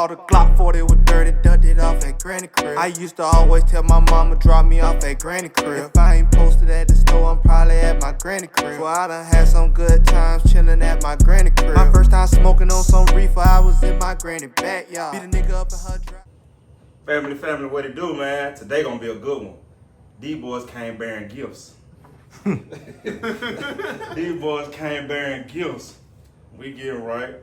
bought a Glock 40 with 30, ducked it off at Granny crib. I used to always tell my mama drop me off at Granny crib. If I ain't posted at the store, I'm probably at my Granny crib. So I done had some good times chillin' at my Granny crib. My first time smoking on some reefer, I was in my Granny backyard. Beat a nigga up in her drive. Family, what it do, man? Today gonna be a good one. These boys came bearing gifts. These boys came bearing gifts. We getting right.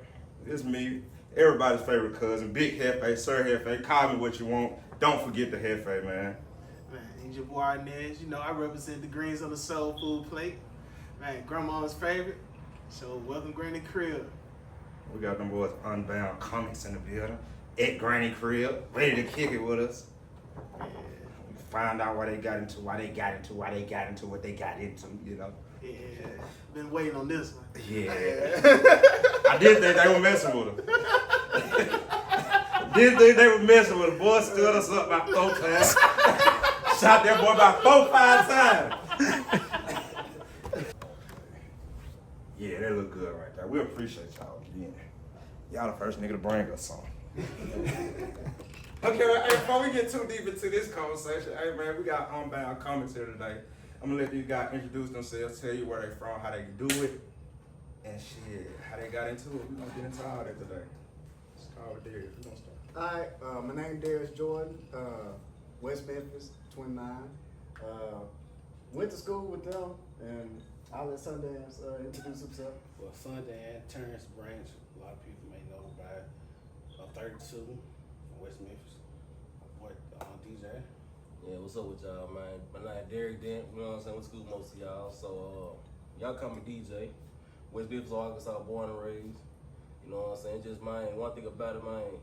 It's me, everybody's favorite cousin, Big Hefe, Sir Hefe. Call me what you want. Don't forget the Hefe, man. Man, ain't your boy Nez. You know, I represent the greens on the soul food plate. Man, grandma's favorite. So welcome Granny Crib. We got them boys Unbound comics in the building. At Granny Crib, ready to kick it with us. Yeah. Find out why they got into what they got into, you know. Yeah, been waiting on this one. Yeah. I did think they were messing with him. Did think they were messing with him. Boy stood us up about 4 times. Shot that boy about 4-5 times. Yeah, that look good right there. We appreciate y'all again. Y'all the first nigga to bring us some. Okay, hey, before we get too deep into this conversation, hey man, we got Unbound comments here today. I'm gonna let these guys introduce themselves, tell you where they from, how they do it, and shit, how they got into it. We're gonna get into all that today. Let's start with Darius. We're gonna start. Alright, my name Darius Jordan, West Memphis, 29. Went to school with them, and I'll let Sundance introduce himself. Well, Sundance, Terrence Branch, a lot of people may know by 32 from West Memphis. What, DJ? Yeah, what's up with y'all, man? My name Derek Dent, you know what I'm saying? Went to school with most of y'all. So, y'all call me DJ. West Memphis, Arkansas, born and raised. You know what I'm saying? Just, man, one thing about it, man,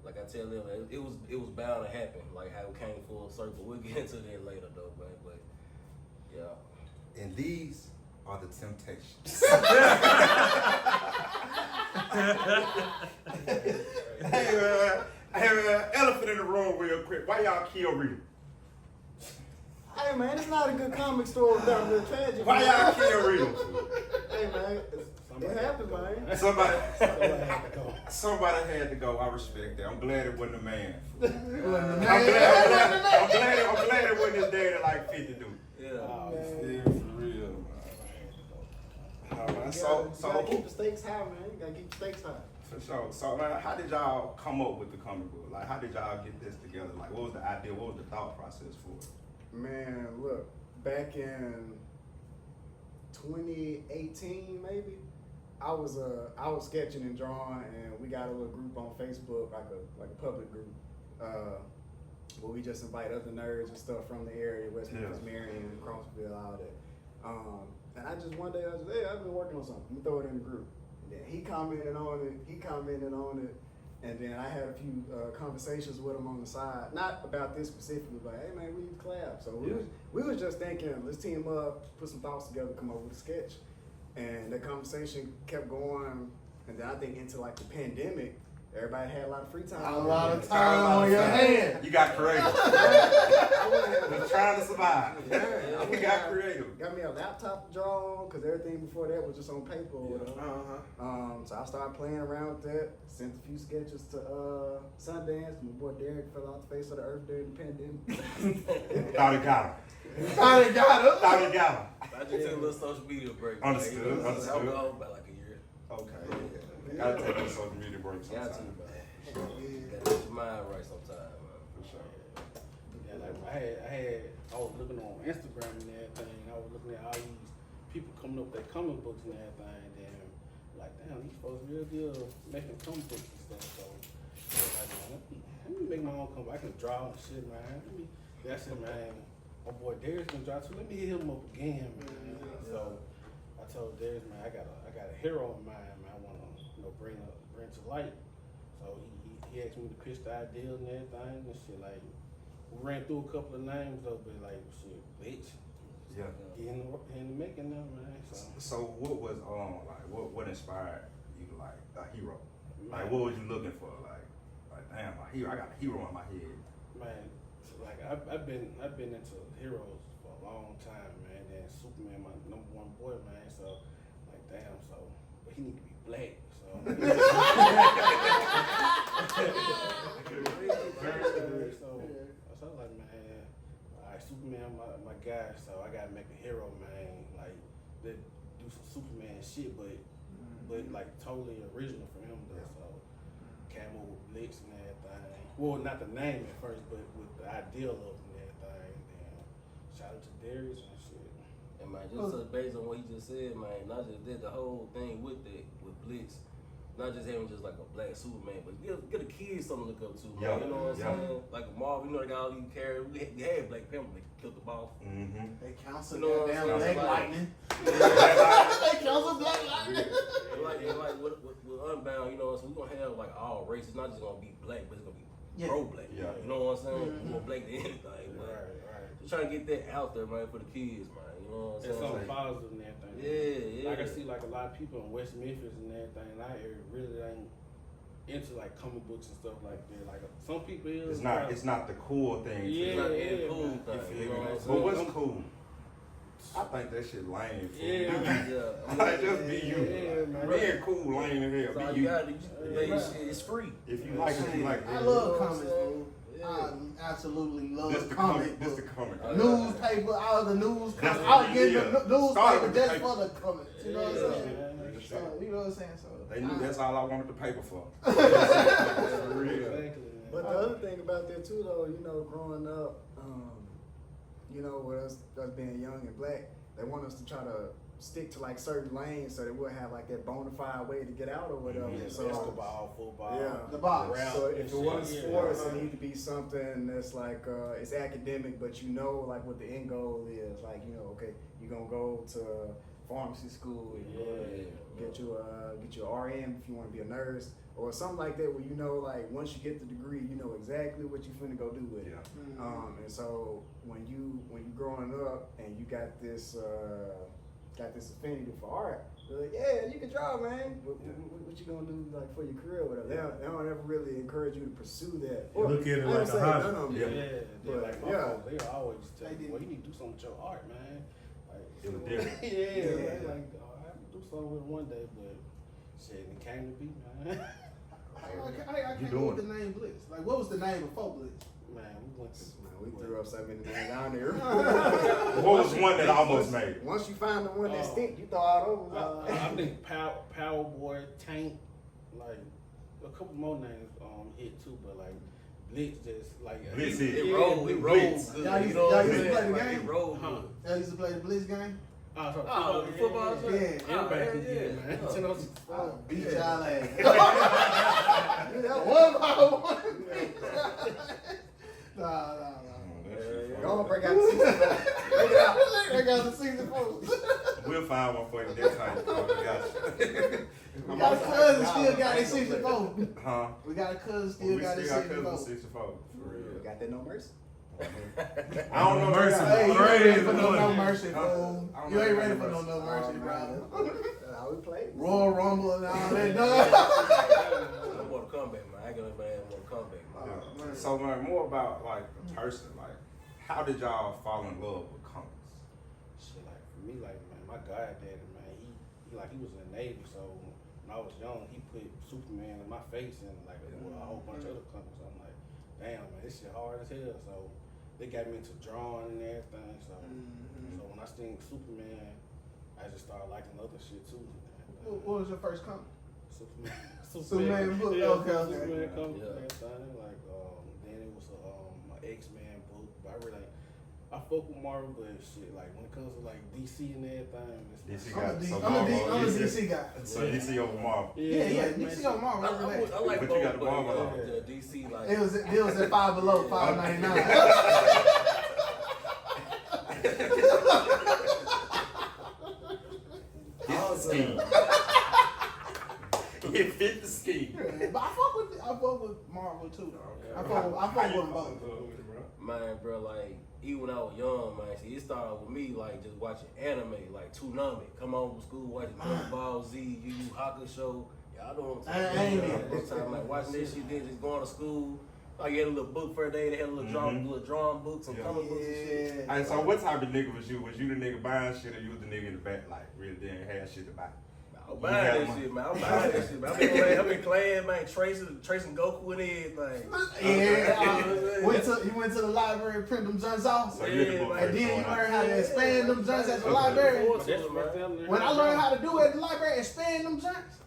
like I tell them, it was bound to happen, like how it came full circle. We'll get into that later, though, man, but, yeah. And these are the Temptations. Hey man, elephant in the room real quick. Why y'all kill Rita? Hey man, it's not a good comic story without a little tragedy. Why y'all kill Rita? Hey man, it happened, man. Somebody had to go. I respect that. I'm glad it wasn't a man. I'm glad it wasn't his dad at like 50 dude. Yeah. Yeah, for real. You gotta keep the stakes high, man. You gotta keep the stakes high. For sure. So, man, how did y'all come up with the comic book? Like, how did y'all get this together? Like, what was the idea? What was the thought process for it? Man, look, back in 2018, maybe, I was sketching and drawing, and we got a little group on Facebook, like a public group, where we just invite other nerds and stuff from the area, West Memphis, Marion, Crossville, all that. And one day I was, hey, I've been working on something. Let me throw it in the group. And then he commented on it. And then I had a few conversations with him on the side, not about this specifically, but hey man, we need to collab. So we was just thinking, let's team up, put some thoughts together, come up with a sketch. And the conversation kept going, and then I think into like the pandemic, everybody had a lot of free time. A lot of time on your hands. You got creative. We're trying to survive. Yeah, You got creative. Got me a laptop to draw on, because everything before that was just on paper or whatever. So I started playing around with that, sent a few sketches to Sundance. My boy Derek fell off the face of the earth during the pandemic. Thought he got him. I just took a little social media break. Understood. I was out about like a year. Okay. Gotta take a social media break Got sometime. to, man. Gotta get your mind right sometime, man. For sure. Yeah, like I was looking on Instagram and everything. I was looking at all these people coming up with their comic books and everything. And then, like, damn, these folks real good making comic books and stuff. So, I was like, man, let me make my own comic. I can draw and shit, man. That's it, man. My boy Darius can draw too. Let me hit him up again, man. So, I told Darius, man, I got a hero in mind, man. I want to, bring to light. So he asked me to pitch the ideas and everything and shit. Like, we ran through a couple of names though, but like shit, Blitz. Yeah. In the making them, man. So what was what inspired you to like a hero? Like what was you looking for? Like damn, my hero. I got a hero in my head. Man, like I've been into heroes for a long time, man. And Superman, my number one boy, man. So like damn, but he need to be black. So So I was like, man, alright, Superman, my guy. So I gotta make a hero, man. Like, that do some Superman shit, but like totally original for him though. So Camel with Blitz and everything. Well, not the name at first, but with the ideal of it and everything. Then shout out to Darius and shit. And man, just based on what he just said, man, not just did the whole thing with Blitz, not just having just like a black Superman, but get the kids something to look up to, man. Yeah. You know what I'm saying? Like a Marvel, you know, they got all these characters. We had Black Panther, they killed the boss. Mm-hmm. They counsel You know what I'm goddamn saying? Black Lightning. Yeah. They counsel Black Lightning. like with Unbound, you know, so we're gonna have like all races, not just gonna be black, but it's gonna be pro-black. Yeah. You know what I'm saying? More black than anything. Right. Just trying to get that out there, man, for the kids, man. You know what I'm It's saying? something positive and everything. Yeah. Like I see like a lot of people in West Memphis and everything, and I really ain't into like comic books and stuff like that. Like some people is. It's not the cool thing. Yeah, the cool man. thing. You know what I'm But saying? what's cool? I think that shit lame. Yeah. Like, just be you. Yeah, man. Being cool lame as hell. So all Be you you. gotta do, it's free. If you like it, you like it. I love You know what I'm comics, saying? bro. I absolutely love This the comic This the books. comic. Newspaper, all the news That's comics. what I it get is. the Started newspaper with the just paper. for the comics. You know what I'm saying? That's So, it. you know what I'm saying? So They knew that's all I wanted the paper for. For real. Exactly, But man. the other thing about that too, though, you know, growing up, you know, with us being young and black, they want us to try to stick to like certain lanes so that we'll have like that bona fide way to get out or whatever. Yeah, So, basketball, football. yeah. the box. Rap So and if it shit. was Yeah. sports, it need to be something that's like it's academic, but you know like what the end goal is. Like, you know, okay, you're gonna go to pharmacy school, you're gonna get your RN if you want to be a nurse or something like that, where you know like once you get the degree, you know exactly what you finna go do with it. Yeah. And so when you growing up and you got this affinity for art, they're like, yeah, you can draw, man. What you gonna do like for your career or whatever? They don't ever really encourage you to pursue that. You look at it I don't like a say hobby. none of them. Yeah, But, like my yeah. folks, they always tell They me, did. well, you need to do something with your art, man. Like, It was different. yeah, like, oh, I have to do something with it one day, but shit, it came to be, man. I You can't doing with the name Blitz. Like, what was the name before Blitz? Man, we went to. Man, we threw up so many names down there. What was one that almost made it? Once you find the one that stick, you throw out over. I think Power Boy, Tank, like a couple more names hit too, but like Blitz just like Blitz it hit. rolled Blitz. good. Y'all You used know to what I'm play saying? the Like, game? it rolled Huh. good. Y'all used to play the Blitz game? Oh, the football Yeah. shit? Everybody yeah, did, man. yeah. You know, I beat y'all ass. Yeah. One by one. Nah. Go on, break out the season. Break it out. Break out the season post. We'll find one for you next time. We got you. We got a cousin still got his season post. Huh? We got a cousin We still got still his got season cousins post. 64. For real. We got that no mercy. I don't know Mercy. Hey, you ain't Crazy ready for no money. mercy, I fool. don't You know ain't no ready for mercy. no mercy, bro. That's how we play. Royal Rumble and all that. More to come back, man. I got more to come back, man. Yeah. So man, more about like the person. Like, how did y'all fall in love with comics? shit, like for me, like man, my goddaddy, man, he was in the Navy, so when I was young, he put Superman in my face and like a whole bunch of other comics. I'm like, damn, man, this shit hard as hell. So they got me into drawing and everything. So when I seen Superman, I just started liking other shit too. What was your first comic? Superman. Superman book, Yeah, okay. Superman comic Yeah. and everything. Like then it was a X-Men book, but I really I fuck with Marvel, but shit, like when it comes to like DC and everything, it's DC like, got I'm a DC guy. So DC over Marvel. Yeah, like, man, DC on Marvel every day. I like But both, you got the Marvel but, on. the DC like. It was at Five Below, $5.99. Scheme. It fit the scheme. But I fuck with Marvel too. I fuck with them both. Man, bro, like, even when I was young, man, see, it started with me, like, just watching anime, like, Toonami. Come home from school, watching Dragon Ball Z, Yu Yu Hakusho. Y'all know what I'm I talking ain't about. One time, like, watching this shit, then just going to school. Like, you had a little book for a day, they had a little drawing books and comic books and shit. Alright, so what type of nigga was you? Was you the nigga buying shit or you was the nigga in the back, like, really didn't have shit to buy? I'm buying that shit, man. I'm buying that shit, man. I've been playing, man, tracing Goku and everything. Yeah, he went to the library and print them joints off. So you And then you learn how to expand them joints at the library. When I learned how to do it at the library, expand them joints,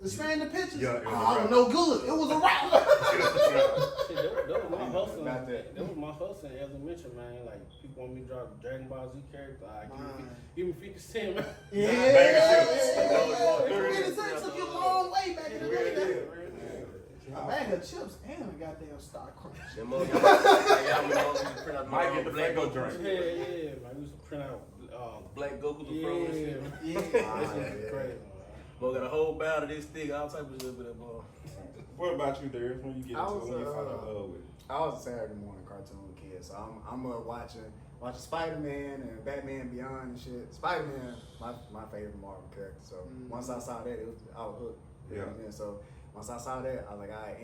expand the pictures, I was no good. It was a rap. That was my hustle. That was my hustle in elementary, man. Like, people want me to draw a Dragon Ball Z character. Give me 50 cents, man. Yeah. 50 cents took you a long way back in the day. A bag of chips and a goddamn Star Crunch. Might get the Black Yeah, Goku drink. man. I used to print out Black Goku the Pro and shit. Yeah. That's crazy. Boy, got a whole bout of this stick, all type of shit with that boy. What about you, Darius? When you get into it, when you fall in love with it? I was a Saturday morning cartoon kid, so I'm watching Spider-Man and Batman Beyond and shit. Spider-Man, my favorite Marvel character. So once I saw that, I was hooked. You know what I mean? So once I saw that, I was like, all right,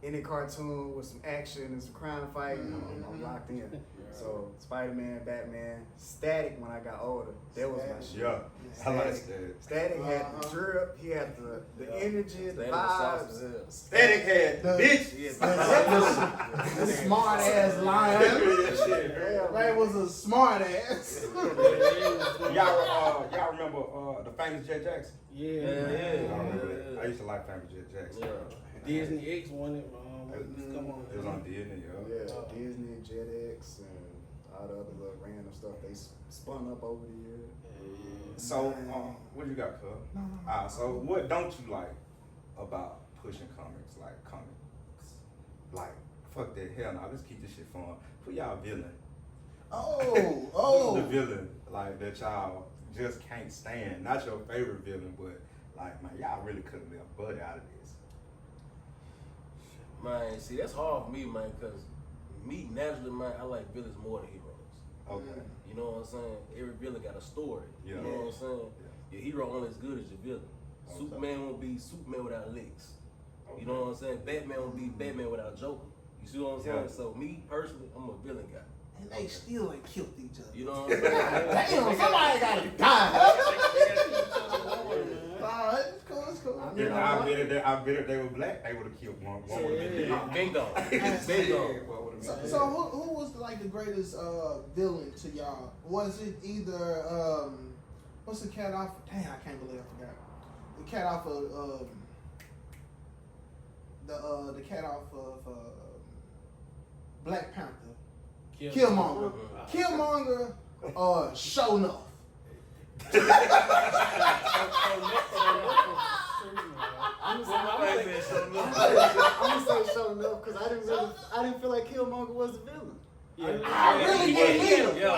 any cartoon with some action and some crime fighting, I'm locked in. So Spider-Man, Batman, Static when I got older, that was my shit. Yeah, I like Static. Static had the drip, he had the energy, the vibes. Static had the bitch. The smart ass lion. Man was a smart ass. Y'all remember the famous Jet Jackson? Yeah. I remember that. I used to like famous Jet Jackson. Disney X wanted. Come on. It was on Disney, Yeah, Disney, JetX, and all the other little random stuff they spun up over the years. So, what you got, cuz? So what don't you like about pushing comics? Like comics, like fuck that, hell no. Let's keep this shit fun. Put y'all villain. Oh. The villain, like that y'all just can't stand. Not your favorite villain, but like, man, y'all really could have left Bud out of this. Man, see, that's hard for me, man, because me, naturally, man, I like villains more than heroes. Okay. You know what I'm saying? Every villain got a story. Yeah. You know what I'm saying? Your hero only as good as your villain. Okay. Superman won't be Superman without legs. You know what I'm saying? Batman won't be Batman without Joker. You see what I'm saying? So me, personally, I'm a villain guy. And they still ain't killed each other. You know what I'm saying? Damn, somebody gotta die. Alright, it's cool. I bet if they were black, they would have killed one. One would have been dead. Bingo. Bingo. So who was like the greatest villain to y'all? Was it either what's the cat off? Damn, I can't believe I forgot. The cat off of the cat off of Black Panther. Killmonger. Killmonger or Show Enough. I'm gonna say Show Enough because I didn't feel like Killmonger was the villain. I really didn't either. I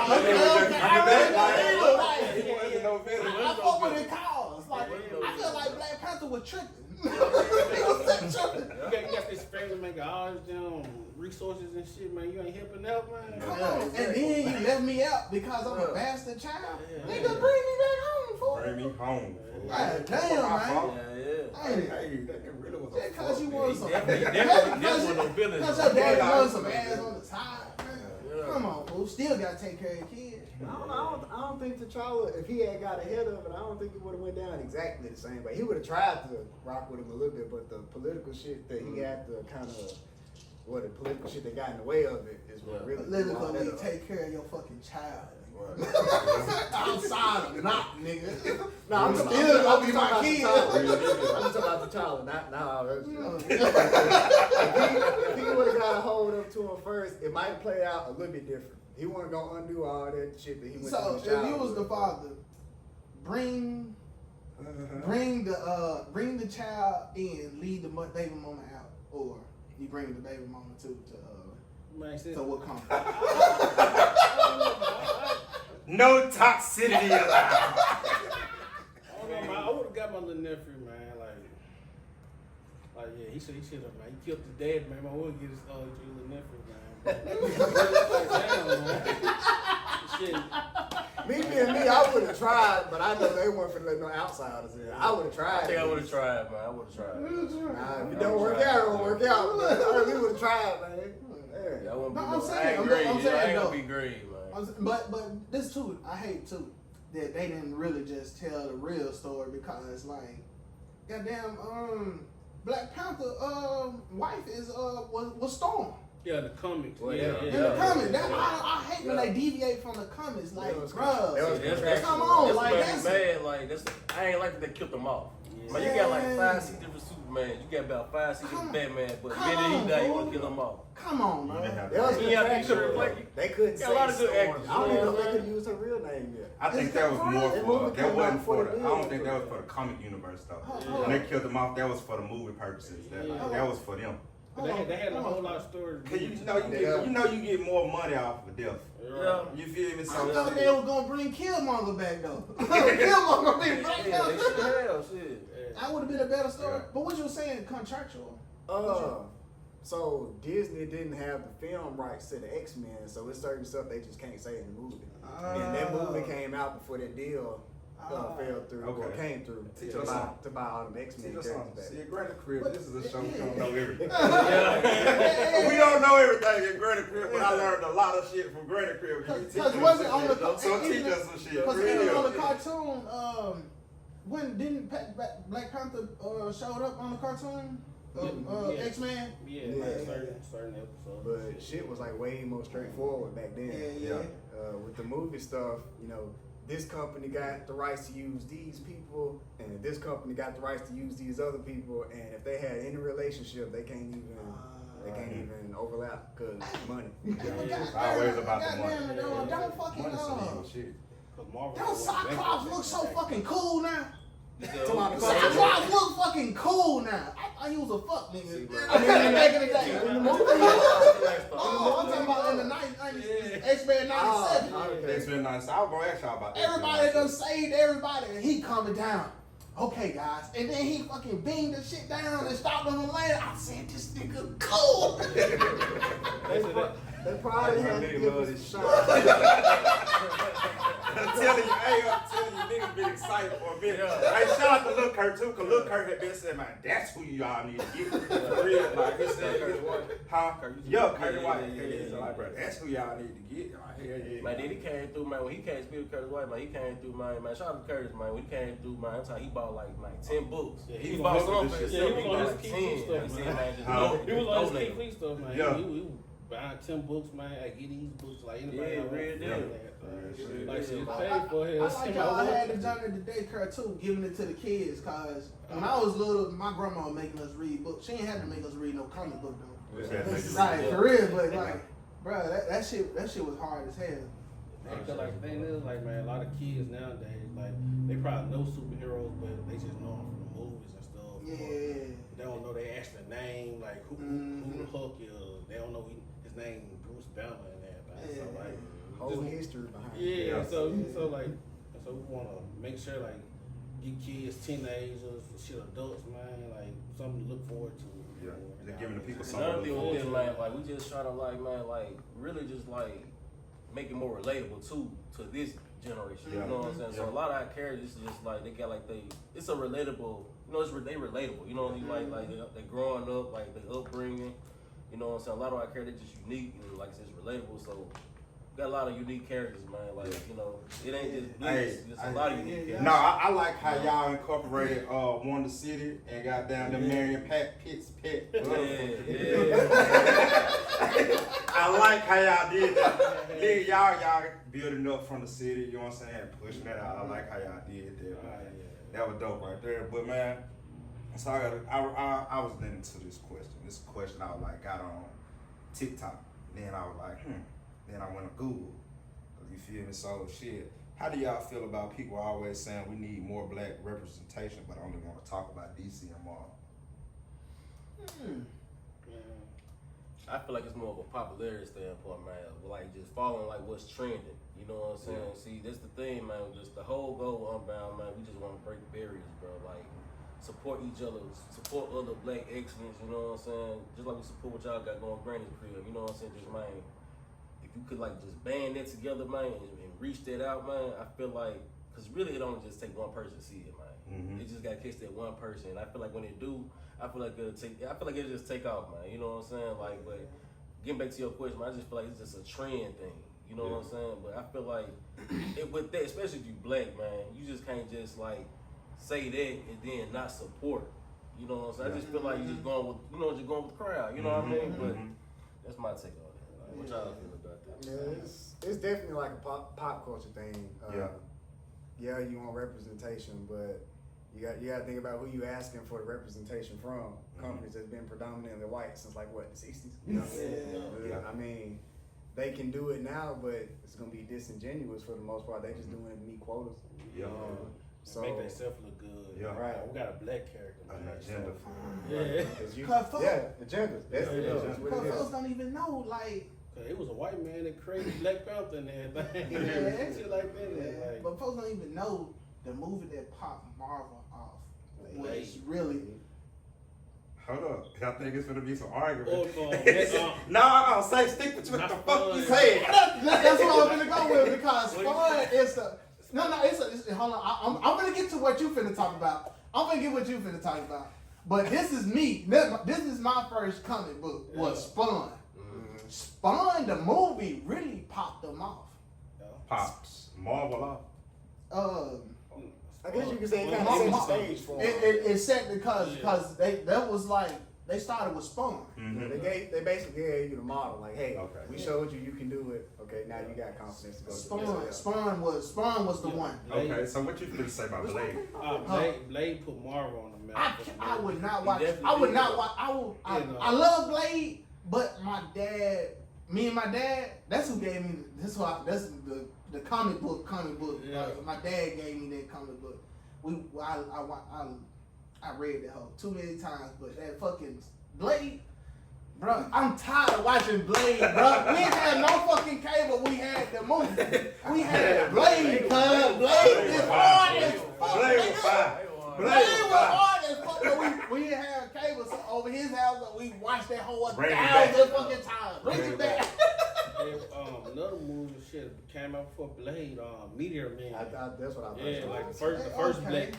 fuck with the cause. Like, I feel like Black Panther was tripping. He was tripping. You got this family making all these damn resources and shit, man. You ain't helping out, man. Come on. And then you left me out because I'm a bastard child. Nigga, bring me back home, fool. Bring me home. God damn, man. Hey, that really was a Because you want some. Definitely no villain. Because your daddy wants some ass on the side, man. Come on, fool. Still got to take care of your kids. I don't think T'Challa, if he had got ahead of it, I don't think it would have went down exactly the same way. He would have tried to rock with him a little bit, but the political shit that he had to the political shit that got in the way of it is what really Politically take care of your fucking child. Outside of not, nigga. No, I'm still gonna be my kid. I'm talking about T'Challa, not now. If he would have got a hold up to him first, it might have played out a little bit different. He wasn't gonna undo all that shit that he went So through. if you was the father, bring the child in, leave the baby mama out, or you bring the baby mama to what comfort? No toxicity allowed. I would have got my little nephew, man. Like yeah, he should have, man. He killed his dad, man. I would get his little nephew, man. Me, I would have tried, but I know they weren't finna let no outsiders in. I would have tried. I think I would have tried, man. I would have tried. Nah, if it don't work out, it don't work out. We would have tried, man. Yeah, I wouldn't be I'm saying, I ain't I'm green. saying, I ain't though. gonna be green, man. But this too, I hate too that they didn't really just tell the real story because like goddamn Black Panther wife is was Storm. Yeah, the comics. Well, yeah. In the comics, I hate when they deviate from the comics. Like, bruh, That's come on, like that's that's mad. Like that's I ain't like that they killed them off. Man, you got like 5, 6 different Superman. You got about 5, 6 different Batman, but then he died, you want to kill them all. Come on, man. They couldn't say a lot of good Storm. actors. I don't even know if you know they could use her real name yet. I think that was more That for movie that came wasn't out for for the. the I don't deal. think that was for the comic universe though. Hold When on. they killed them off, that was for the movie purposes. That was for them. They had a whole lot of stories. Cause you get more money off of death. Yeah. You feel me? I So thought they were gonna bring Killmonger back though. Killmonger gonna be Black Yeah, they should Panther. have shit. That would have been a better story. Yeah. But what you were saying, contractual? So Disney didn't have the film rights to the X-Men, so it's certain stuff they just can't say in the movie. And that movie came out before that deal fell through or came through Teach to us buy something. all the X-Men Teach us characters something. back. See, at Granny Crib, But- this is a show we don't know everything. Yeah. We don't know everything at Granny Crib, but I learned a lot of shit from Granny Crib. Because was it on the So teach us some shit. Because Really. on the cartoon, when didn't Black Panther showed up on the cartoon? Yeah. X-Men? Yeah, Yeah. like certain episodes. But shit was like way more straightforward back then. Yeah. With the movie stuff, this company got the rights to use these people, and this company got the rights to use these other people, and if they had any relationship, they can't even overlap because money. It's always about the money. Goddamn it, don't fucking Money's some evil shit. Don't Cyclops look so fucking cool now? Cyclops Cyclops look fucking cool now. I thought he was a fuck nigga. See, Back in the day. In the movie? Oh, I'm talking about in the 90s, X-Men 97. X-Men 97. I was gonna ask y'all about that. Everybody done saved everybody, and he coming down. Okay, guys. And then he fucking beamed the shit down and stopped on the land. I said, this nigga cool. They probably had to give us a shot. I'm telling you, niggas been excited for a minute. Hey, shout out to Lil Kurt too, cause Lil Kurt had been saying, man, that's who y'all need to get. For real, like he said, huh? Yeah, Curtis White. Yeah, so like, bro, that's who y'all need to get. Like, hell yeah. Man, then he came through, man. When he came to with Curtis White, man, he came through, man. Shout out to Curtis, man. When he came through, man, he bought like 10 books. Yeah, he bought some for yeah, himself. he He was on bought his like Keith 10. stuff, He man. said, man, just He was on his donate. Keith Lee stuff, man. Yeah. He was buying 10 books, man. I get these books like anybody. Yeah, else. real deal. Like shit I paid for his. like how I had the junk at the daycare too, giving it to the kids, cause when I was little, my grandma was making us read books. She ain't had to make us read no comic book though. Right, for real, but like, bro, that shit was hard as hell. Cause like the thing is, like man, a lot of kids nowadays, like they probably know superheroes, but they just know them from the movies and stuff. Yeah. They don't know their actual name, like who the Hulk is. They don't know his name, Bruce Banner and everything. So like, Whole history behind it. yeah. So we want to make sure like get kids, teenagers, shit, adults, man, like something to look forward to. Yeah, they're giving the people Another something. thing with this, man, like we just try to like, man, like really just like make it more relatable to this generation. Yeah. You know what I'm saying? So a lot of our characters is just like they got like it's a relatable. You know, they relatable. You know what I mean? Like they growing up, like they upbringing. You know what I'm saying? A lot of our characters just unique and like it's relatable. So we got a lot of unique characters, man. Like you know, it ain't just Blitz. It's a lot of unique characters. No, I like how y'all incorporated Wonder City and got down the Marion Pitt's pet. I like how y'all did that. Nigga, y'all building up from the city, you know what I'm saying, pushing that out. I like how y'all did that. Man. That was dope right there. But man, so I was getting into this question. This question I was like got on TikTok. Then I was like, Then I went to Google. You feel me? So shit. How do y'all feel about people always saying we need more black representation, but only want to talk about DC and Marvel? I feel like it's more of a popularity standpoint, man. Like just following like what's trending. You know what I'm saying? See, that's the thing, man. Just the whole goal of Unbound, man. We just want to break barriers, bro. Like support each other, support other black excellence. You know what I'm saying? Just like we support what y'all got going, Granny's crib. You know what I'm saying? Just man, if you could like just band that together, man, and reach that out, man. I feel like, cause really it don't just take one person to see it, man. It just got to catch that one person. And I feel like when it do, I feel like it'll just take off, man. You know what I'm saying? Like, but getting back to your question, man, I just feel like it's just a trend thing. You know what I'm saying? But I feel like with that, especially if you black, man, you just can't just like say that and then not support. You know what I'm saying? I just feel like you're just going with, just going with the crowd. You know what I mean? But that's my take on it. Like, what y'all feel about that? Yeah, it's definitely like a pop culture thing. Yeah, you want representation, but you got to think about who you asking for the representation from. Companies that's been predominantly white since like what, the 60s? You know what I'm saying? I mean, they can do it now, but it's gonna be disingenuous for the most part. They just doing it to meet quotas. So make themselves look good. Yeah. Right. We got a black character. An agenda for agendas. That's what it is. Folks don't even know, like. It was a white man that created Black Panther and everything. Shit like that. Like, but folks don't even know the movie that popped Marvel off was really. Hold up. I think it's gonna be some argument. No, stick with what the fuck you saying. That's what I'm gonna go with because fun is the. It's hold on. I'm gonna get to what you finna talk about. I'm gonna get what you finna talk about. But this is me. This is my first comic book. Was Spawn. Spawn, the movie, really popped them off. Pops Marvel off. I guess you could say it kind of set the stage for them. It set because that was like they started with Spawn. They basically gave you the model, like, hey, we showed you can do it. Okay, now you got confidence to go. Spawn was the one. Okay, so what you gonna say about Blade? Blade put Marvel on the map. I would not watch. I would not watch. I love Blade, but me and my dad, that's who gave me. That's the comic book. Yeah. My dad gave me that comic book. I read that whole too many times, but that fucking Blade, bro. I'm tired of watching Blade, bro. We ain't had no fucking cable. We had the movie. We had Blade, cuz Blade is hard as fuck. Blade was fine. Blade was hard as fuck, but we didn't have cable, so over his house, we watched that whole 1,000 fucking times. Bring it back. Another movie shit came out before Blade, Meteor Man. That's what I thought. Yeah, like the first black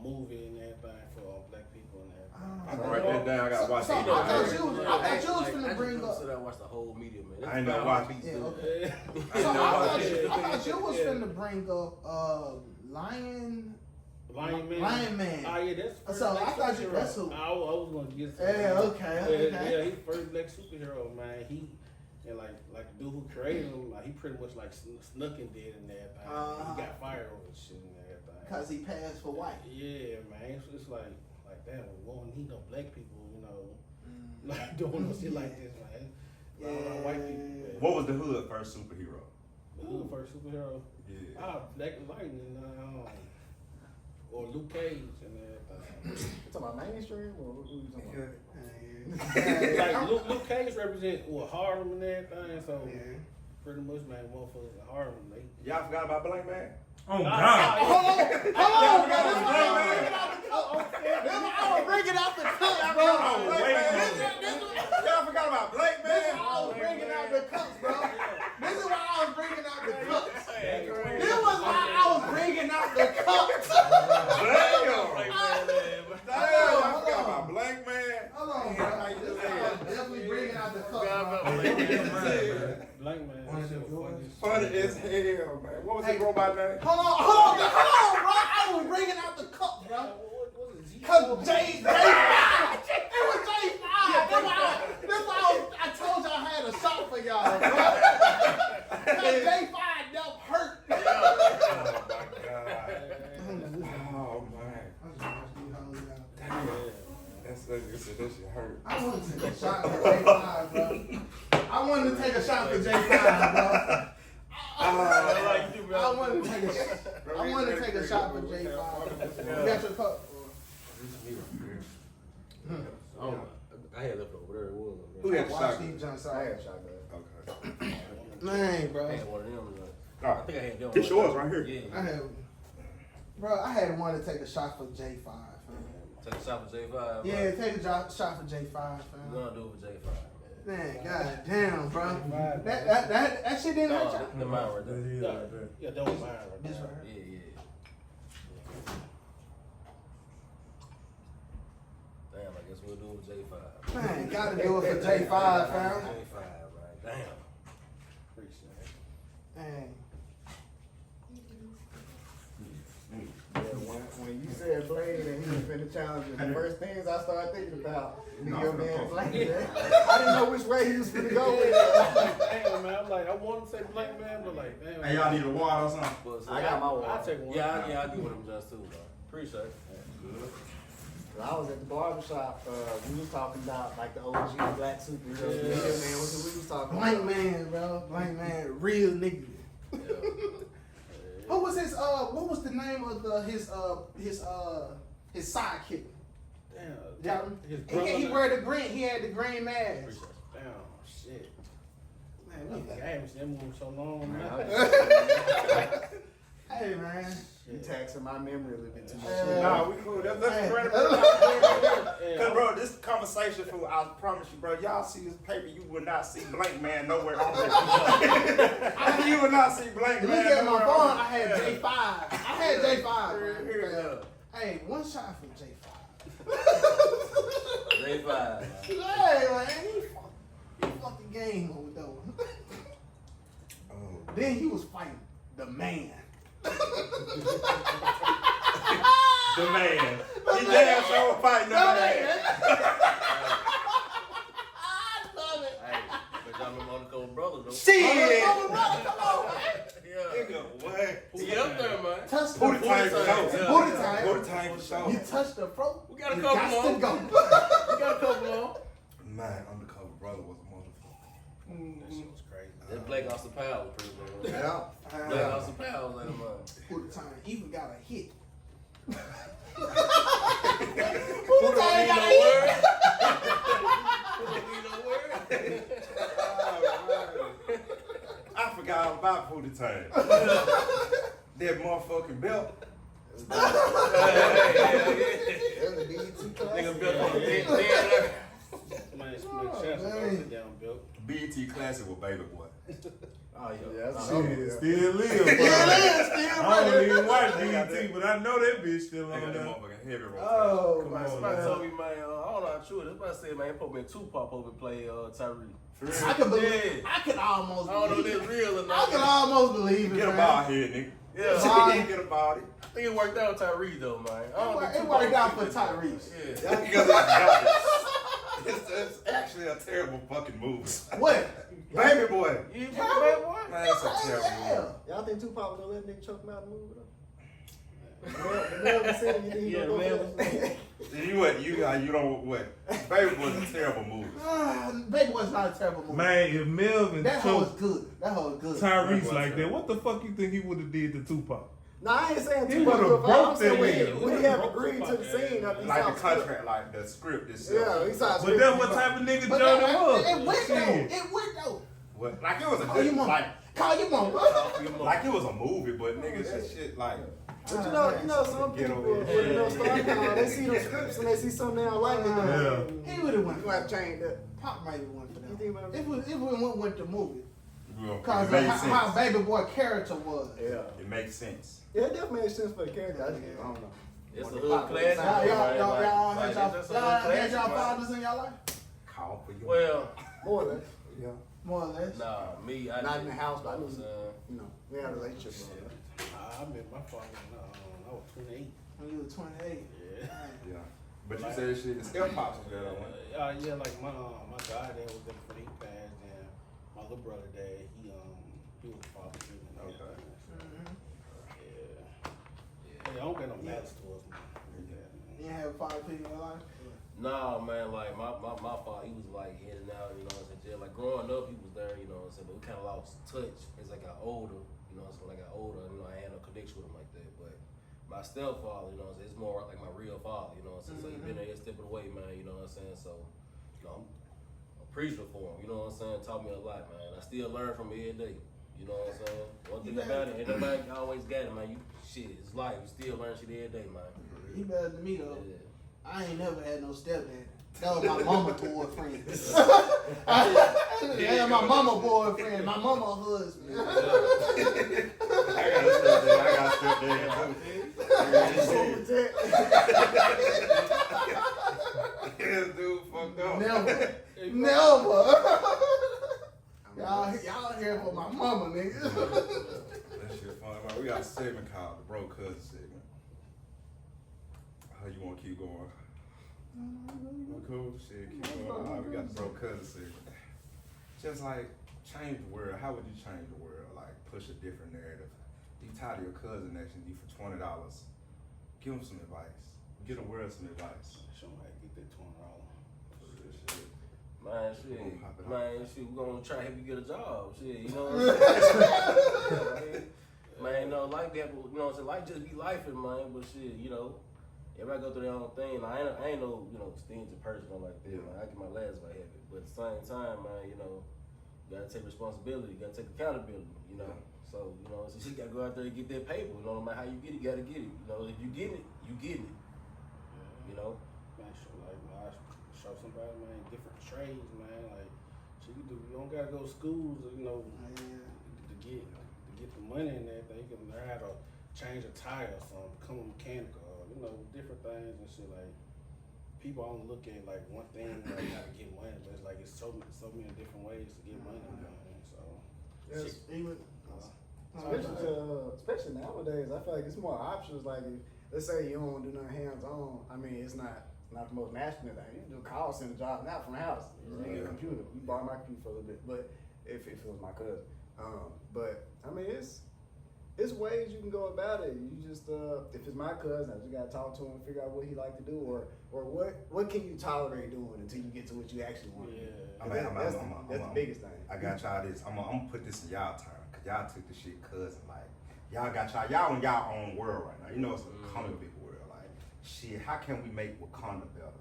movie and everything for black people and everything. I can write that down. I gotta watch it. I thought you was finna bring up. I watched the whole Media Man. I ain't never watched it. Yeah, okay. So I thought you was finna bring up Lion Man. Oh yeah, that's first So black I thought you. superhero. That's who. I was gonna get. Okay. Yeah, he's first black superhero, man. He and like the dude who created him, like he pretty much like snuck and did and everything. He got fired over shit and everything. Cause he passed for white. Yeah, man. It's like damn, we won't need no black people, like doing no shit like this, man. Yeah. White people. Man. What was the hood first superhero? The hood first superhero? Yeah. Black Lightning, or Luke Cage and everything. You talking about mainstream or who you talking about? Like Luke Cage represent Harlem and everything, so pretty much, man, motherfuckers in Harlem, Y'all forgot about Black Man? Oh God! Hold on, bro. I was bringing out the cups, bro. Y'all forgot about Black Man? This is why I was bringing out the cups, bro. This is why I was bringing out the cups. This was why I was bringing out the cups. Damn, y'all forgot about Black Man? Hold on, bro. This is why I was definitely bringing out the cups, Black Man. Funny as hell, man. What was his robot name? Hold on, bro. I was bringing out the cups, bro. Cause J5. It was J5. That's why I told y'all I had a shot for y'all, bro. Cause J5 never hurt. Oh man. Damn. That shit hurt. I wanted to take a shot for J5, bro. I wanted to take a shot for J5, bro. I wanted to take a shot for J5. You got your cup? I had left over there. It was. Who had the Watch shot? these Johnson. I had shot Okay. Man, bro. I had one of them. Oh, I think I had them. it's yours right here. Yeah. I had wanted to take a shot for J5. Fam. Take a shot for J5. Yeah, take a shot for J5, fam. We're gonna do it for J5. Man, god damn, bro. That shit didn't hurt y'all. The mine right there. Yeah, that was mine right This there. right here. Yeah. Damn, I guess we'll do it with J5. Man, gotta do it for J5, fam. J5, right? Damn. Appreciate it. Man. the challenges. The first things I started thinking about, No, your for man the Blank post. Man. I didn't know which way he was gonna go with it. Damn, man. I'm like, I want to say Blank Man, but like, damn. Hey, y'all need a water or something? But, so I got my I'll water. take one. yeah, I do with them just too, bro. Appreciate it. I was at the barbershop, we was talking about like the OG black superheroes. Yeah. Yeah, man, what we was talking Blank about. man, bro. Blank man, real nigga. Yeah. What was his what was the name of his sidekick? Damn. His brother. He wear the green. He had the green mask. Appreciate it. Damn, shit. Man, I haven't seen that movie so long, man. hey man. You taxing my memory a little bit too much. Nah, we cool. That's Hey. great. Cause bro, this conversation, fool, I promise you, bro, y'all see this paper, you will not see Blank Man nowhere on it. You will not see Blank Look Man at my nowhere phone. on I had it. J5. I had J5. Yeah. Hey, one shot for J5. Day 5. Hey man, he fucked the game over though. Oh. Then he was fighting the man. The man. He damn sure fighting the man. I love it. Hey, but y'all remember Undercover Brothers, though? Shit. Yeah. Nigga, what? He up there, man. Touch the Booty time for throat. sure. Booty time. Booty time for sure. You touch the throat. We got a you couple got more. to go. We got a couple more. Man, Undercover Brother was a motherfucker. That shit was crazy. That Black Austin Powell was pretty good. Yeah. Black Austin Powell was like a man. Booty time. Even got a hit. Who Booty don't time need got no a hit. word? Who don't need no word? I forgot all about Booty Time. That motherfucking belt. That's a BET class. Nigga built on the bed. Man, it's chance to go sit down, Bill. BET Classic with Baby Boy. Oh, yeah. Yeah, that's Oh, shit. Still live. I don't even watch BET, but I know that bitch still They on got that there. motherfucking heavy rotation. Oh, Come my on, Somebody man. told me, man, I don't know how true it is, but I said, man, put me in Tupac over play Tyree. For real. I could believe. Yeah. I could almost I don't know if believe that's it. real or I not. could almost believe it, Get a man. ball head, nigga. Yeah. Get a body. I think it worked out with Tyree, though, man. I don't think It Tupac worked out did for that. Tyrese. Yeah. Because I got it. It's actually a terrible fucking movie. What? Baby Boy. You put the bad boy? Man, it's a terrible movie. Hell. Y'all think Tupac was gonna let nigga choke him out of the movie though? The man was saying you Yeah, go man for that. You what? You don't what? Baby Boy is a terrible movie. Baby was not a terrible movie. Man, if Melvin That hoe was choked good. That hoe was good. Tyrese like that, what the fuck you think he would have did to Tupac? No, I ain't saying He Tupac would've was wrong. I'm broke saying that nigga. when he have agreed to the scene after he Like saw the contract, like the script itself. Yeah, he saw But that's what type of nigga But Jordan that, was. it went Shit. though. It went though. What? Like it was a Call your good, mom. like Call your mom. like it was a movie, but nigga, that shit like. But you know, some Get people, over when it. they know start power, they see those scripts and they see something they don't like. Yeah. He would have went. You have to change that. Pop might have went for You them. think about it? It would went the movie. Well, Cause it makes of how sense. Baby Boy character was. Yeah. It makes sense. Yeah, it definitely makes sense for the character. I don't know. It's a When hood Pop classic. Y'all Like, had it's just a y'all hood had y'all classic, man. fathers in y'all life? Call for you. Well, More or less. Yeah. More or less. nah, me, I Not in the house, but I was, knew. You know, we had a relationship. I met my father when I was 28. When you were 28. Yeah. Yeah. But you said shit. The step pops was there, though. Yeah, like my goddad was there before he passed, and my little brother dad, he was a father too. And Okay. everything. Yeah. I don't get no malice towards my dad. You didn't have father figure in your life? Nah, man, like my father, he was like in and out, you know what I'm saying? Like growing up, he was there, you know what I'm saying? But we kind of lost touch as I got older, you know what I'm saying? When I got older, you know, I had no connection with him like that. But my stepfather, you know what I'm saying? It's more like my real father, you know what I'm saying? So he been there stepping away, man, you know what I'm saying? So, you know, I'm appreciative for him, you know what I'm saying? Taught me a lot, man. I still learn from him every day. You know what I'm saying? One thing about it, everybody always got it, man. You shit, it's life. You still learn shit every day, man. He better than me though. Yeah. I ain't never had no stepdad. That was my mama boyfriend. Yeah, my mama boyfriend, my mama husband. I got a step there. This dude fucked up. Never. Y'all here for my mama, nigga. That shit fun. Man. We got a segment called the Bro Cousin segment. Or you want to keep going? Well, cool. Shit, keep going. All right, we got the bro cousin segment. Just like change the world. How would you change the world? Like push a different narrative. You tired of your cousin asking you for $20. Give him some advice. Give the world some advice. Show me how to get that $20. Man, shit, we gonna try to help you get a job, shit, you know what I'm saying? Man, no, life be, you know what I'm saying, life just be lifing, man, but shit, you know, everybody go through their own thing. Like, I ain't no, you know, stingy person or like that, man. I get my last if I have it, but at the same time, man, you know, you gotta take responsibility, you gotta take accountability, you know, so, you know, so you gotta go out there and get that paper, you know, no matter how you get it, you gotta get it, you know, if you get it, you get it, you know. Man, show somebody, man, different trades, man. Like, shit, you don't gotta go to schools, you know, to get the money and everything. You can learn how to change a tire or something, become a mechanic, or you know, different things and shit. Like, people only look at like one thing, like how to get money, but it's like it's so many different ways to get money, man. So, Yes, shit. Especially nowadays, I feel like it's more options. Like, let's say you don't do nothing hands-on. I mean, it's not the most masculine thing. You can do a call center job now from the house. You get a computer. You borrow my computer for a little bit, but if it was my cousin. But I mean, it's ways you can go about it. You just if it's my cousin, I just gotta talk to him and figure out what he like to do, or what can you tolerate doing until you get to what you actually want to do. That's the biggest thing. I got y'all this. I'm gonna put this in y'all term, cause y'all took the shit cousin. Like y'all got y'all in y'all own world right now. You know it's a comic book world. Like shit, how can we make Wakanda better?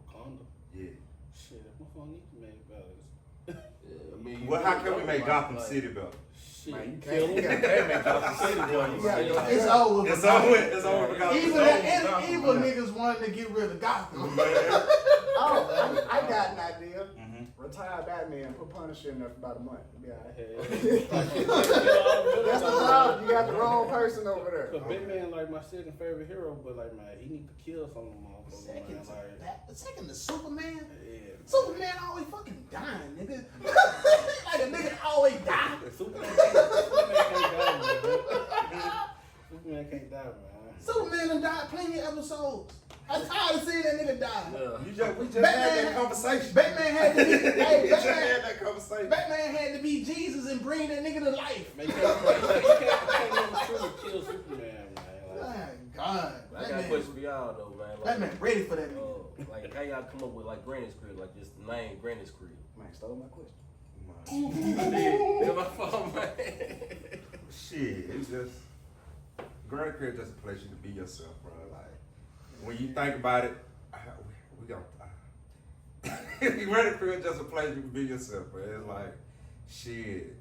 Wakanda? Yeah. Shit, if my phone needs to make better. Yeah, I mean, Well, how can we make Gotham City better? Shit, Man, you kill can't him. make Gotham City better. It's over. It's over. It's over for Gotham Even City. evil niggas wanted to get rid of Gotham. Oh, I got an idea. Retire Batman, put Punisher in there for about a month. Be all right. That's the problem. You got the wrong person over there. Cause Batman like my second favorite hero, but like man, he need to kill some of them motherfuckers. Second to Superman? Yeah. Superman always fucking dying, nigga. Like a nigga always die. Superman can't die, man. Superman can't die, man. Superman done died plenty of episodes. I'm tired of seeing that nigga die. Yeah. We just had that conversation. Batman had to be. Hey, We just had that conversation. Batman had to be Jesus and bring that nigga to life. Man, you can't never truly kill Superman, man. My Like, God. I got a question for y'all though, man. Like, Batman ready for that nigga. like how y'all come up with like Granny's Crib, like just the name Granny's Crib? Man, stole my question. Yeah, my fault, man. Shit, it's just Granny Crib just a place you can be yourself, bro. Like when you think about it, we got Granny Crib just a place you can be yourself, bro. It's like shit.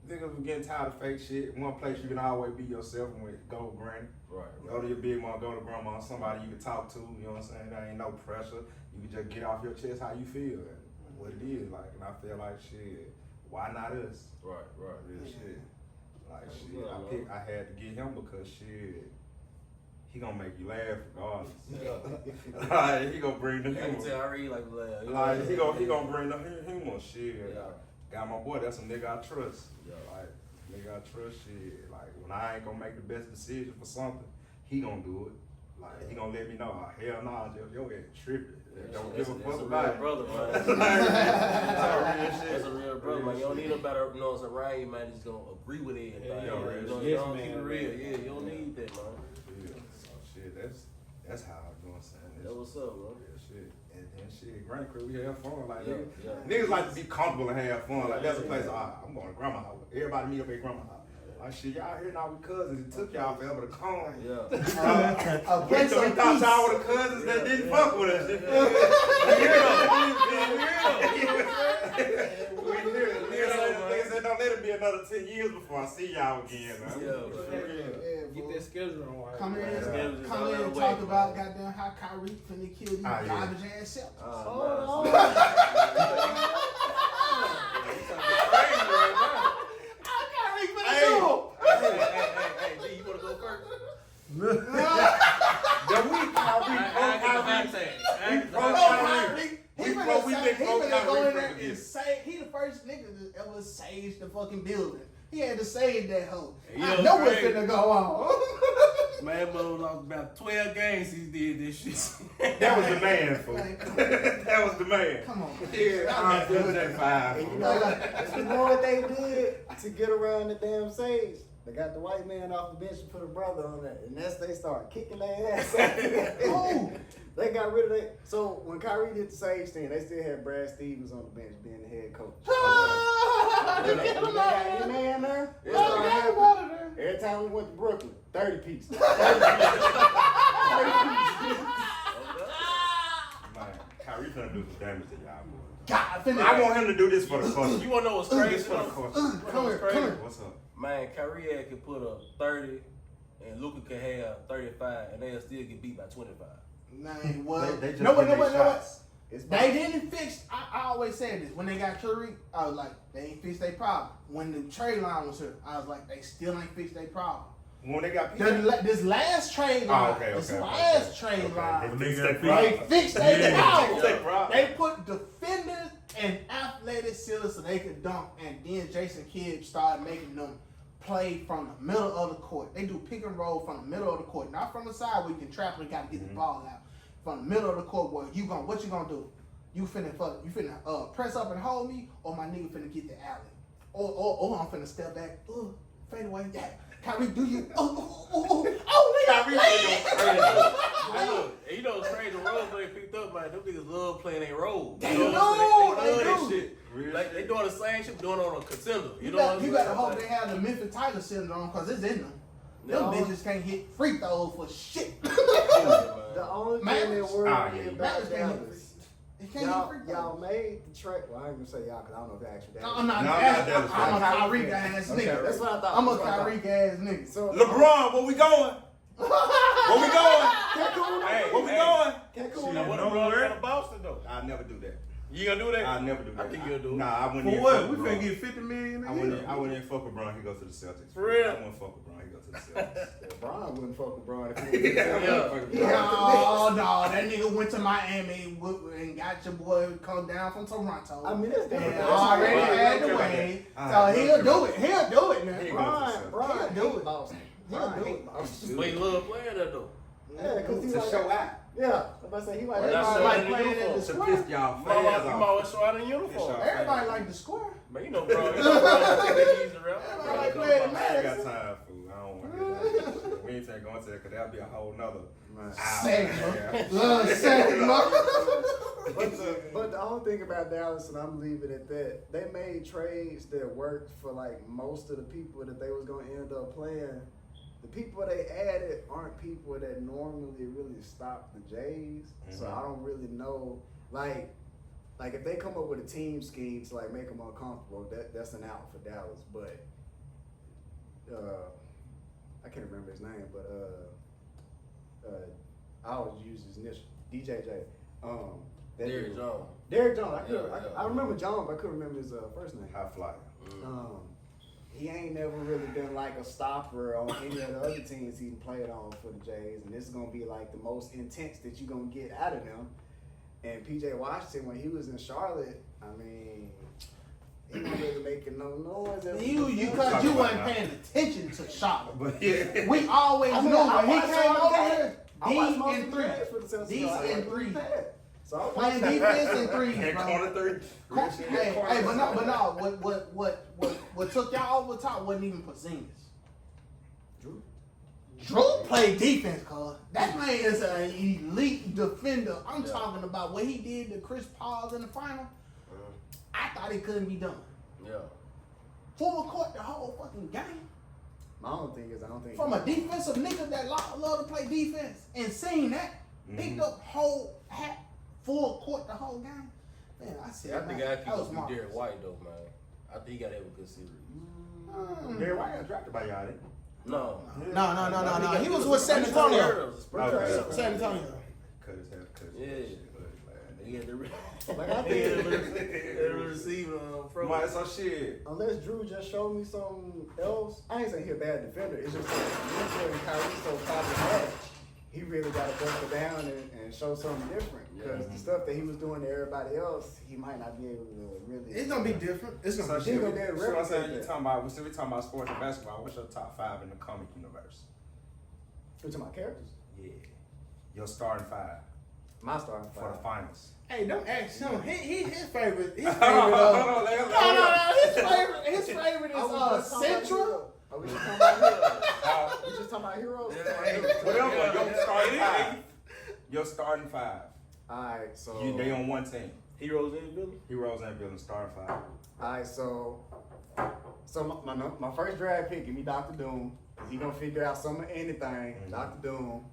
Niggas was getting tired of fake shit. One place you can always be yourself and go to Granny. Right. Go to your big mom, go to grandma, somebody you can talk to, you know what I'm saying? There ain't no pressure. You can just get off your chest how you feel and what it is. Like, and I feel like shit, why not us? Right. Real shit. Like shit. Yeah, I had to get him because shit, he gonna make you laugh regardless. Like, he gonna bring the I can humor. tell I really like laugh. Like, he gonna bring the humor, shit. Yeah. Got my boy, that's a nigga I trust. Yeah. Like, nigga I trust shit. Like, when I ain't gonna make the best decision for something, he gonna do it. Like, he gonna let me know, hell nah, your ass tripping. Don't give a fuck about it. Brother, man. That's a real brother, man. You don't need nobody, you know, it's around you, man. Just gonna agree with it. Yeah, You don't keep it real. Yeah, you don't need that, man. Yeah, so shit, that's how I'm doing, saying. That's what's up, bro. Yeah, shit. And then shit, Granny Crib, we have fun. Like, Yeah. niggas like to be comfortable and have fun. Like, that's a place, I'm going to grandma's house. Everybody meet up at grandma's house. Like, shit, y'all here now with cousins. It took y'all forever to come. Yeah. We thought y'all were the cousins that didn't fuck with us. Niggas said, don't let it be another 10 years before I see y'all again, man. get that schedule on. Come in and way, talk about goddamn how Kyrie finna kill these garbage ass Celtics. How Kyrie finna do? Hey, D, you wanna go first? He finna go in there and say he the first nigga that ever saged the fucking building. He had to sage that hoe. I know what's finna go on. Man, Mo lost about 12 games he did this shit. That was the man, fool. Like, That was the man. come on. Yeah, I'm doing that 5. And you know what they did to get around the damn Sage? They got the white man off the bench and put a brother on that. And that's they started kicking their ass. Oh. They got rid of that. So when Kyrie did the Sage thing, they still had Brad Stevens on the bench being the head coach. When they got any man there, it started happening. Every time we went to Brooklyn, 30 pieces. 30 pieces. Man, Kyrie finna do some damage to y'all, boy. God, I want him to do this for the culture. You wanna know what's crazy? This for the culture. Come here. What's up? Man, Kyrie could put up 30, and Luka could have 35, and they'll still get beat by 25. Man, what? They just No, get what? their shots. They didn't fix. I always said this when they got Curry. I was like, they ain't fixed their problem. When the trade line was here, I was like, they still ain't fixed their problem. When they got This last trade line, trade line, They they fixed their their problem. problem. They put defenders and athletic sealers so they could dunk, and then Jason Kidd started making them play from the middle of the court. They do pick and roll from the middle of the court, not from the side where you can trap and got to get the ball out. From the middle of the court, what you gonna do? You finna press up and hold me, or my nigga finna get the alley, or I'm finna step back, fade away. Yeah, Kyrie, do you? Kyrie look, you know it's crazy. The roles they picked up, man. Them niggas love playing their role. They know do. what I'm saying? They love They that do. shit. Like they doing the same shit, doing it on a contender. You know got, what I'm you saying? gotta hope they have the Memphis Tigers syndrome because it's in them. Them bitches can't hit free throws for shit. The only thing that worried me about Mavericks can't hit Dallas, He can't hit free y'all throws. made the trade. Well, I ain't gonna say y'all because I don't know if they actually No, Dallas. I'm not. No, I'm a Kyrie ass Okay, nigga. that's what I thought. I'm a That's what I thought. Kyrie ass nigga. So LeBron, where we going? Where we going? Cancun. Hey, where we going? Cancun. Now, what No about word. in Boston though? I'll never do that. You gonna do that? I'll never do that. I think you'll do it. Nah, I wouldn't For even what? fuck We with finna Bron. get 50 million I a wouldn't year. even fuck with Bron. He goes to the Celtics. For real? I wouldn't fuck with Bron. He goes to the Celtics. Bron wouldn't fuck with Bron if he was No, that nigga went to Miami and got your boy come down from Toronto. I mean, that's different. And already had the way. So he'll do it. He'll do it now. Bron do hate it. Boston. He'll Bron do hate it. Boston. But he love playing that though. Yeah, because he To like show out. Yeah, I'm about to say he might Well, that's Everybody showing like in playing in the uniform. To square. piss y'all You fans off. always show out in uniform. Yes, Everybody like the square. Man, you know, bro. You know, bro. Take that easy around. Everybody like I playing the ain't got Madison. time, fool. I don't want to get that shit. We ain't going to that because that'll be a whole nother But the only thing about Dallas, and I'm leaving it at that, they made trades that worked for like most of the people that they was gonna end up playing. The people they added aren't people that normally really stop the Jays, so I don't really know. Like if they come up with a team scheme to like make them uncomfortable, that's an out for Dallas. But I can't remember his name, but I always use his initial DJJ. Derrick Jones. Derrick Jones. I Yeah. remember Jones, but I couldn't remember his first name. high flyer. He ain't never really been like a stopper on any of the other teams he played on for the Jays, and this is gonna be like the most intense that you're gonna get out of them. And PJ Washington, when he was in Charlotte, I mean, he wasn't really making no noise. Because you wasn't paying attention to Charlotte. But yeah. We always knew when he came over here, I D watched most and of the three. games for the Celtics. D I like and what he three. had. So I Playing watched defense and threes, And bro. corner three. Hey, but no, what took y'all over top wasn't even Porzingis. Drew played defense, cuz. That man is an elite defender. I'm talking about what he did to Chris Paul in the final. I thought it couldn't be done. Yeah. Full court the whole fucking game. My only thing is, I don't think From a defensive nigga that love to play defense and seeing that, picked up whole hat, full court the whole game. Man, I said, I think man, I keep that was up with marvelous. Derrick White though, man. I think he got to have a good series. Derrick White got drafted by y'all, didn't he? No. No. He was with San Antonio. Okay. San Antonio. Cut his hair, cut his Yeah. hair. He had the Like I think receiver from. Man, so shit. unless Drew just showed me something else, I ain't saying he a bad defender. It's just like Mitchell and Kyrie so problematic. He really got to break it down and show something different. Because the stuff that he was doing to everybody else, he might not be able to really. It's gonna be different. It's So gonna be shit, different. we- so I'm saying, we talking about sports and basketball. What's your top 5 in the comic universe? You talking about characters? Yeah. Your starting 5 My starting for the 5. finals. Hey, don't ask him. His favorite. His favorite. No, His favorite is Central. Are we just talking about heroes? We just talking about heroes? Whatever. Your starting 5. Your starting 5. Alright, so They on one team. Heroes and villains. Heroes and villains, starting 5. Alright, so my first draft pick, give me Dr. Doom. Cause he gonna figure out some of anything. Dr. Doom.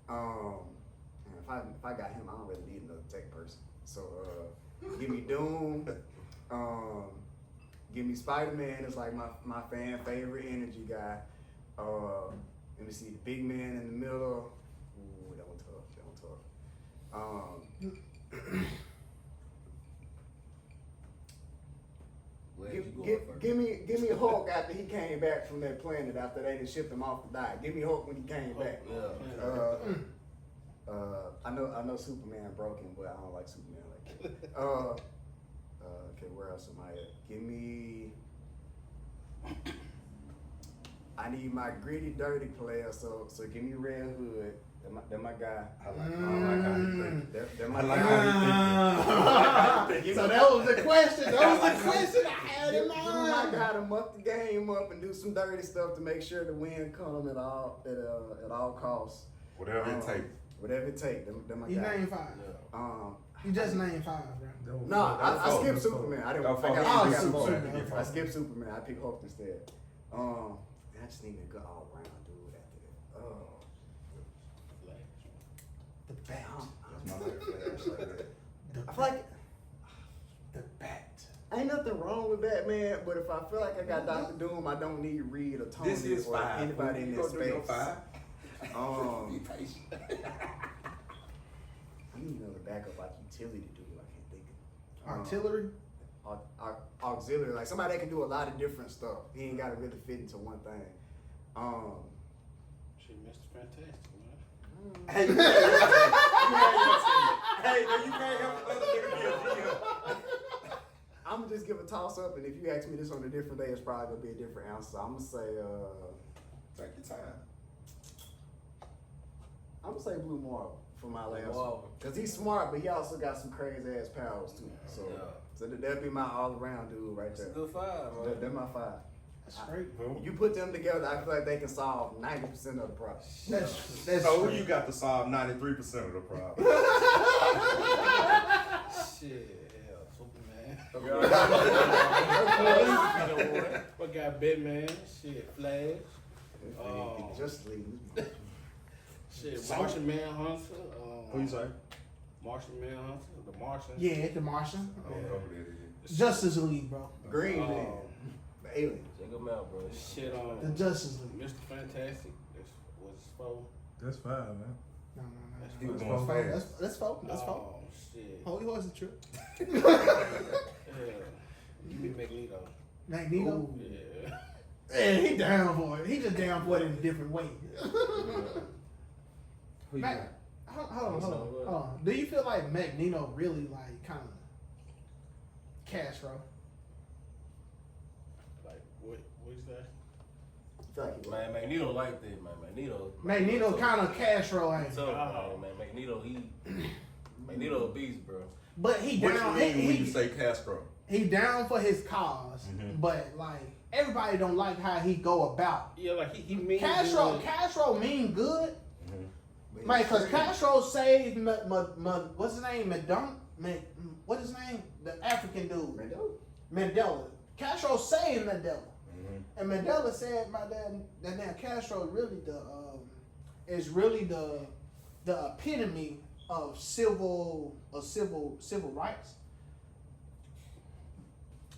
If I got him, I don't really need another tech person. So give me Doom. Give me Spider-Man. It's like my fan favorite energy guy. Let me see the big man in the middle. Ooh, that one tough. Give me Hulk after he came back from that planet after they done shipped him off to die. Give me Hulk when he came back. I know Superman broken, but I don't like Superman like that. Okay, where else am I at? Give me. I need my gritty, dirty player. So give me Red Hood. They're my guy. I like how you think. They're my guy. So that was the question. That was the question I had in mind. I gotta muck the game up and do some dirty stuff to make sure the win come at all costs. Whatever it takes. Whatever it takes. They're my You guy. named 5. You just named 5, bro. No, I skipped Superman. I didn't. Superman. I skipped Superman. I picked Hulk instead. I just need a good all round dude after that. The bat. That's my Flash. I feel like The bat. ain't nothing wrong with Batman, but if I feel like I got Dr. Doom, I don't need Reed or Tony This is or 5. anybody in You this gonna do your space. 5? Be patient. I need another backup like utility dude. I can't think of. Artillery. Auxiliary, like somebody that can do a lot of different stuff. He ain't got to really fit into one thing. Shit, Mr. Fantastic, man. Hey, you can't help the other nigga be a GM. I'm gonna just give a toss up, and if you ask me this on a different day, it's probably gonna be a different answer. I'm gonna say, Take your time. I'm gonna say Blue Marvel for my last one. Marvel. Cause he's smart, but he also got some crazy ass powers too. So that'd be my all around dude right It's a there. good 5, man. They're my 5. That's straight, Bro. You put them together, I feel like they can solve 90% of the problem. That's So who straight. you got to solve 93% of the problem? Shit, yeah, Superman. Yeah. We got Batman, shit, Flash, Just leave. shit, Martian Manhunter. Who you say? Martian Manhunter, the Martian. Yeah, the Martian. I don't know who that is. Justice League, bro. Green Man. The alien. Check them out, bro. Shit, The Justice League. Mr. Fantastic. That's what's for. That's 5, man. No. He was That's going four. fast. That's 4. That's 4. Oh shit. Holy horse is true. Yeah. Give me Magneto. Magneto. Yeah. Yeah, he down for it. He just down for it in a different way. Who you Mac, got? hold on. Do you feel like Magneto really like kind of cash row? Like what is that? I feel like he Man, Magneto like that, man. Magneto kind of cash row, ain't he? So, man, Magneto a beast, bro. But he What down. you mean when you He say Castro? he down for his cause, Mhm. but like everybody don't like how he go about. Yeah, like he mean Castro mean good. was. Man, cause Castro saved what's his name? What's his name? The African dude. Mandela. Castro saved Mandela. And Mandela said my dad that now Castro is really the epitome of civil rights.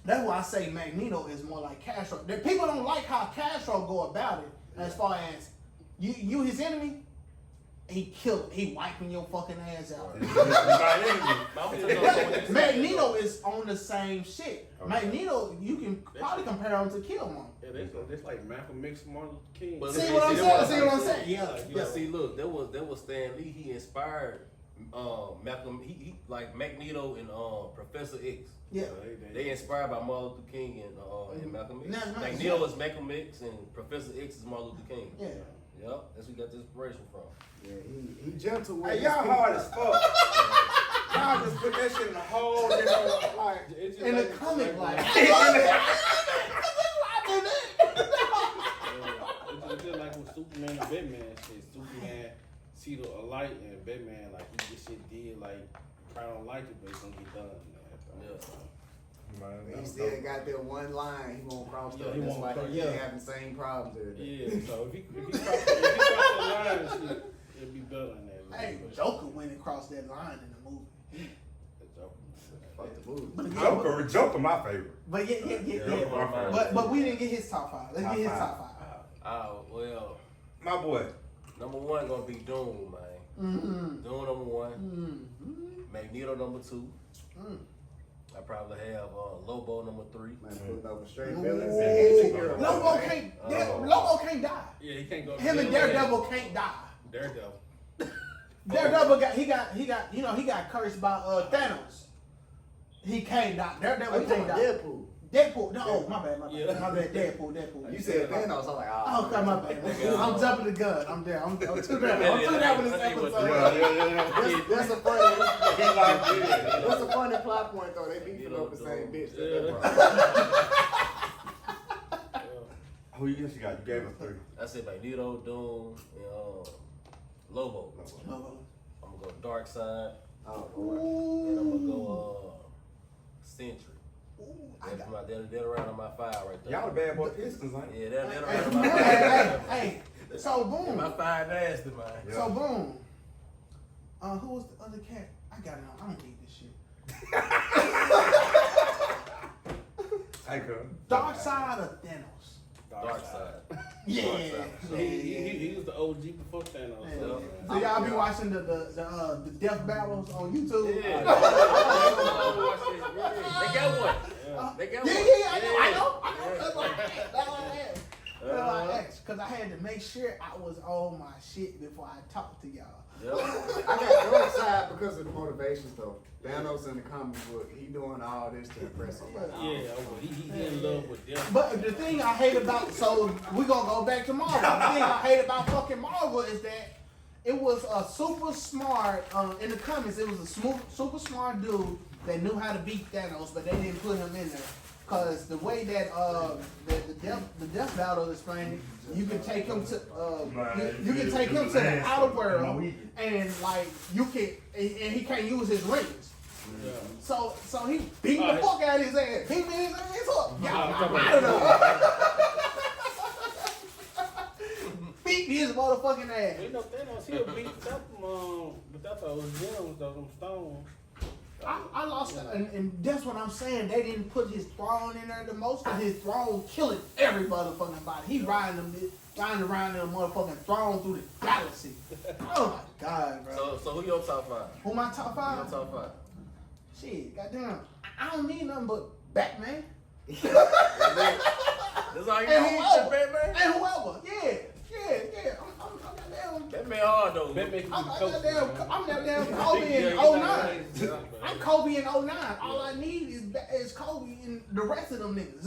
That's why I say Magneto is more like Castro. The people don't like how Castro go about it as far as you his enemy. He wiping your fucking ass out. Magneto is on the same shit. Okay. Magneto, you can probably compare him to Killmonger. Yeah, that's like Malcolm X, Martin Luther King. But See what I'm saying? See what I'm saying? Yeah. But see, look, that was Stan Lee. He inspired Malcolm. He like Magneto and Professor X. Yeah. They inspired by Martin Luther King and Malcolm X. That's right. Magneto is Malcolm X and Professor X is Martin Luther King. Yeah. Yep, that's where we got the inspiration from. Yeah, he gentle with Hey, his y'all people. hard as fuck. Y'all just put that shit in a whole different, like, It's just In the like- comic, like. It's just like with Superman and Batman shit. Superman see the light and Batman like he get shit did like probably don't like it but it's gonna get done. He still got that one line he won't cross. Yeah, though. he That's won't why cross, he yeah. having the same problems every day. Yeah, so if he cross that line and shit, it'll be better than that. Hey, Joker went across that line in the movie. Fuck the movie. But Joker, my favorite. But yeah. Joker, my favorite. But we didn't get his top 5. Let's get his top 5. Well, My boy. number 1 gonna be Doom, man. Mm-hmm. Doom number 1. Mm-hmm. Magneto number 2. Mm. I probably have Lobo number 3. Man, putting over straight Ooh. villains and anti-heroes. Lobo man. can't. Oh. Lobo can't die. Yeah, he can't go. Him and Daredevil can't die. Daredevil. Daredevil he got cursed by Thanos. He can't die. Oh, Daredevil you can't talking die. Deadpool? Deadpool. No, oh, my bad. Yeah. My bad. Deadpool. You said Thanos. I'm like, Oh, okay, my bad. I'm jumping the gun. I'm there. I'm too down. I'm too down with this episode. That's a funny plot point though. They beefing over the same bitch. Who you guess you got? You gave us 3. I said Magneto, Doom, and Lobo. Lobo. I'm gonna go Dark Side, Oh, and I'm gonna go Sentry. Ooh, They're around on my 5 right there. Y'all the bad boy Pistons, ain't Yeah, they're around on my 5. Hey, so boom. My 5 nasty, man. Yeah. So boom. Who was the other cat? I got it on. I don't need this shit. Hey, girl. Dark Side of Thanos. Dark Side. Yeah. He was the OG before Thanos. Yeah. So. So y'all be watching the death battles on YouTube? Yeah. They got one. They got one. I know. That's why I asked. Because I had to make sure I was on my shit before I talked to y'all. Yep. I got Dark Side because of the motivations though. Thanos in the comic book, he doing all this to impress somebody. Yeah, he in love with them. But the thing I hate about, so we're going to go back to Marvel. The thing I hate about fucking Marvel is that it was a super smart, in the comics, it was a super smart dude that knew how to beat Thanos, but they didn't put him in there. Because the way that the death battle is explained, you can take him to you can take him to the outer world, and like and he can't use his rings. Yeah. So he beat the fuck out of his ass. Beat his ass up. Beat his motherfucking ass. You know Thanos, he'll beat up but that's all those gems, those stones. I lost it, and that's what I'm saying. They didn't put his throne in there the most, because his throne killing every motherfucking body. He riding around in a motherfucking throne through the galaxy. Oh my god, bro. So who your top 5? Who my top Who 5? your top 5? Shit, goddamn. I don't need nothing but Batman. That's all you And need, whoever. Batman? And whoever. Yeah. I'm goddamn. Batman hard though. Batman can I'm be the coach. I'm goddamn Kobe in 09. I'm Kobe in 09. All I need is Kobe and the rest of them niggas.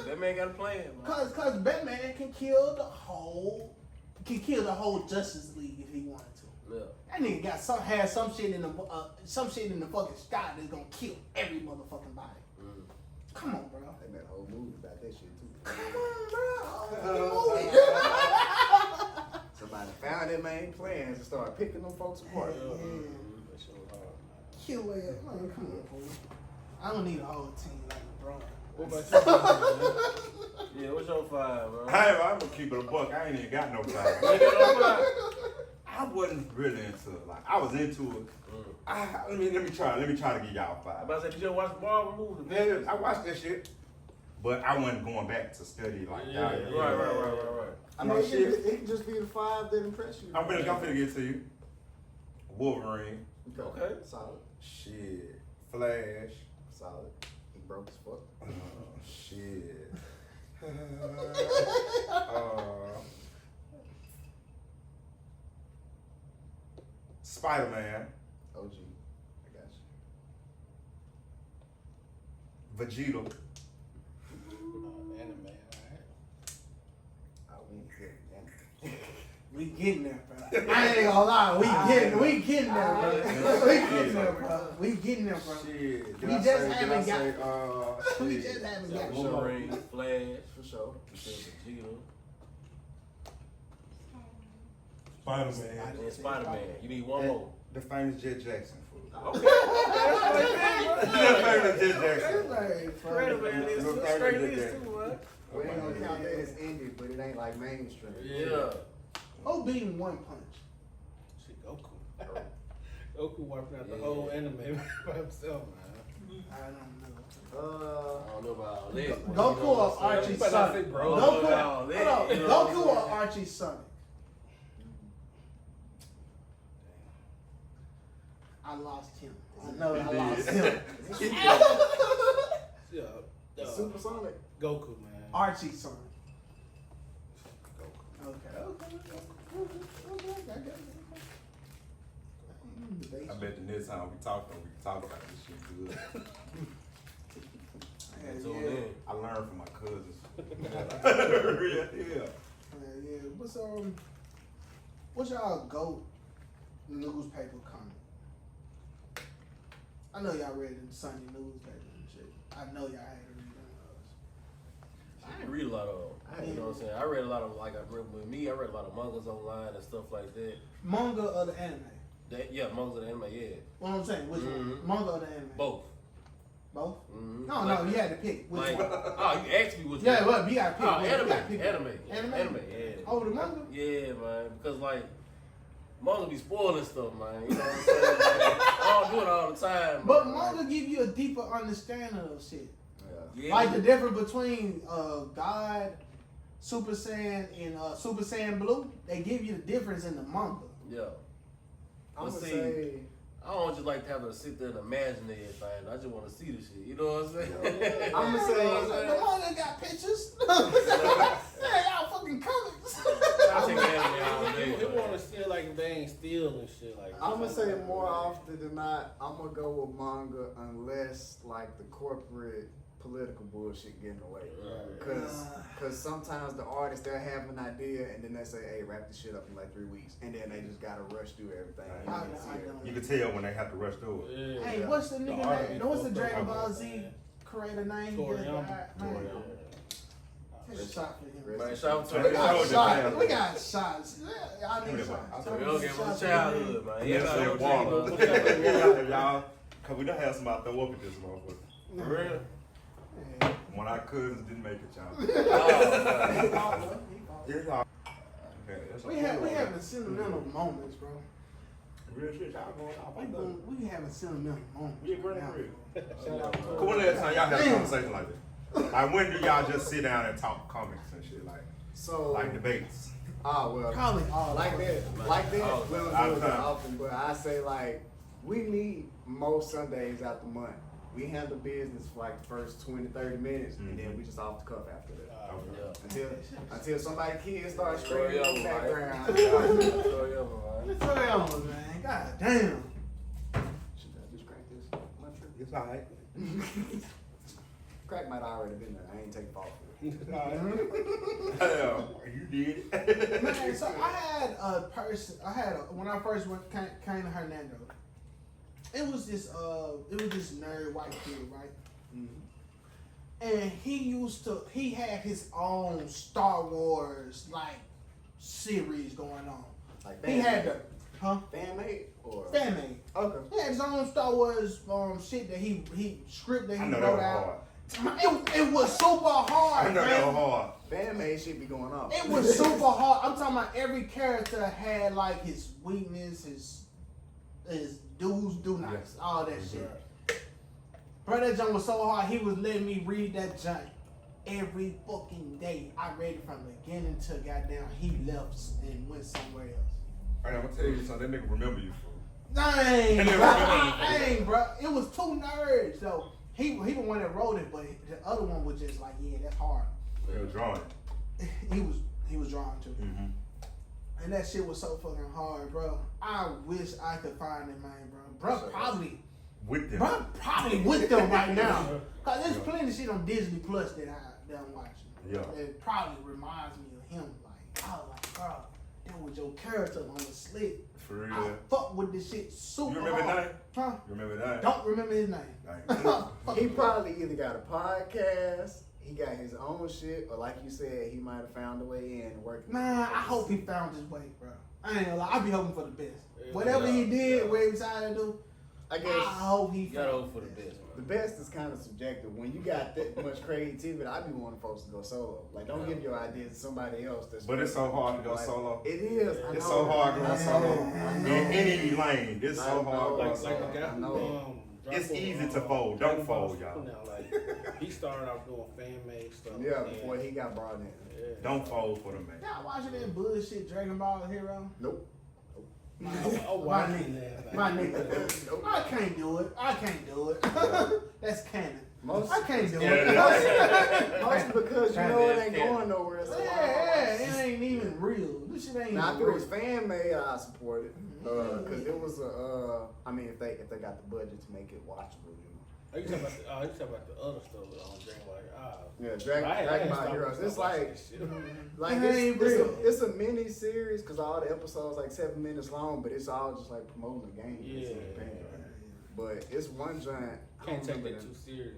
Batman got a plan, man. Cause Batman can kill the whole Justice League if he wanted to. Yeah. That nigga had some shit in the fucking sky that's gonna kill every motherfucking body. Come on, bro. They made a whole movie about that shit too. Come on, bro. Somebody found their main plans and started picking them folks apart. Kill it. Man, come on, bro. I don't need a whole team like LeBron. What about you? Yeah, what's your 5, bro? Hey, I'm gonna keep it a buck. I ain't even got no 5. I wasn't really into it. Like I was into it. Let me try to give y'all 5. I'm about to say, did you watch the Marvel movie? Yeah, I watched that shit, but I wasn't going back to study like y'all. Right. I mean, it can just be the 5 that impress you. I'm finna get to you. Wolverine. Okay. Solid. Shit. Flash. Solid. He broke as fuck. Shit. Spider-Man. OG. I got you. Vegeta. Anime, alright. I won't get one. We getting there, bro. I ain't gonna lie. We getting there, bro. We getting there, bro. We getting there, bro. Shit. We just haven't got. We just shit. haven't got. Wolverine, Flash, for sure. Vegeta. Spider-Man. And Spider-Man. You need one more. The famous Jet Jackson fool. Okay. The famous Jet Jackson. Spider-Man is too. Straight is too, man. We ain't gonna count that as indie, but it ain't like mainstream. Yeah. Who beating One Punch? Shit, Goku. Goku wiping out the whole anime by himself, man. I don't know. I don't know about all that. Goku or Archie Sonic? Goku or Archie Sonic? I lost him. I know I lost him. Yeah. Supersonic. Goku, man. Archie Sonic. Goku. Okay. I bet the next time we talk about this shit good. Tune in. I learned from my cousins. Yeah. Yeah. What's y'all GOAT newspaper comic? I know y'all read the Sunday newspaper and shit. I know y'all had to read them. I didn't read a lot of them. You know what I'm saying? I read a lot of, I read a lot of mangas online and stuff like that. Manga or the anime? Mangas and anime, yeah. What I'm saying, which one? Manga or the anime? Both. Both? Mm-hmm. No, you had to pick. Which one? You asked me which one. Yeah, well, you got to pick. Oh, You anime. gotta pick Anime, yeah. Oh, the manga? Yeah, man. Because, manga be spoiling stuff, man. You know what I'm saying? I don't do it all the time. But man. manga give you a deeper understanding of shit. Yeah. Like the difference between God, Super Saiyan, and Super Saiyan Blue, they give you the difference in the manga. Yeah. I'm gonna see, say. I don't just like to have to sit there and imagine everything. I just want to see the shit. You know what I'm saying? Yeah. I'm gonna say. The manga got pictures. Yeah, y'all fucking comics. I take anime all day. They want to feel like they ain't stealing and shit like that. I'm gonna say more often than not, I'm gonna go with manga unless the corporate political bullshit getting away. Cause sometimes the artists, they'll have an idea and then they say, hey, wrap this shit up in 3 weeks, and then they just gotta rush through everything. You can tell when they have to rush through it. Yeah. Hey, what's the nigga art name? be What's the fucked Dragon up. Ball Z creator name? Toriyama. Take a shot for him. Man, shout out to We the got shots. We got shots. I need shots. We don't get much childhood, man. Yeah, Everybody y'all, cause we done have somebody throw up at this motherfucker. For real? One of our cousins didn't make it, y'all. We having sentimental moments, bro. Real shit, y'all going off. We having sentimental moments. We agree. Shout out to When the last time y'all had a conversation like this? Like when do y'all just sit down and talk comics and shit, like debates? well, Probably all like that, we don't do it All the that time. often, but I say we meet most Sundays out the month. We handle business for the first 20, 30 minutes, and then we just off the cuff after that. Until somebody kids start screaming in the background. What's going on, man? God damn. Should I just crack this? My trip. It's alright. Crack might already been there. I ain't take fault for it. Hell, you did it. Man, so I had a person. When I first came to Hernando. It was this nerd white kid, right? Mm-hmm. And he had his own Star Wars series going on. He had fan made or fan made. Okay. He had his own Star Wars shit that he script that he I know wrote that out. was hard. It was super hard. I know that was hard. Fan made shit be going on. It was super hard. I'm talking about every character had his weakness, his do's, do nots, all that shit. Bro, that junk was so hard, he was letting me read that junk every fucking day. I read it from beginning to goddamn he left and went somewhere else. Alright, I'm gonna tell you something. That nigga remember you, fool. Dang, bro. It was two nerds, so he the one that wrote it, but the other one was just yeah, that's hard. He was drawing. He was drawing too. Mm-hmm. And that shit was so fucking hard, bro. I wish I could find it, man, bro. Bro, probably with them. Bro, probably with them right now. Cause there's plenty of shit on Disney Plus that I'm watching. Yeah. It probably reminds me of him. I was bro, that was your character on the slit. For real. I fuck with this shit super You remember hard. that? Huh? You remember that? Don't remember his name. Like, He probably either got a podcast, he got his own shit, or like you said, he might have found a way in and working. Nah, I hope he found his way, bro. I ain't gonna lie, I be hoping for the best. Whatever he did, what he decided to do, I guess I hope he You gotta found hope for the best. best, the man. best is kind of subjective. When you got that much creativity, I be wanting folks to go solo. Like, don't give your ideas to somebody else. but it's so hard to go solo. It is. I It's know. so hard to go I solo. know. In any lane, it's so I hard know. to go Like solo. the guy I know. It's easy to fold. Don't fold, y'all. Now, like, he started off doing fan made stuff. Yeah, and- before he got brought in. Yeah. Don't fold for them, man. Y'all watching that bullshit Dragon Ball Hero? Nope. Oh, My wow. nigga. My nigga. Nope. I can't do it. I can't do it. That's canon. Most, I can't do Yeah, it. most because you know it ain't going nowhere. So Yeah, it ain't even real. This shit ain't Now, if even it real. was fan made, I support it. Cause it was a, I mean, if they got the budget to make it watchable, you know. Oh, you talking about the other stuff on Dragon Ball? Yeah, Dragon Ball Heroes. It's like It ain't real. it's a mini series because all the episodes like 7 minutes long, but it's all just like promoting the game. It's Yeah. independent. But it's one giant. Can't take remember that the- too serious.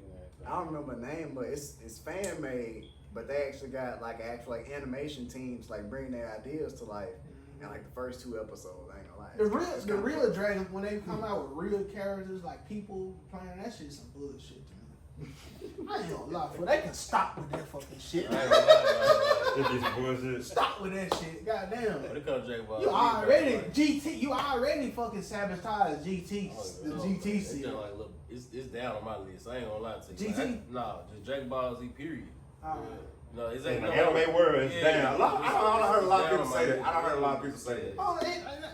I don't remember the name, but it's fan made. But they actually got like actual like animation teams like bring their ideas to life. And like the first 2 episodes, I ain't gonna lie. It's The kinda real fun. Dragons, when they come out with real characters, like people playing, that shit's some bullshit to me. I ain't gonna lie, for they can stop with that fucking shit. I ain't gonna lie, It gets bullshit. Stop with that shit, goddamn. when it comes to Dragon Ball, You already you already fucking sabotaged GT, the GT It's series. just like, look, it's down on my list. I ain't gonna lie to you. GT? Nah, just Dragon Ball Z, period. No, it's In ain't the no anime world, it's Yeah, down. I heard a lot of people say that. down I on my heard a lot of list. people say that. Oh,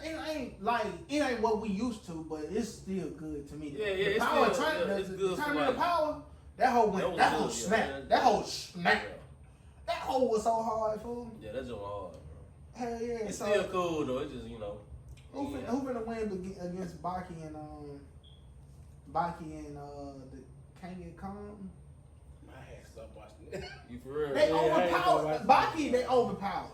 it ain't like it ain't what we used to, but it's still good to me. Yeah, yeah, The it's power still- yeah, it's the good for tournament of like- power. That whole That was that whole good, yeah. snap. That whole snap. Yeah. That hole was so hard, fool. Yeah, that's just hard, bro. Hell yeah. It's So, still cool though. It's just who finna win against Baki and the Kangen Khan? I had to stop watching it. You for real? They Yeah, I ain't gonna overpowered. watch Baki, they overpowered.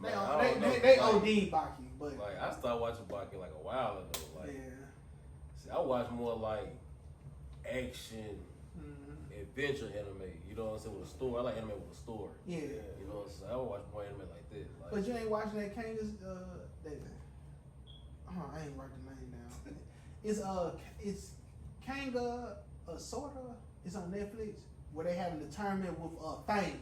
Man, I don't know. They Like- OD'd Baki, but Like I started watching Baki like a while ago. Like, yeah. see, I watch more like action, Mhm. adventure anime. You know what I'm saying? With a story. I like anime with a story. Yeah. You know what I'm saying? I would watch more anime like this. Like, But you ain't watching that Kanga's I ain't writing the name down. It's Kanga sorta. It's on Netflix where they having the tournament with Fang.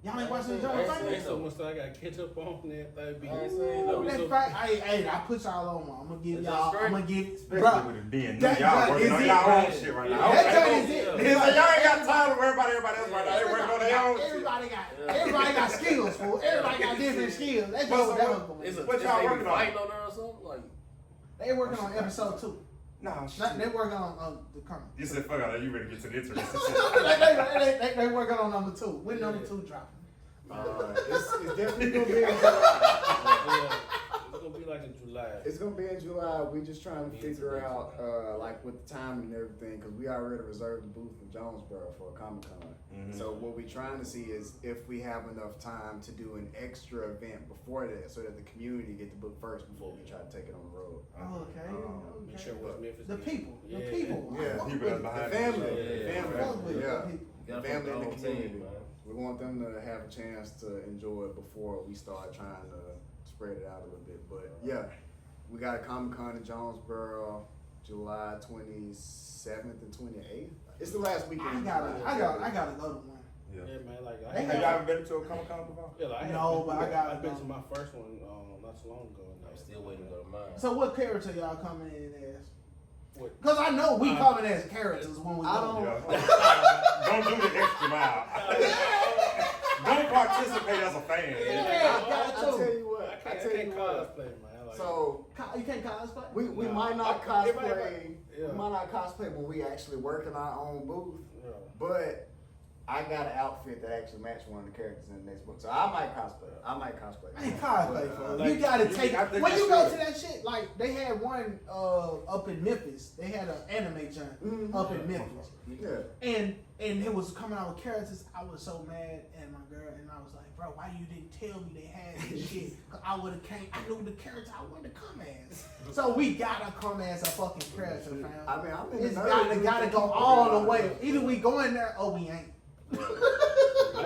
Y'all ain't watching the I ain't tournament? seen So much stuff I got to catch up on that. That'd be. I ain't seen no- That fact, hey, I put y'all on one. I'm gonna give Is y'all. that I'm gonna give, Especially bro. with the DNA. That Y'all joint working is on it, y'all right? own shit right now. That Okay. joint is it. He's like, y'all ain't got time to worry about everybody else right now. They working on their own shit. Everybody got skills, fool. Everybody got different skills. That's But- just that was going Is it, What is y'all they working on? fighting on there or something? Like, They working on episode 2. Nah, shit. They working on the comic. You said, fuck out, you ready to get to the internet. they working on number 2. When number 2 dropping? It's definitely gonna be. Yeah, it's gonna be like in July. It's gonna be in July. We just trying to figure out like with the timing and everything because we already reserved the booth in Jonesboro for a Comic-Con. So what we trying to see is if we have enough time to do an extra event before that, so that the community get the book first before we try to take it on the road. Make sure West Memphis. The get- people. The Yeah. people. Yeah, Fuck people with that's it. behind The family, Yeah, the yeah, family, Fuck with it. yeah. The people. The gotta family fuck and the the whole team, community. man. We want them to have a chance to enjoy it before we start trying to spread it out a little bit. But yeah, we got a Comic-Con in Jonesboro, July 27th and 28th. It's the last weekend. I gotta go to one. Yeah, man. Like I They Have y'all ever been to a Comic-Con before? Yeah, like, No, but I got- I've been to my first one not so long ago. And I'm still waiting to go to mine. So what character y'all coming in as? What? Because I know we coming as characters when we I go. don't- Yeah. Don't do the extra mile. Don't participate as a fan. Yeah, I got tell to. you what. I can't cosplay, man. Like, So You can't cosplay? we Nah. might not Everybody- cosplay. yeah. We might not cosplay when we actually work in our own booth. yeah. But I got an outfit that actually matched one of the characters in the next book, so I might cosplay. Man, cosplay, bro. Like, you gotta take when you go to that shit. Like they had one up in Memphis. They had an anime joint up in Memphis. Yeah. And it was coming out with characters. I was so mad at my girl, and I was like, bro, why you didn't tell me they had this shit? Cause I would have came. I knew the character I wanted to come as. So we gotta come as a fucking character, fam. I mean, I'm in It's the gotta go all the way. Either we go in there or we ain't. I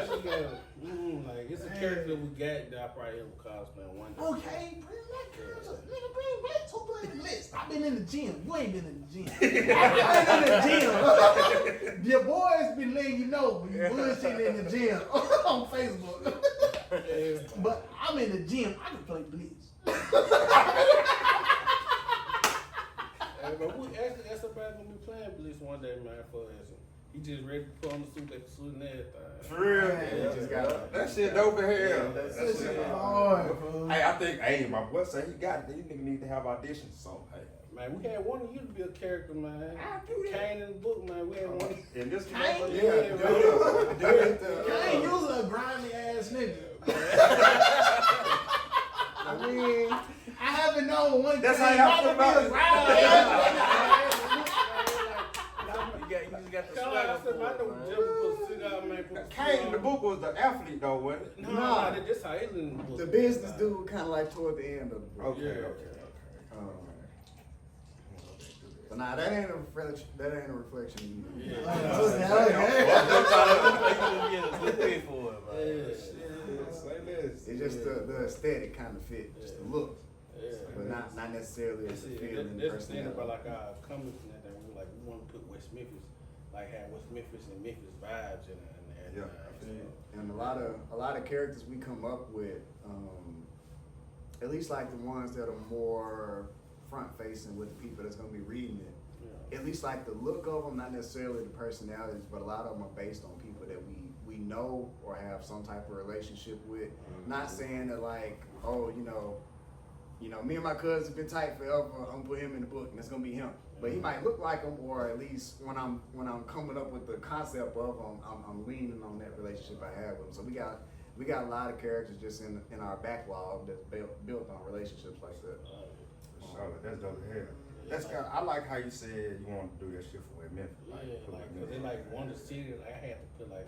just got, like, it's a character we got that I probably ever cosplay one day. Okay, bring that character. Nigga, bring Blitz. Who played Blitz? I've been in the gym. You ain't been in the gym. I've been in the gym. Your boys been letting you know when you bullshitting in the gym on Facebook. But I'm in the gym. I can play Blitz. Hey, but we actually, somebody gonna be playing Blitz one day, man, for us. He just ready to put on the suit, and everything. For real? Yeah, just got That shit dope as hell. Yeah, That shit hard, bro. Hey, I think, my boy said he got it. These niggas need to have auditions, so hey. Man, we had one of you to be a character, man. I do that. Kane in the book, man. We had one. In this Kane? yeah, I ain't using a grimy ass nigga. I mean, I haven't known one That's thing how y'all feel about to be a about grimy ass You just got the I said, swagger I for know it, Jim man. put cigar, man. Put Kane in the book was the athlete though, wasn't it? No, that's how it in the book. the business dude kind of like toward the end of the book. Okay. But nah, that ain't a reflection. That ain't a reflection. Yeah. Okay. For it, man. Say this. It's just the aesthetic kind of fit, just the look, Yeah. but not necessarily as a feeling. That's the thing about like our comments and that we like we want to put West Memphis, like have West Memphis and Memphis vibes in it. Yeah. And a lot of characters we come up with, at least like the ones that are more front facing with the people that's gonna be reading it. Yeah. At least like the look of them, not necessarily the personalities, but a lot of them are based on people that we know or have some type of relationship with. Not saying that like, oh, you know, me and my cousin have been tight forever. I'm gonna put him in the book, and it's gonna be him. But he might look like him, or at least when I'm coming up with the concept of him, I'm leaning on that relationship I have with him. So we got a lot of characters just in our backlog that's built on relationships like that. Charlotte, that's dope as hell. That's kind of, I like how you said you want to do that shit for Memphis. Like, Yeah, put like Memphis. they like one of the city. Like I had to put like,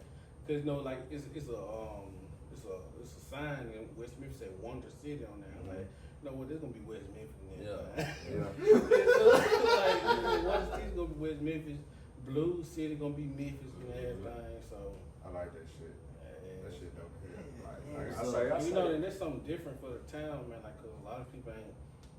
cause you know like it's a sign in West Memphis that Wonder City on there. Like, you know what? There's gonna be West Memphis. Yeah. Like Wonder City's gonna be West Memphis. Blue City gonna be Memphis and everything. So I like that shit. That shit dope as hell. Like so, I you say. know, and there's something different for the town, man. Like, cause a lot of people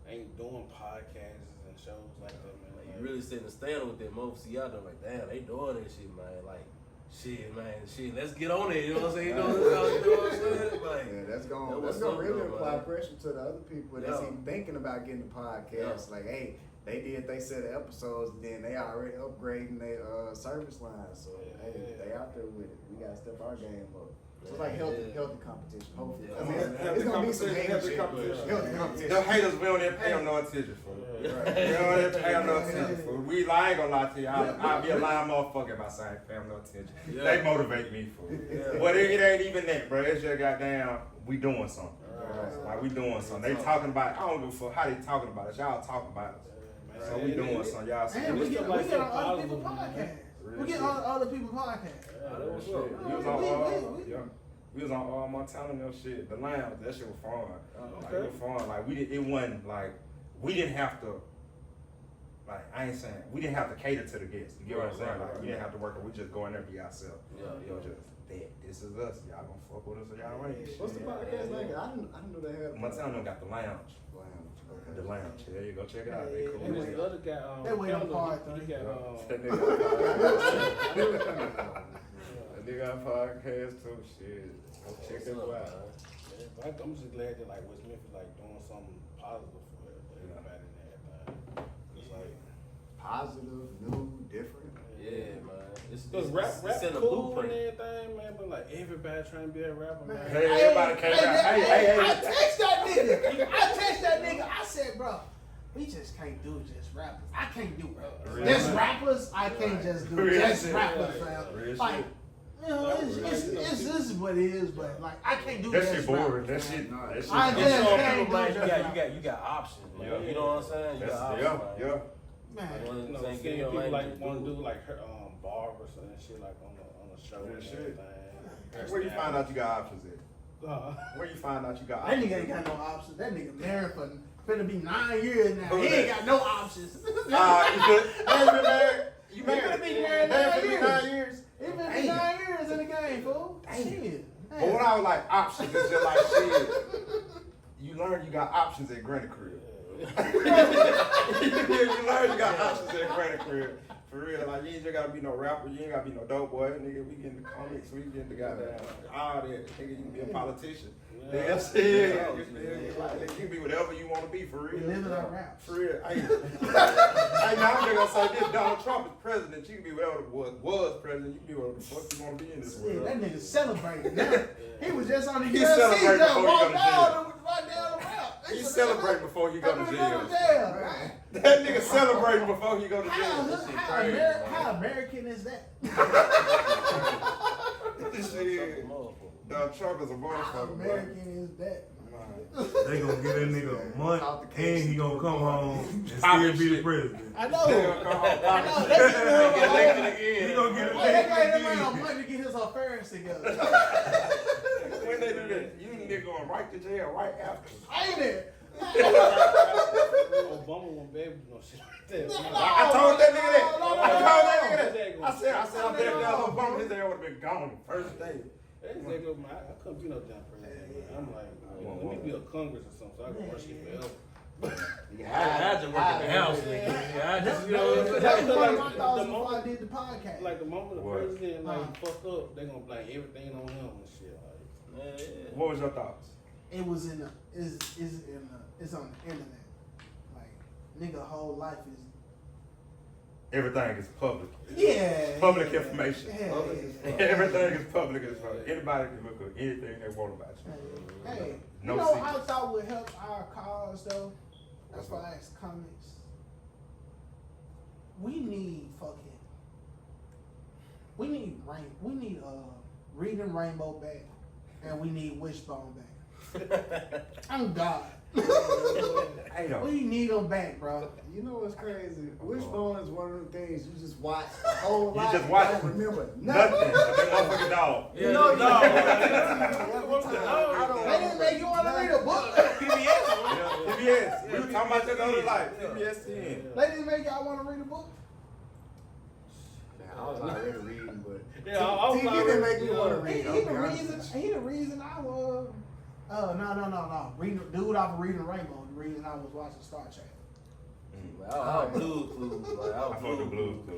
ain't doing podcasts and shows like that, man. Like, you really setting the standard with them over Seattle. Like, damn, they doing that shit, man. Like, shit, let's get on it. You know what I'm saying? You know what I'm saying? Like, Yeah, that's gonna what's really up, apply man. pressure to the other people that's Yeah. even thinking about getting the podcast. Like, hey, they set of episodes, then they already upgrading their service line. So hey, they out there with it. We gotta step our game up. So it's like healthy competition. Hopefully, Yeah. I mean, it's gonna be some Healthy hate competition. Healthy competition. The haters, we don't even pay them no attention for. We don't even pay them no attention for. I ain't gonna lie to you. I'll be a lying motherfucker if I say I ain't pay them no attention. Yeah. They motivate me for it. Yeah. But it ain't even that, bro. It's just goddamn, we doing something. Right. Like, we doing something. They talking about it. I don't give a fuck how they talking about us. Y'all talk about us. So we doing something. Y'all see Man, we it. get on other people's podcasts. We get on other people's podcasts. Real shit. We was on we was on all Montana and them shit. The lounge, that shit was fun. Like, it was fun. Like, it wasn't like, we didn't have to, like, I ain't saying, we didn't have to cater to the guests. You get what I'm saying? Like, we didn't have to work, we just go in there and be ourselves. Yeah. You know, just, this is us. Y'all gonna fuck with us or y'all ain't. What's the podcast name? I didn't know they had. Montana got the lounge. The lounge. There you go, check it out. They cool. And this other guy, That way I'm Kendall, hard, he got That nigga got podcast too, shit. Go check it out. I'm just glad that like West Memphis like doing something positive for everybody and everything. It's like Positive, new, different. Yeah, man. It's rap in a cool and blueprint. everything, man. But like everybody trying to be a rapper, man. Hey, everybody came out. Hey. I text that nigga. I said, bro, we just can't do just rappers. I can't do rappers. Real Just shit. rappers, I can't just do Real just shit. rappers, fam. Real Like, shit. You know, this is what it is, but like I can't do That that shit boring. That shit. I It's just showing can't people, do man, that. you got options, man. Yeah. You know what I'm saying? You got options, man. Yeah. Man, You know what You I'm know, saying? seeing Give people your like language, want to do do like barbers and shit like on a show Yeah, and shit. everything. Where you find out you got options at? Where you find out you got that options? nigga ain't got no options. That nigga married for finna be 9 years now. He ain't got no options. You been married? You married? He finna be married Married 9 for years. 9 years? He been 9 years in the game, fool. Shit. But when I was like options, it's just like shit. You learn you got options at Granny Crib. You learn you got options at Granny Crib. For real, like you ain't just gotta be no rapper, you ain't gotta be no dope boy, nigga. We get into comics, we get into goddamn all that. Nigga, you can be a politician. Nigga, shit. Like, you can be whatever you want to be, for real. We live in our raps. For real. Hey, now I'm just gonna say this: Donald Trump is president. You can be whatever was president. You can be whatever the fuck you want to be in this Yeah, world. that nigga celebrating now. He was just on the He UFC, celebrating just before he walked go to down jail. right down the route. He celebrating before you go to jail. Right. That nigga celebrating before he go to jail. How American is that? Shit. Donald Trump is a How motherfucker, bro. American is that? They gonna get that nigga a month, and he gonna come home and still Poppin' be the shit. president. I know. They gonna come home I popping know. shit. They He gonna get They gave him elected a money to get his affairs together. When they do that, you nigga going right to jail right after. Ain't it? Obama won't be able to do no shit like that. I told that nigga that. No. I told that nigga that. I said, I'm there if that Obama, his ass would have been gone the first day. That's exactly what I couldn't be no damn president. Man. I'm like, let me be a Congress or something so I can work shit forever. I just work at the house, nigga. I just, you know what I'm saying? That was one of my The thoughts moment- before I did the podcast. Like the moment the What? president like fuck up, they gonna blame everything on him and shit. Like, What was your thoughts? It was in the it's on the internet. Like nigga whole life is Everything is public. Public information. Yeah. Everything is public as fuck. Anybody can look at anything they want about you. Hey, No you know secrets. I thought would help our cause though? That's why I asked comics. We need Reading Rainbow back, and we need Wishbone back. I'm God. Hey, though. We need them back, bro. You know what's crazy? Wishbone is one of them things you just watch a whole You lot. just watch don't it. remember Nothing. nothing. That motherfucking dog. Yeah, You know, the dog. I They didn't make you want to read a book. PBS. PBS. We were talking about that the other night. PBS 10. They didn't make y'all want to read a book. I was already reading, but yeah, I was TV already- didn't make me want to He read. the reason I was. No. Dude off of Reading Rainbow. The reason I was watching Star Trek. I was Blues Clues. Like, I fuck the blues too.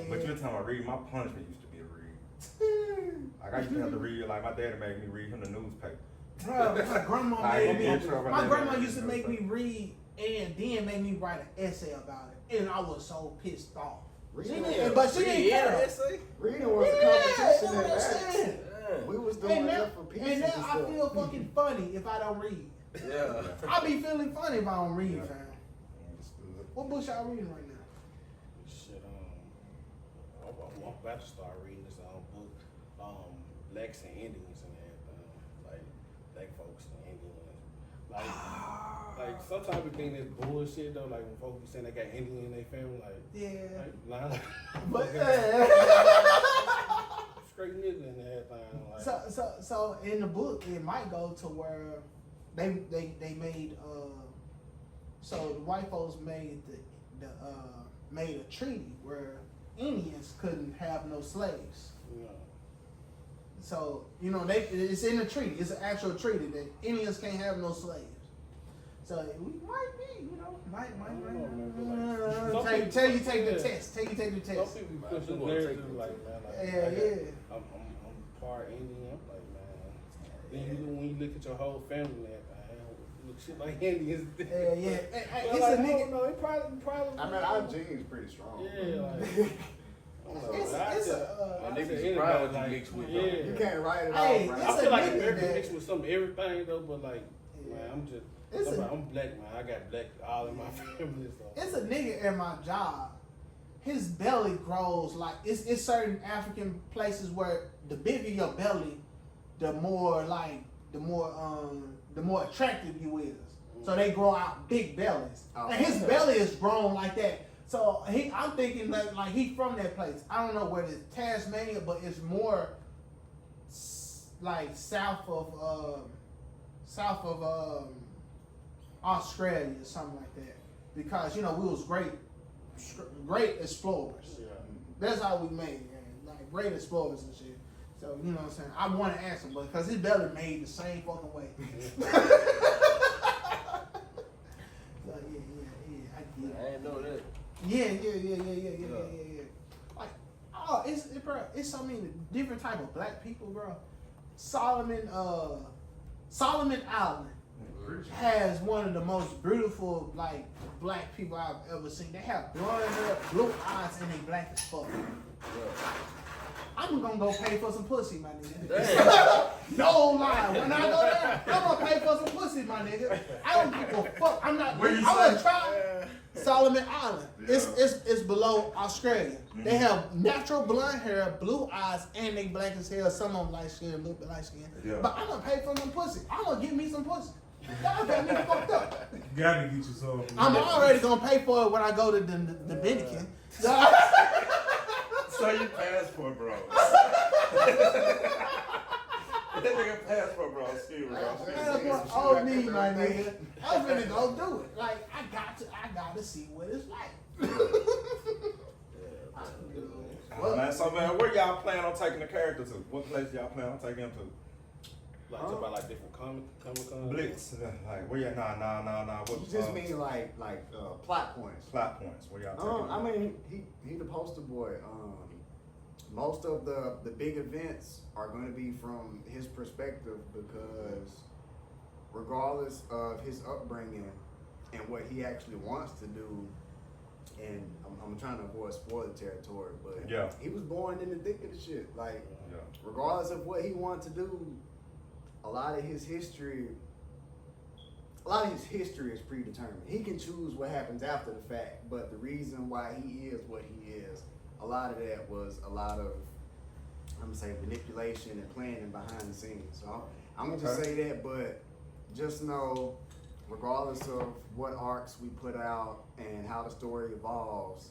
But you're talking about reading. My punishment used to be to read. Like I used to have to read. Like my daddy made me read him the newspaper. Bro, my grandma I made ain't me. in trouble. My grandma used to make me read and then make me write an essay about it, and I was so pissed off. But she didn't care. Reading was a Yeah, competition that's what I'm at that. saying. We was doing And now, that for pieces and now and I stuff. feel fucking funny if I don't read. Yeah. I be feeling funny if I don't read, fam. What books y'all reading right now? Shit, I'm about to start reading this book, Blacks and Indians and everything, like black folks and Indians. Like sometimes we think that's bullshit though. Like when folks be saying they got Indian in their family, like Yeah. like But straight nigga and everything. Like, so in the book it might go to where they made so the white folks made made a treaty where Indians couldn't have no slaves. you know, So it's in the treaty. It's an actual treaty that Indians can't have no slaves. So we might be, might. Tell you take the test. some people be pushing narrative like man, like Yeah. I'm part Indian. I'm like man, then when you look at your whole family, man, look shit like Indians. Yeah. But It's like, a nigga. no, it probably. I mean, our genes pretty strong. Yeah, like. It's And they be anybody, surprised what like, you mix with. yeah. You can't write it Hey, off, right? it's I feel like a nigga America that- mixed with some everything though, but like, man, I'm black, man. I got black all in my family. So. It's a nigga at my job. his belly grows like it's certain African places where the bigger your belly, the more attractive you is. So they grow out big bellies, and his belly is grown like that. So I'm thinking that like he from that place. I don't know where it's Tasmania, but it's more like south of Australia or something like that. Because we was great explorers. Yeah. That's how we made it, like great explorers and shit. So you know what I'm saying. I want to ask him, but because his belly made the same fucking way. So yeah, I get it. I ain't know that. Yeah. Like, oh, it's so many different type of black people, bro. Solomon Island has one of the most beautiful like black people I've ever seen. They have blonde hair, blue eyes, and they black as fuck. I'm gonna go pay for some pussy, my nigga. No lie. When I go there, I'm gonna pay for some pussy, my nigga. I don't give a fuck. I'm gonna try Solomon Island. It's below Australia. They have natural blonde hair, blue eyes, and they black as hell. Some of them light skin, a little bit light skin. Yeah. But I'm gonna pay for some pussy. I'm gonna get me some pussy. Y'all got me fucked up. You gotta get you some. I'm already gonna pay for it when I go to the Dominican. So you passport, bro. That nigga passport, bro. Excuse me, bro. Oh me, my nigga. I'm finna go do it. Like I got to see what it's like. Man, so man, where y'all plan on taking the character to? What place y'all plan on taking him to? Like talk about like different Comic-Con. Blitz, like where y'all? Nah. What? You just mean like plot points. Plot points. Where y'all taking him? I mean, he the poster boy. Most of the big events are going to be from his perspective because regardless of his upbringing and what he actually wants to do, and I'm trying to avoid spoiler territory, but yeah, he was born in the thick of the shit. Like, regardless of what he wanted to do, a lot of his history is predetermined. He can choose what happens after the fact, but the reason why he is what he is, a lot of that was a lot of, I'm gonna say, manipulation and planning behind the scenes. So I'm gonna just say that, but just know, regardless of what arcs we put out and how the story evolves,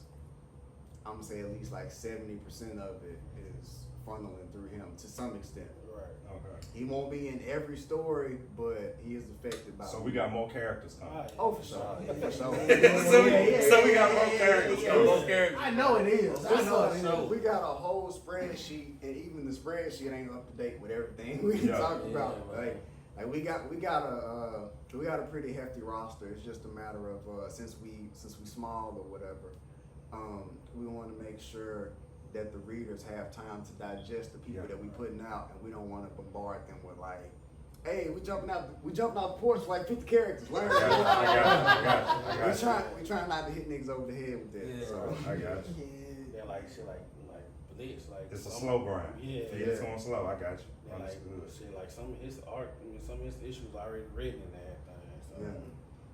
I'm gonna say at least like 70% of it is funneling through him to some extent. Right. Okay. He won't be in every story, but he is affected by. So we got more characters coming. Oh, for sure. Yeah, for sure. So we got more characters coming. More characters. I know it is. I know it is. We got a whole spreadsheet, and even the spreadsheet ain't up to date with everything we talk about. Like we got a pretty hefty roster. It's just a matter of since we small or whatever, we want to make sure that the readers have time to digest the people that we putting out, and we don't want to bombard them with like, hey, we jumping out the porch for like 50 characters. Learn. I got you. We trying not to hit niggas over the head with that. Yeah. So. I got you. Yeah, like shit, like Blitz, like It's a slow grind. Yeah. It's going slow. I got you. Yeah, like shit, like some of his art, some of his issues already written and everything. So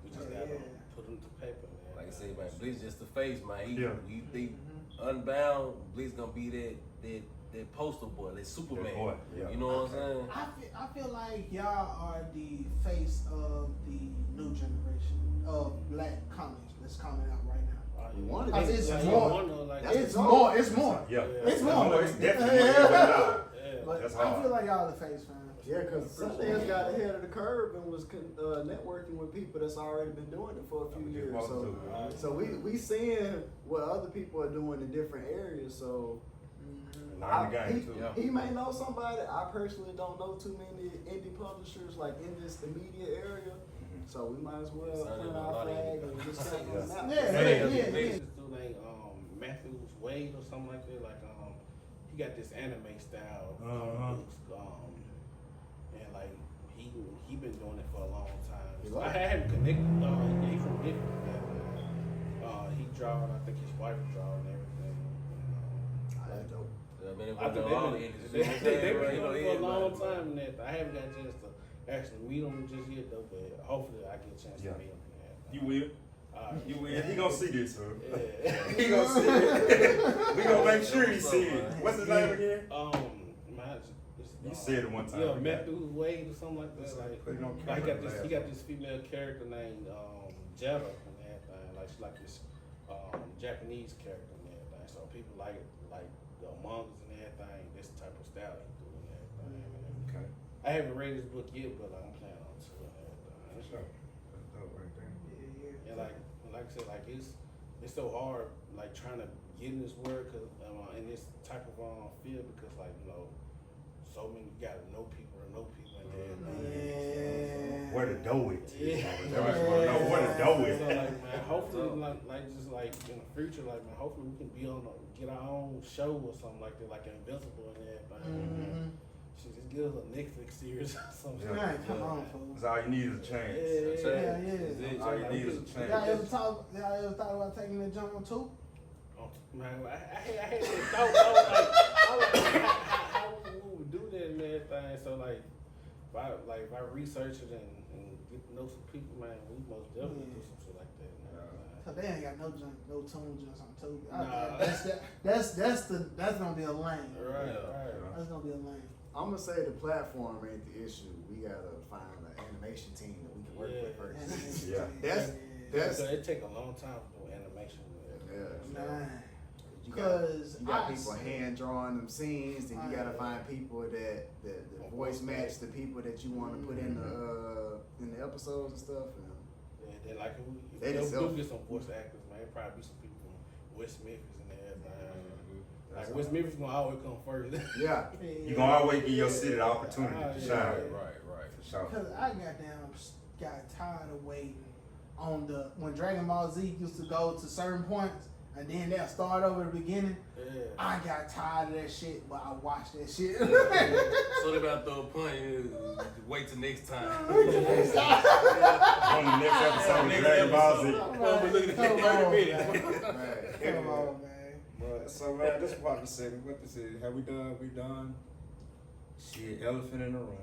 we just gotta put them to paper, man. Like I say, man, Blitz just the face, man. He think Unbound, Blitz gonna be that poster boy, that Superman. Boy. Yeah. You know what I'm saying? I feel like y'all are the face of the new generation of black comics that's coming out right now. You want it? It's Yeah, more. It's more. Yeah. It's more. It's definitely Yeah. But That's I hard. feel like y'all the face, man. Yeah, because Sundance got ahead of the curve and was networking with people that's already been doing it for a few years. So we seeing what other people are doing in different areas. So he may know somebody. I personally don't know too many indie publishers like in this immediate area. So we might as well plant our flag and just set them out. Yeah. This dude named Matthew Wade or something like that. Like he got this anime style books, and like he been doing it for a long time. So I had him connected. He from different. He drawed. I think his wife drawed and everything. That's dope. I think they've been doing it for a long time. And that I haven't got a chance to actually meet them just yet though. But hopefully I get a chance to meet them. You will? You will. He gonna see this, huh? Yeah. He gonna see it. We gonna make sure he see it. What's his name again? You said it one time. Yeah, Matthew Wade or something like that. Put it on Like camera. he got this female character named Jetta and everything. Like she's like this Japanese character and everything. So people like the mangas and everything. This type of style he do and everything. Okay. I haven't read his book yet, but I'm planning on to and everything. That's dope. That's dope right there. And like I said, like it's so hard like trying to get in this world cause in this type of field because like so many you gotta know people and Where the dough is. Yeah. Know where the dough is. So like man, hopefully like just like in the future, like man, hopefully we can be get our own show or something like that, like Invincible and everything. She just give us a Netflix series or something. Man, come on, fool. That's all you need is a chance. Yeah. All you need is a chance. Y'all ever thought about taking that jump on two? Oh, man, I had this thought. I was like, how we would do that and everything. So like, if I research it and get to know some people, man, we most definitely do some shit like that. So they ain't got no tune jumps on two. Nah. That's gonna be a lane. Right. That's gonna be a lane. I'm gonna say the platform ain't the issue. We gotta find an animation team that we can work with first. Yeah. That's So it take a long time to do animation. Because you got people hand drawing them scenes, and you gotta find people that voice match the people that you want to put in the episodes and stuff. And then like if They we themselves- do get some voice actors, man, it'd probably be some people from West Memphis and everything. Like West Memphis gonna always come first. Yeah. You gonna always give your city the opportunity to shine. Right. For sure. Because I got tired of waiting on when Dragon Ball Z used to go to certain points and then they'll start over at the beginning. Yeah. I got tired of that shit, but I watched that shit. So they about to throw a punch. Wait till next time. On the next episode of Dragon Ball Z. Come on, man. But so man, this part of the segment. What this is? Have we done? We done. Shit, elephant in the room.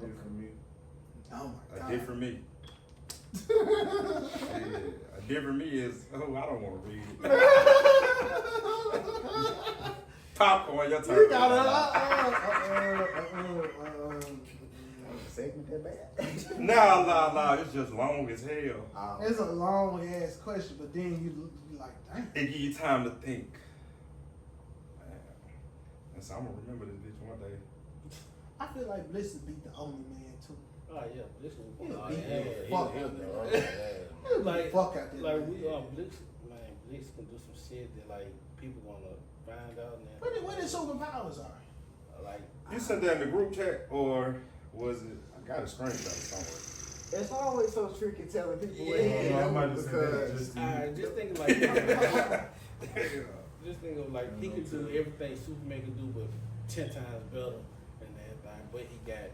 Different me. Oh my God. A different me. Shit, a different me is, I don't want to read it. Popcorn, your turn. You got Segment that bad? Nah, it's just long as hell. It's a long ass question, but then you like, damn. It give you time to think. Man. And so I'm gonna remember this bitch one day. I feel like Blitz would be the only man too. Oh yeah, this one. He'll Oh, beat yeah, the yeah, fuck yeah, out yeah, there. yeah. He'll beat Like- the fuck out there. Like man. Blitz can do some shit that like people wanna find out now. What his superpowers are? Like You sent that in the group chat, or was it? I got a screenshot somewhere. It's always so tricky telling people what Yeah. he I know might have said that because just to you. just thinking like just think of like he can do everything Superman can do, but 10 times better and everything. But he got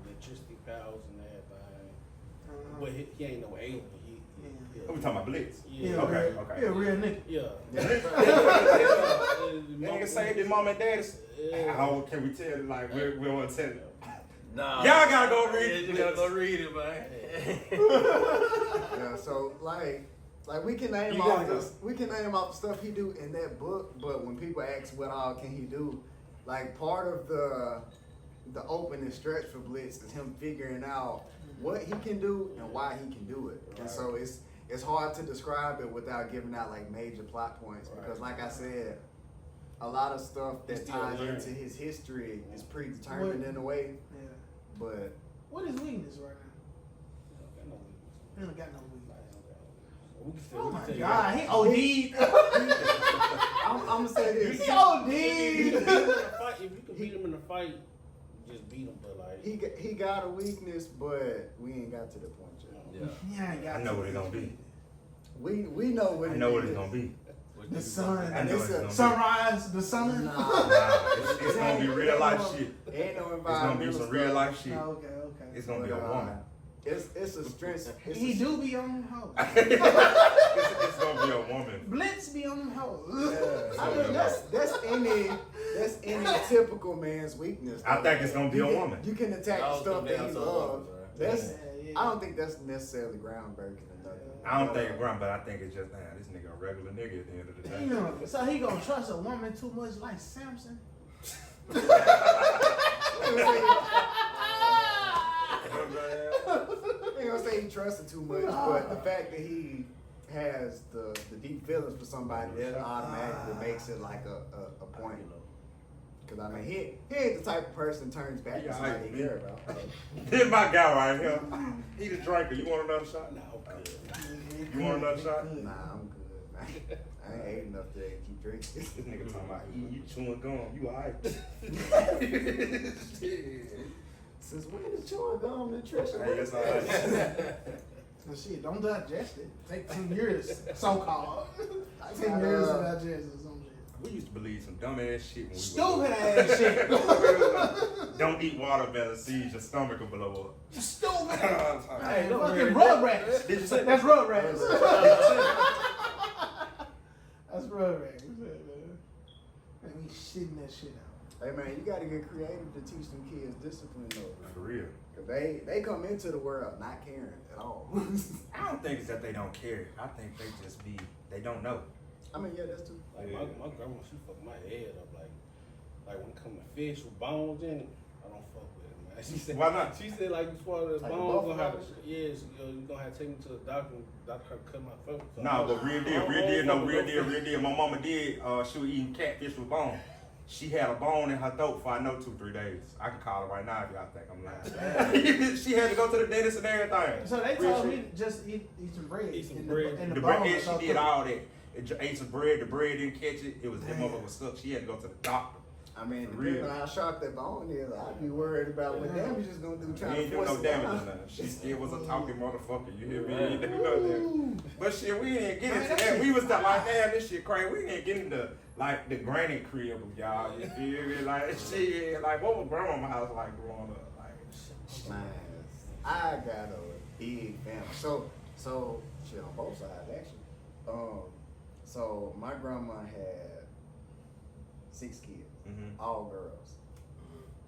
electricity powers and everything. But he ain't no alien. Are we talking about Blitz? Yeah. Okay. He a real nigga. Yeah. Nigga saved his mom and daddy. Yeah. How can we tell it? Like we want to tell it. Nah. Y'all gotta go read it. You gotta go read it, man. yeah, so like we can name You all gotta this. We can name all the stuff he do in that book, but when people ask what all can he do, like part of the opening stretch for Blitz is him figuring out what he can do and why he can do it. And so it's hard to describe it without giving out like major plot points because like I said, a lot of stuff that ties into his history is predetermined in a way. Yeah. But What is weakness right now? He don't got no weakness. Oh my God, he OD'd. I'm gonna say this. He OD'd. If you can beat him in a fight, just beat him. But like He got a weakness, but we ain't got to the point yet. Yeah, I know what it's gonna be. We know what I it know what is. it's gonna be. The sun. I know what it's gonna be. Sunrise. The sun. Nah. It's gonna be real life shit. Ain't no It's gonna be some real life shit. Okay. It's gonna be a woman. It's a strength. He do be on them hoes. It's gonna be a woman. Blitz be on them hoes. I mean, that's any typical man's weakness. I think it's gonna be a woman. You can attack the stuff that he loves. That's I don't think that's necessarily groundbreaking or nothing. I don't think it's ground, but I think it's just, this nigga a regular nigga at the end of the day. Damn. So he gonna trust a woman too much like Samson? He gonna say he trusted too much, but the fact that he has the deep feelings for somebody, that automatically makes it like a point. Cause I mean, he ain't the type of person that turns back to somebody he care about. This my guy right here. He the drinker. You want another shot? No, okay. You want another shot? Nah, I'm good, man. I ain't ate enough to keep drinking. This nigga talking about you chewing gum. You alright? Since when is chewing gum nutrition? Hey, that's alright. So shit, don't digest it. Take 10 years, so-called. 10 got, years to digest it or some shit. We used to believe some dumb ass shit when we Stupid ass shit. Don't eat watermelon seeds, your stomach will blow up. Stupid. Hey, Hey, fucking Rugrats. Did you say That's Rugrats. That's Rugrats. Man, we shitting that shit out. Hey man, you gotta get creative to teach them kids discipline though. For real. Cause they come into the world not caring at all. I don't think it's that they don't care. I think they don't know. I mean, yeah, that's true. Like my grandma, she fucked my head up. Like when it come to fish with bones in it, I don't fuck with it, man. She said, why not? She said like as far as Like bones, buffalo gonna have to, shit? you gonna have to take me to the doctor. Doctor cut my throat. So Nah, but real deal. My mama did. She was eating catfish with bone. She had a bone in her throat for 2-3 days. I can call her right now if y'all think I'm lying. She had to go to the dentist and everything. So they told me to just eat some bread. Eat some in bread. In the The bone bread, or she something. did all that. Ate some bread. The bread didn't catch it. It was that motherfucker was stuck. She had to go to the doctor. I mean, For depending real. on how sharp that bone is, I'd be worried about what damage it's gonna do She trying ain't to do force no it damage down. or nothing. She still was a talking motherfucker. You hear me? Right. Ain't do no damage. But shit, we didn't get into that. We was like, damn, this shit crazy. We didn't get into like the granny crib of y'all. You feel me? Like shit, like what was grandma's house like growing up? Like, Man, I got a big family. So shit on both sides actually. So my grandma had 6 kids, all girls.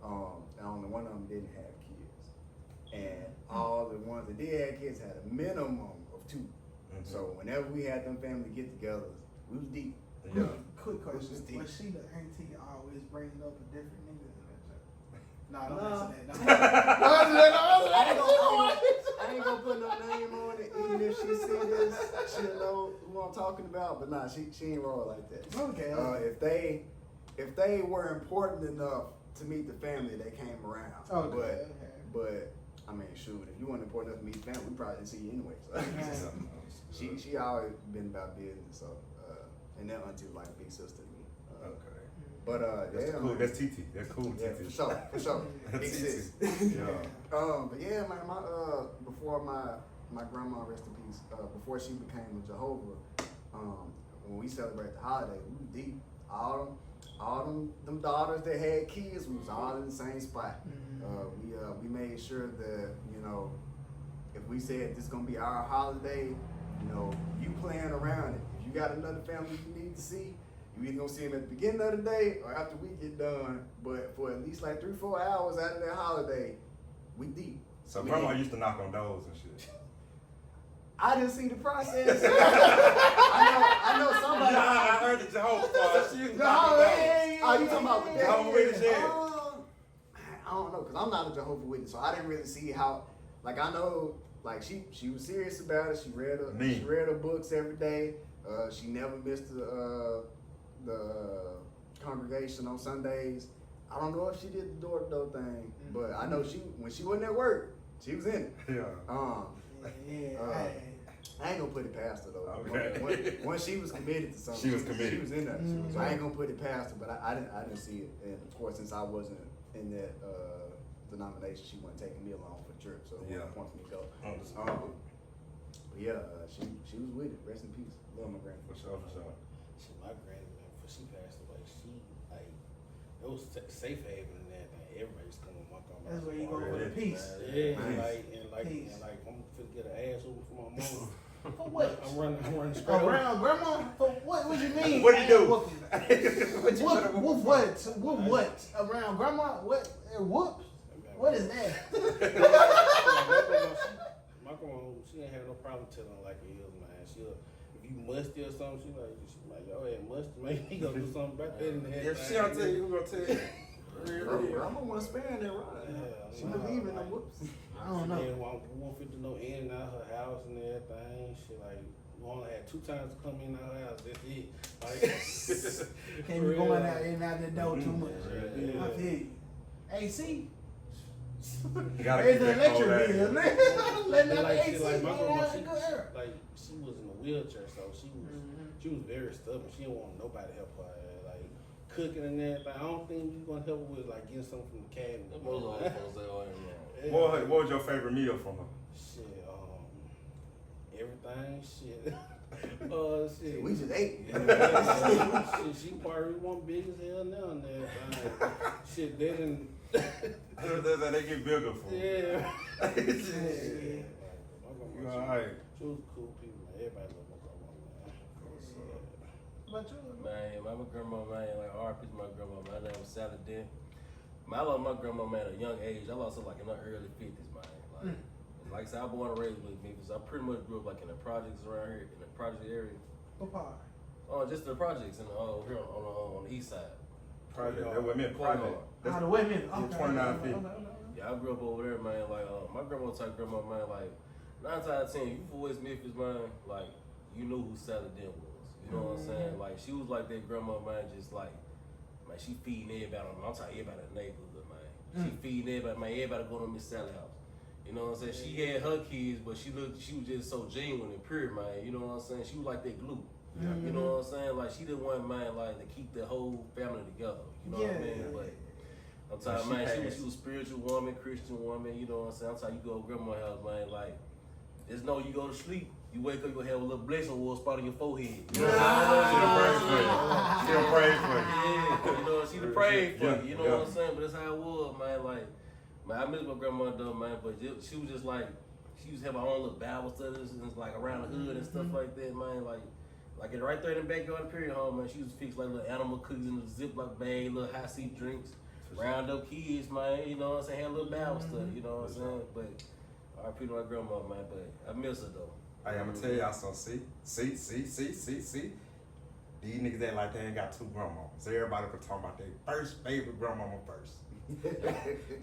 And only one of them didn't have kids. And all the ones that did have kids had a minimum of 2. So whenever we had them family get-togethers, we was deep. yeah. Quick This question. is deep. Was she the auntie always bringing up a different nigga in that joke? No, don't No. answer that. I ain't gonna put no name on it, even if she see this, she'll know who I'm talking about. But nah, she ain't roll like that. Okay. If they were important enough to meet the family, they came around. Okay. But I mean, shoot, if you weren't important enough to meet the family, we probably didn't see you anyway. So she always been about business. So and that auntie was like a big sister to me. Okay. But That's yeah, cool. man. That's TT. That's cool. Yeah, TT. for sure. Big That's sis. TT. Yeah. But yeah, man, before my grandma, rest in peace, before she became a Jehovah, when we celebrate the holiday, we was deep. All them daughters that had kids, we was all in the same spot. We made sure that, if we said this is gonna be our holiday, you plan around it. If you got another family you need to see, you either gonna see them at the beginning of the day or after we get done. But for at least like 3-4 hours out of that holiday, we deep. So grandma used to knock on doors and shit. I didn't see the process. I know somebody. Nah, I heard the Jehovah part. She used to knock on Oh, doors. you talking about the Jehovah Witness, yeah. I don't know, cause I'm not a Jehovah Witness, so I didn't really see how. Like I know, like she was serious about it. She read her books every day. She never missed the congregation on Sundays. I don't know if she did the door-to-door thing, but I know when she wasn't at work, she was in it. Yeah. I ain't gonna put it past her though. Okay. Once she was committed to something, She was committed. She was in there. So I ain't gonna put it past her, but I didn't see it. And of course, since I wasn't in that denomination, she wasn't taking me along for the trip. So Yeah. it wants me to go. Understandable. But yeah, she was with it. Rest in peace. Love my grandma. For sure. Shit, my granny, man, before she passed away, it was safe haven and everything. Everybody used to come with my grandma. That's where you go for the peace. Yeah, Nice. and Peace. I'm finna get an ass over for my mom. For what? I'm running straight over. Around grandma? For what? What you mean? What'd you do? What? What? Around grandma? What? Whoops? What is that? she ain't have no problem telling her like it is, man. She'll, if you musty or something, she like, yo, hey, musty, man, he gonna do something about that in the head. If she don't tell you, who gonna tell you? Grandma want to spare that ride. Yeah, She believe in them whoops. I don't know. Then won't fit to know in and out her house and everything. She like, we only had 2 times to come in our house. That's it. Like, Can't be going out in and out the door too much. Yeah. I feel you. Hey, see? You gotta There's keep the that cold electric air. bill. Letting out the like, AC. like my grandma, Like, she was in a wheelchair, so she was very stubborn. She didn't want nobody to help her. Like cooking and everything. I don't think you gonna help her with like getting something from the cabinet. Most old folks say, oh, yeah. What was your favorite meal from her? Shit, everything. Shit. Shit. We just ate. Shit, she probably want big as hell now and everything. Shit, they didn't. I know that they get bigger for Yeah. You alright? She was cool people, man. Everybody loved my grandma, man. but you, Man, my grandma, man, like RP to my grandma, man. Her name was Sally Dent. Man, I lost my grandma, man, at a young age. I lost her like in the early 50s, man. Like I said, I was born and raised with Memphis. I pretty much grew up like in the projects around here, in the project area. what part? Oh, just the projects in here on the east side. Project. That what meant project. How the women? Yeah, 29 feet. Yeah, I grew up over there, man. Like my grandma type grandma, man. Like 9 times out of 10, you from West Memphis, man. Like you know who Sally Dent was. You know what I'm saying? Like she was like that grandma, man. Just like, man, she feeding everybody. I'm talking everybody in the neighborhood, man. She feeding everybody, man. Everybody going to Miss Sally house. You know what I'm saying? She had her kids, but she was just so genuine and pure, man. You know what I'm saying? She was like that glue. You know what I'm saying? Like she didn't want, man, like to keep the whole family together. You know what I mean? But I'm talking, man, she was a spiritual woman, Christian woman. You know what I'm saying? I'm talking, you go to grandma's house, man. Like, just know you go to sleep, you wake up, you gonna have a little blessing or a spot on your forehead. You know what I'm saying? She'll pray for you. Yeah, you know, she'd have prayed for you. You know what I'm saying? But that's how it was, man. Like, man, I miss my grandma though, man. But she was just like, she used to have her own little Bible studies and like around the hood and stuff like that, man. Like it right there in the backyard period home, man. She used to fix like little animal cookies in the Ziploc bag, little high seat drinks, round up kids, man. You know what I'm saying? Had a little Bible study, you know what I'm saying? But I appreciate my grandma, man. But I miss her though. Hey, I'm gonna tell y'all something. See. These niggas act like they ain't got 2 grandmamas. Everybody been talking about their first favorite grandmama first.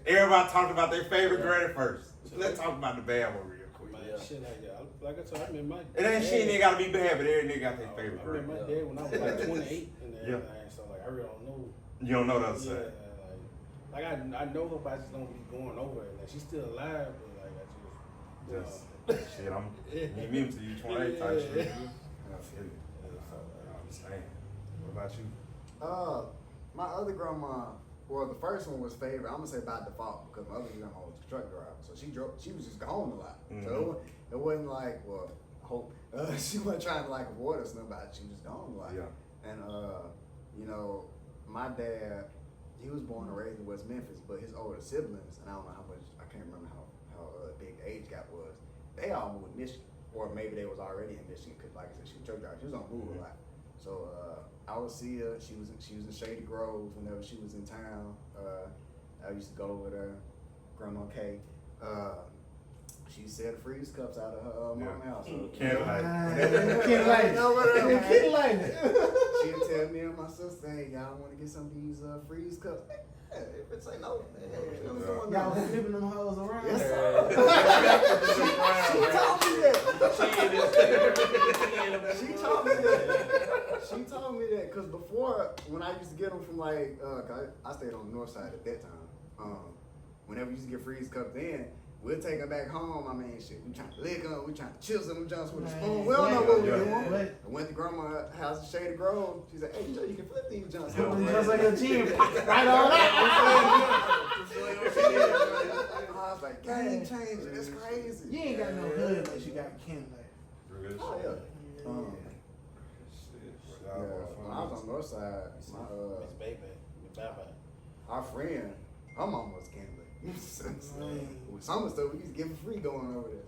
Everybody talking about their favorite granny first. So let's talk about the bad one real quick. Man, shit like that. Like I told you, I met my It ain't shit ain't gotta be bad, but every nigga got their favorite I met granny. my dad when I was like 28 and everything, so like I really don't know. You don't know the other Yeah, side. like I know her, but I just don't be going over it. Like she's still alive, but like I just Shit, I'm me to you 28 type shit. I feel it. I'm saying. What about you? My other grandma, well, the first one was favorite. I'm gonna say by default because my other grandma was a truck driver, so she was just gone a lot. So it wasn't like, well, I hope she wasn't trying to like avoid us, nothing, but she was gone a lot. Yeah. And you know, my dad, he was born and raised in West Memphis, but his older siblings, and I don't know how much, I can't remember how big the age gap was. They all moved to Michigan, or maybe they was already in Michigan because, like I said, she was a truck driver. She was on move a lot. So I would see her. She was in Shady Grove whenever she was in town. I used to go with her, Grandma Kay. She said freeze cups out of her mom's house. She'd tell me and my sister, "Hey, y'all want to get some of these freeze cups?" Yeah, if it say no, Y'all been flipping them hoes around? Yes, sir. She told me that. She told me that because before, when I used to get them from like, I stayed on the north side at that time. Whenever we used to get freeze cups in, we'll take them back home. I mean, shit, we trying to lick them, we trying to chisel them jumps with a spoon. We don't know what we're doing. I went to grandma's house in Shady Grove. She said, "Hey, you can flip these jumps." Just like a gym. Right on that. I was like, game changer. It's crazy. You ain't got no hood unless you got kin. Like, Oh, yeah. When I was on the north side, Miss Baby, Bye. our friend, her mom was gambling. With some of the stuff we used to give free going over there.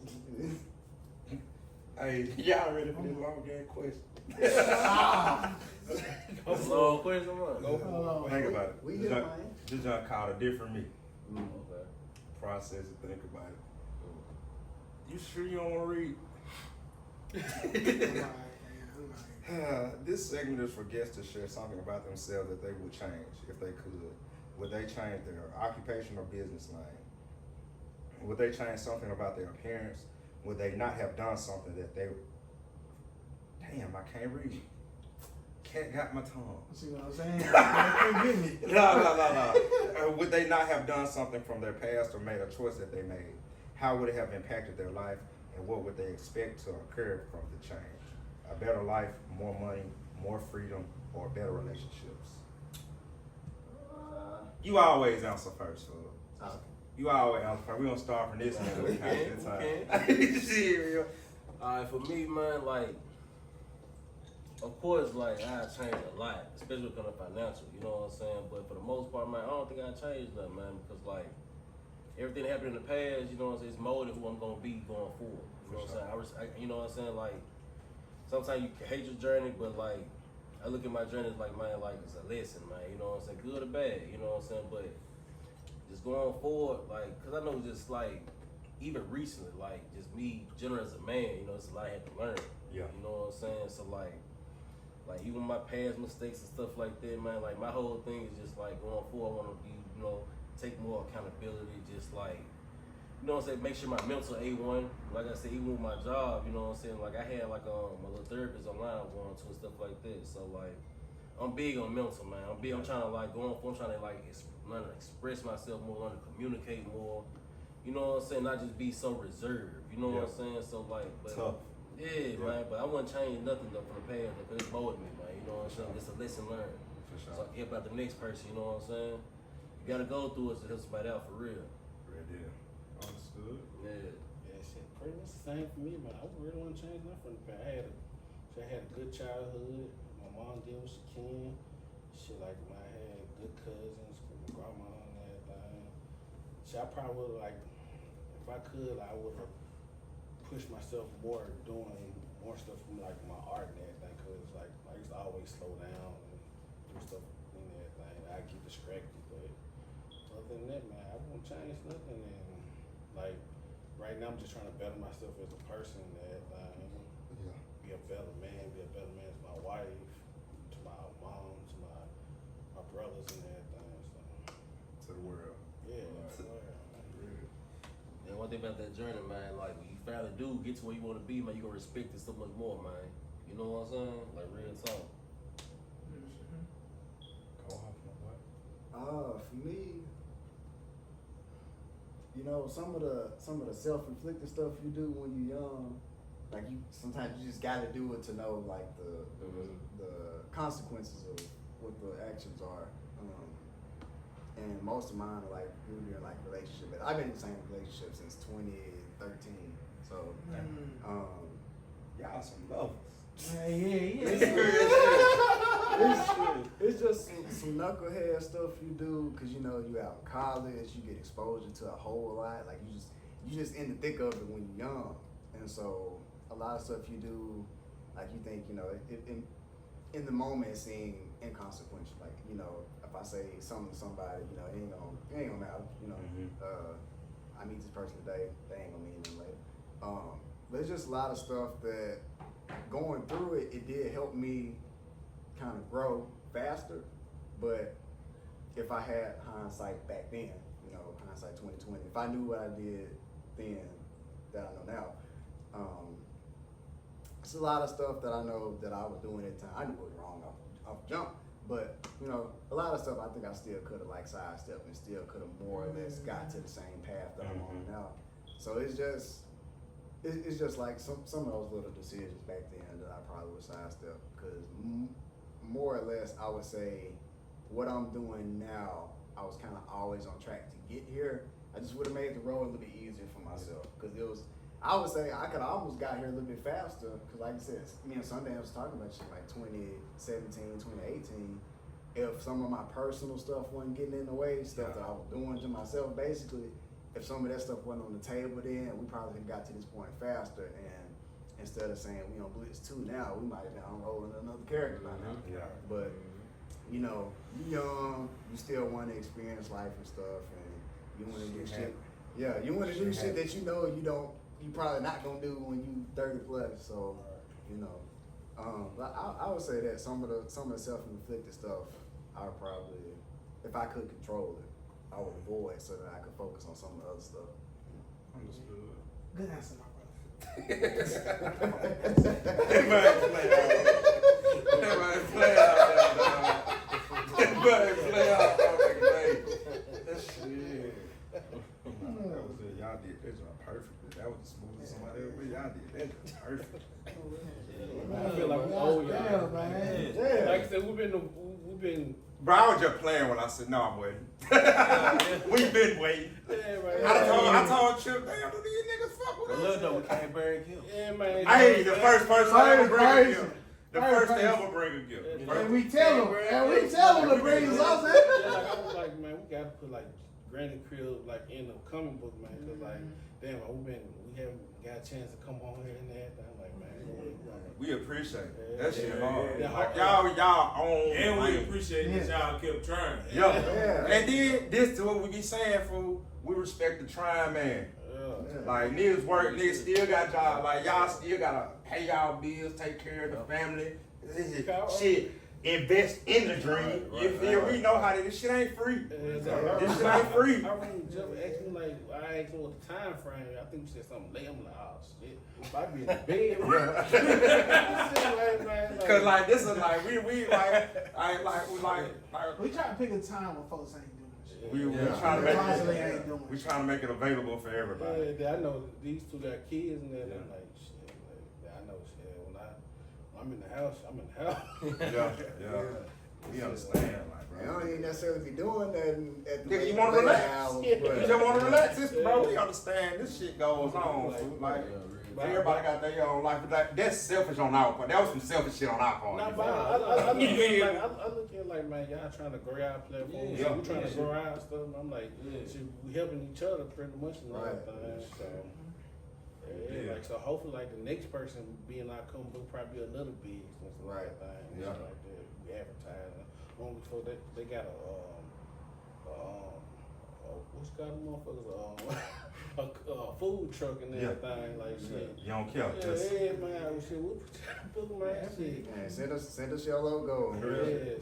Hey, y'all ready for this long game question? That's a long question, man. Think about it. We here, man. This junk called a different me. Okay. Process and think about it. You sure you don't want to read? This segment is for guests to share something about themselves that they would change if they could. Would they change their occupation or business lane? Would they change something about their appearance? Would they not have done something that they... Damn, I can't read. Cat got my tongue. See what I'm saying? Can't get me. No. Would they not have done something from their past or made a choice that they made? How would it have impacted their life, and what would they expect to occur from the change? A better life, more money, more freedom, or better relationships? You always answer first, fool. Okay. You always answer first. We gonna start from this one. We can. Shit, Alright, for me, man, like, of course, like, I changed a lot, especially when it comes to financial, you know what I'm saying? But for the most part, man, I don't think I changed nothing, man, because, like, everything that happened in the past, you know what I'm saying, it's molded who I'm going to be going forward. You know what I'm saying? You know what I'm saying? Like, sometimes you can hate your journey, but, like, I look at my journey as, like, man, like, it's a lesson, man, you know what I'm saying? Good or bad, you know what I'm saying? But just going forward, like, because I know just, like, even recently, like, just me, general as a man, you know, it's a lot I had to learn. Yeah. You know what I'm saying? So, like even my past mistakes and stuff like that, man, like my whole thing is just like going forward, I want to be, you know, take more accountability, just like, you know what I'm saying, make sure my mental A1, like I said, even with my job, you know what I'm saying, like I had like my little therapist online going to and stuff like that, so like, I'm big on mental, man, I'm trying to like, going forward, I'm trying to like, learn to express myself more, learn to communicate more, you know what I'm saying, not just be so reserved, you know what I'm saying, so like, but, tough. Yeah, man, but I wouldn't change nothing though from the past because it molded me, man. You know what I'm saying? It's a lesson learned. For sure. So help out the next person, you know what I'm saying? You gotta go through it to help somebody out for real. Real deal. Understood. Yeah. Yeah, shit, pretty much the same for me, man. I really want to change nothing from the past. I had a good childhood. My mom did what she can. Shit, like, man, I had good cousins, my grandma and everything. Shit, I probably would like, if I could, I would have push myself more doing more stuff from like my art and everything, cause like I used to always slow down and do stuff and everything. I get distracted, but other than that, man, I won't change nothing. And like right now, I'm just trying to better myself as a person and everything. Yeah. Be a better man to my wife, to my mom, to my brothers and everything. So To the world. yeah, And one thing about that journey, man, like when you finally do get to where you want to be, man, you gonna respect it so much more, man. You know what I'm saying? Like real talk. Go off, my boy. For me, you know, some of the self-inflicted stuff you do when you're young, like you sometimes you just gotta do it to know like the consequences of what the actions are. And most of mine are like rooted in like relationship. I've been in the same relationship since 2013. So Y'all some lovers. It's just some knucklehead stuff you do because you know you out in college, you get exposure to a whole lot. Like you just in the thick of it when you're young, and so a lot of stuff you do, like you think you know in the moment it seems inconsequential. Like you know if I say something to somebody, you know it ain't gonna matter. You know, I meet this person today, they ain't gonna mean anything later. But it's just a lot of stuff that going through it did help me kind of grow faster. But if I had hindsight back then, you know, hindsight 2020, if I knew what I did then that I know now, it's a lot of stuff that I know that I was doing at the time. I knew it was wrong off jump, but you know, a lot of stuff I think I still could have like sidestepped and still could have more or less got to the same path that I'm on now. So it's just like some of those little decisions back then that I probably would sidestep because more or less I would say what I'm doing now, I was kind of always on track to get here. I just would have made the road a little bit easier for myself because I would say I could almost got here a little bit faster because like I said, me and Sunday was talking about shit like 2017, 2018. If some of my personal stuff wasn't getting in the way, stuff that I was doing to myself basically, if some of that stuff wasn't on the table then, we probably could have got to this point faster. And instead of saying we on Blitz 2 now, we might have been unrolling another character by now. Yeah. But, you know, you young, you still want to experience life and stuff, and you want to do shit. Yeah, you want to do shit that you know you don't you probably not gonna do when you 30 plus. So, you know, but I would say that some of the self-inflicted stuff, I would probably, if I could control it, I would avoid so that I could focus on some of the other stuff. Understood. Good answer, my brother. Play out. That shit. That was it. Y'all did that job perfectly. That was the smoothest somebody ever did. Y'all did that job perfect. I feel like we owe y'all. Yeah, man. Yeah. Like I said, we've been. Bro, I was just playing when I said, no, I'm waiting. We've been waiting. Yeah, man. I told Chip, damn, do these niggas fuck with But us? look though, we can't bury him. Yeah, man. Hey, the first person to ever bring a Crazy. gift. The Crazy. first to ever bring a gift. And we tell them to bring us out Yeah, there. like, I was like, man, we gotta put like Granny Crib like in the comic book, man, cause like, damn, we haven't got a chance to come on here and everything. I'm like, man, We appreciate it. That shit hard. Yeah. Like, y'all own. And we like, appreciate that y'all kept trying. Yeah. Yeah. And then this to what we be saying, fool. We respect the trying man. Like niggas work, niggas still got jobs. Like y'all still gotta pay y'all bills, take care of the family. This is shit. Invest in the dream. You feel? We know how this shit ain't free. This shit ain't free. I remember Jeff asked me like, I asked him what the time frame. I think we said something late. I'm like, oh shit, if I be in the bed. Cause like this is like we like We try to pick a time when folks ain't doing shit. we Constantly ain't trying doing to make it available for everybody. Yeah, I know these two got kids and that. I'm like, shit, like, I know shit. When I'm in the house, I'm in the house. Yeah. We understand, like, You bro. don't even necessarily be doing nothing at the Nigga, you wanna late relax? hours, You but- just want to relax, bro. We understand this shit goes on. fool. Like, everybody got their own life. But like, that's selfish on our part. That was some selfish shit on our part. Nah, you but feel? I look at it like, man, y'all trying to grow our platform. Yeah. We trying to grow our stuff. And I'm like, shit, we helping each other pretty much and Right. everything. So, like, so hopefully, like the next person being our comic book probably be another big and stuff Right. like that. Yeah. Like that. We advertise. Long before they got what's got them motherfuckers? A food truck and Yeah. everything. Like shit. You don't care. Yeah, Just man. Shit, we put man. Shit. Man, send us your logo. Yeah,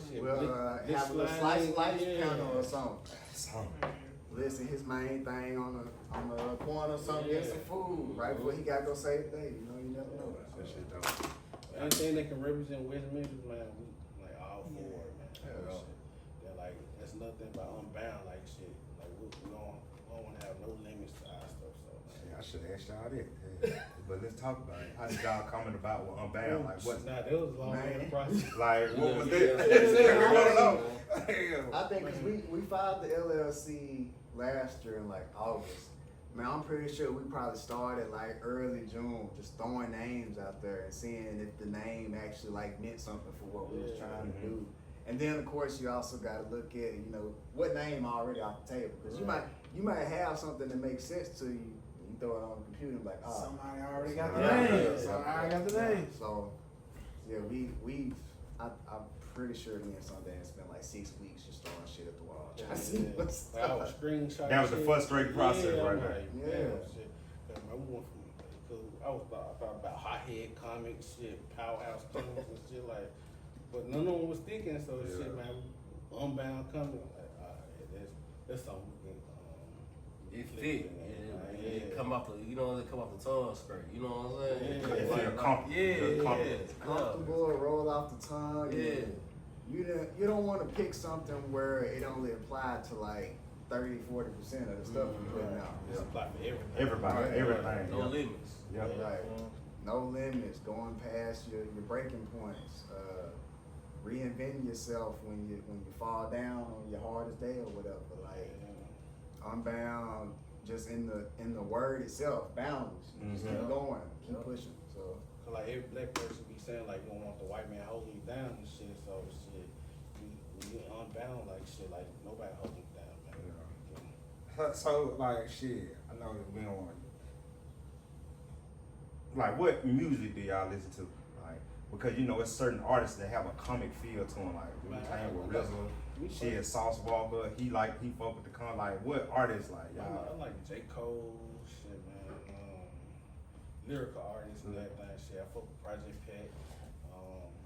shit. We'll This have a little line, slice yeah. panel or something. something. Listen, his main thing on the corner or something, get some food right before he gotta go save the day. You know, you never know. That shit dope. Anything that can represent West Memphis, man, we like all for it, man. Yeah. Shit. They're like, that's nothing but Unbound, like shit. Like we don't want to have no limits to our stuff, so. Yeah, I should have asked y'all that. Yeah. But let's talk about it. How did y'all comment about with Unbound? Like, what? Nah, that was a long Man. process. Like, what was Yeah. that? We wanna know. I think 'cause we filed the LLC last year in like August. Man, I'm pretty sure we probably started like early June, just throwing names out there and seeing if the name actually like meant something for what we was trying to do. And then of course you also got to look at what name already off the table, because you might have something that makes sense to you. You throw it on the computer and be like, oh, Somebody already got the Yeah. name. Somebody already got the name. So yeah, I'm pretty sure me and Sundance spent like 6 weeks just throwing shit at the wall. Trying to see what's Like, I was screenshot. That was the frustrating process right there. Yeah. Shit. I went from, cause I was thought about hothead comics, shit, powerhouse comics and shit like, but none of them was sticking. So shit, man, Unbound comic, like, that's something we can. It fit. It come off the, they come off the tongue straight. You know what I'm saying? Yeah. It feel comfortable. comfortable, roll off the tongue. Yeah. You don't want to pick something where it only applied to like 30-40% of the stuff you're putting out. It's apply for everything. Everybody, Right. everything. No limits. Yep. Right. No limits, going past your breaking points, reinventing yourself when you fall down on your hardest day or whatever. Like Unbound, just in the word itself, boundaries. Just keep going, keep pushing. So Cause like every black person be saying like you don't want the white man holding you down and shit. So shit, we Unbound like shit. Like nobody holding you down, man. So like shit, I know that we don't want. Like, what music do y'all listen to? Like, because it's certain artists that have a comic feel to them. Like, we came with RZA, shit, Sauce Walker. He fuck with the con. Like, what artists like y'all? I like J. Cole, shit, man. lyrical artists and everything. Shit, I fuck with Project Pat.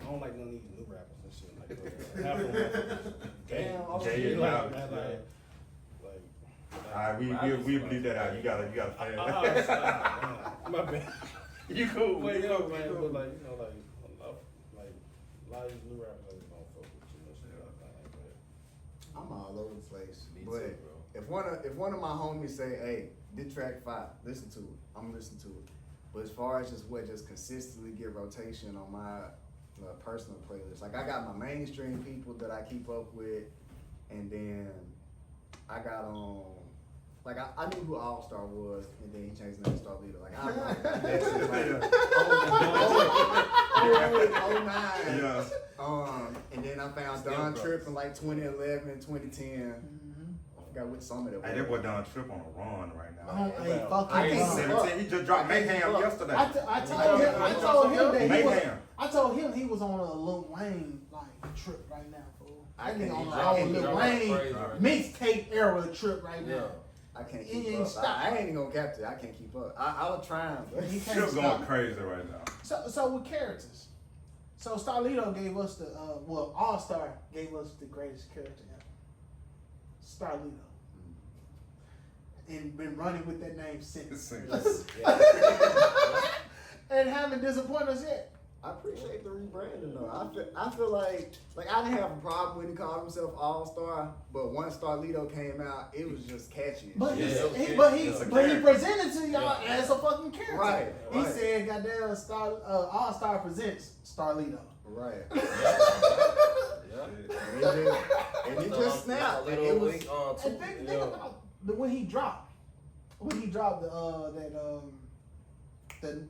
I don't like none of these new rappers and shit like that. Half of them Gay like, loud. like, We bleed that out. You gotta fan. my bad. You cool. But, You man, cool. but like, a lot of these new rappers ain't gonna fuck with you and shit like that. I'm all over the place. Me But too, bro. if one of my homies say, "Hey, this track fire," listen to it. I'm listening to it. But as far as just consistently get rotation on my personal playlist, like I got my mainstream people that I keep up with, and then I got like I knew who All Star was, and then he changed the name to Star Leader. Like I like that shit, like 09. Yeah. And then I found Still Don brothers. Tripp in like 2011, 2010. I forgot which song that was. Hey, that boy Don Trip on a run right now. Hey, fuck I him. can't up. 17. He just dropped Mayhem yesterday. I told him that he was. Mayhem. I told him he was on a Lil Wayne like trip right now, fool. I That nigga can't- on I the can't old Lil drop Wayne crazy right mixtape era trip right Yeah. now. I can't He keep ain't up. stop. I ain't even gonna capture it. I can't keep up. I was trying, but He can't Trip stop. going crazy right now. So with characters, so Starlito gave us the All Star gave us the greatest character ever, Starlito, and been running with that name since, and haven't disappointed us yet. I appreciate the rebranding though. I feel like I didn't have a problem when he called himself All Star, but once Starlito came out, it was just catchy. But Yeah, he okay. but he It's a but he character. presented to y'all as a fucking character. Right, He right. said, "Goddamn, All Star presents Starlito." Right. Yeah. And he just snapped. And it was And think about when he dropped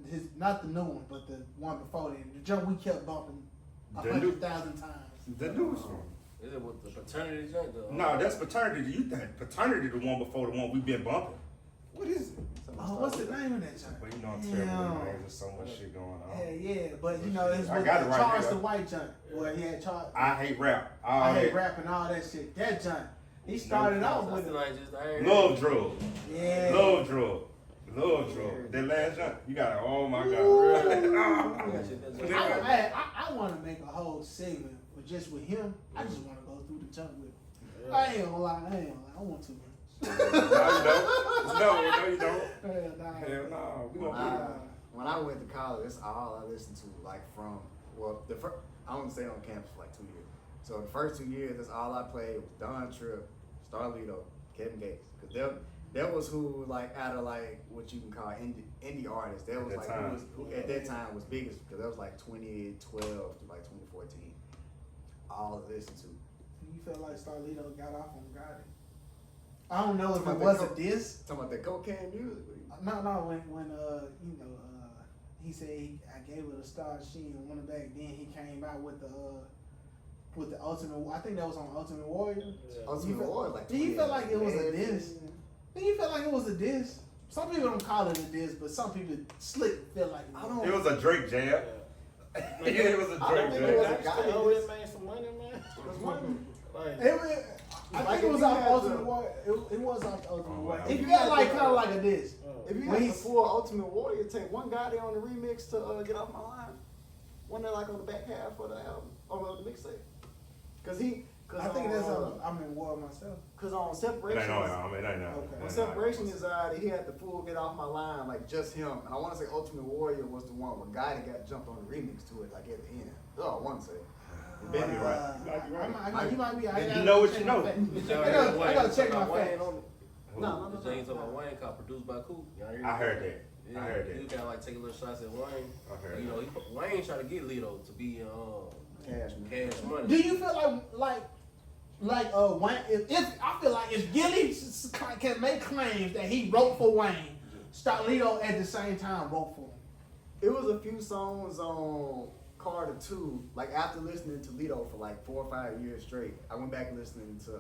his not the new one, but the one before then, the jump we kept bumping The new- 100,000 times. The newest one. Is it with the paternity joint? No, that's paternity. You think paternity the one before the one we been bumping? What is it? Oh, what's the name of that jump? But you know I'm terrible with names. There's so much shit going on. Yeah, but you know it's I with got it the right Charles here. the White jump where he had Charles. I hate rap. I hate rap and all that shit. That jump. He started off with it. Love drug. Yeah. Love drug. Love drug. That last jump, you got it. Oh my God. I want to make a whole segment with just with him. I just want to go through the jump with him. I ain't gonna lie. I want to. No, you don't. No, you don't. Hell nah. Hell no. We gonna when I went to college, that's all I listened to. Like I wouldn't stay on campus for like 2 years. So the first 2 years, that's all I played was Don Tripp, Starlito, Kevin Gates, because that was who like out of like what you can call indie artists. That was At like that who at that time was biggest because that was like 2012 to like 2014. All I listened to. You feel like Starlito got off on God? I don't know if it Talking was about a diss. Talking about that cocaine music. No, when he said I gave it a star, she didn't want it back. Then he came out with the Ultimate. I think that was on Ultimate Warrior. Ultimate Warrior, like. Do you feel like it was a 2011. diss? Do you feel like it was a diss? Some people don't call it a diss, but some people slick feel like I don't. It was a Drake jab. Yeah, it was a I Drake don't think it was jab. a guy. I always made some money, man. I Like think it was if you off had Ultimate the- Warrior. It was off the Ultimate Warrior. If It you felt had like the- kind of like a diss. If you When had the he's- full Ultimate Warrior, take one guy there on the remix to Get Off My Line. One that like on the back half of the album, or the mixtape. Cause I think that's I'm in war myself. Cause on It Separation, ain't no, I mean, it ain't no. Okay. on Separation is he had the full Get Off My Line, like just him. And I want to say Ultimate Warrior was the one where guy that got jumped on the remix to it, like at the end. Oh, I want to say. You might be right. You might be right. You might be. I You gotta know what check you my know. facts. I gotta check my facts. No. The James on my Wayne called Produced by Coop. Y'all hear I that? heard that. Yeah, I heard that. He kind of like taking little shots at Wayne. I heard You know, Wayne tried to get Lito to be Cash Cash Money. Do you feel like Wayne? If I feel like if Gilly can make claims that he wrote for Wayne, Starlito at the same time wrote for him. It was a few songs on Carter 2, like after listening to Lito for like 4 or 5 years straight. I went back listening to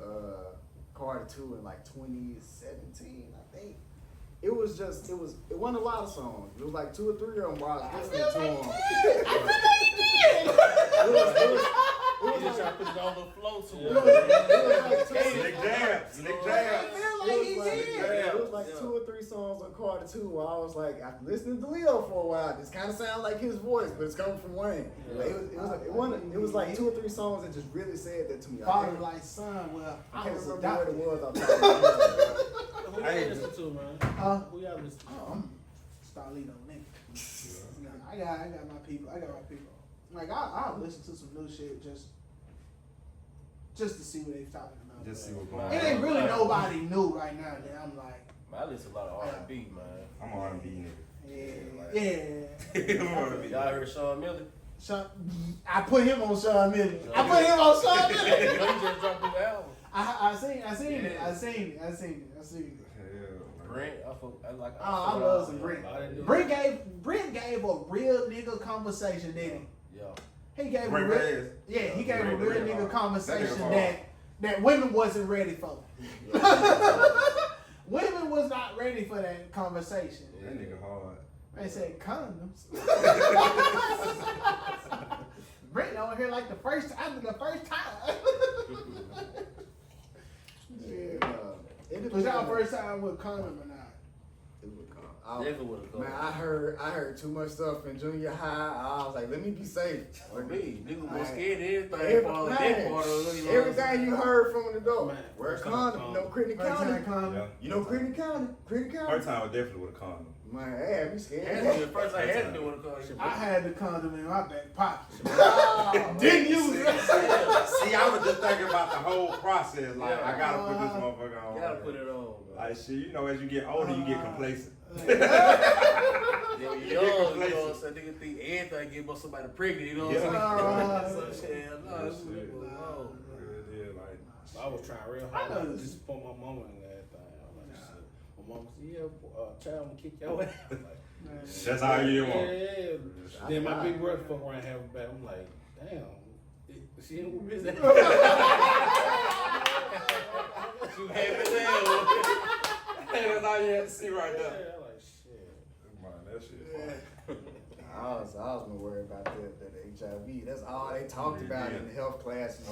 Carter 2 in like 2017, I think. It wasn't a lot of songs. It was like 2 or 3 of them where I was listening to them. He just tried to put it on the flow to It was like Slick jab. Slick jab. he like, did. it was like 2 or 3 songs on Carter 2 where I was like, after listening to Leo for a while, this kind of sounds like his voice, but it's coming from Wayne. Like, it was like 2 or 3 songs that just really said that to me. Father like son, well, I I can't was remember what it adopted. was. I'm talking about. Who y'all listen to, man? Who y'all listen to? I'm Starlito, nigga. I got my people. Like I listen to some new shit just to see what they talking about. Just see what's going on. It ain't really nobody new right now that I'm like, Man, I listen to a lot of R&B, man. I'm an R&B nigga. yeah. I'm R&B. Y'all heard Sean Miller? I put him on Sean Miller. You know, You just dropped his album. I seen it. Brent, I like. Oh, I love some Brent. I didn't do Brent gave a real nigga conversation, didn't he? Yeah. He gave Brent a real, Reyes. yeah, he gave a Brent real Reyes, nigga that conversation nigga that women wasn't ready for. Women was not ready for that conversation. That nigga hard. They said condoms. Brent over here like the first time. Was y'all first time with condom or not? Definitely would have gone. Man, I heard too much stuff in junior high. I was like, let me be safe. For me, niggas was scared of everything. Everything you heard from an adult. Man, Wear a first time condom. condom. You know, Critty First time County. condom. Yeah. You know, Critty County. First time I definitely would have condom. Man, hey, I be scared. The first I had to do with a car. I had the condom in my back pocket. Didn't use it. See, I was just thinking about the whole process. Like, I gotta put this motherfucker on. You gotta put it on, bro. Like, shit, you know, as you get older, you get complacent. Yeah, you young, you know what I'm saying? Niggas think everything get about somebody pregnant, you know what I'm saying? I I was trying real hard to just support my mama and everything. I was like, shit. My mama said, yeah, child, I'm gonna kick your ass. Like, That's how you want. yeah. Then my big brother fuck around and have a back. I'm like, damn. She ain't with business. You happy there? That's all you had to see right there. Yeah, I'm like, shit. Man, that shit I was more worried about the HIV. That's all they talked about in the health classes.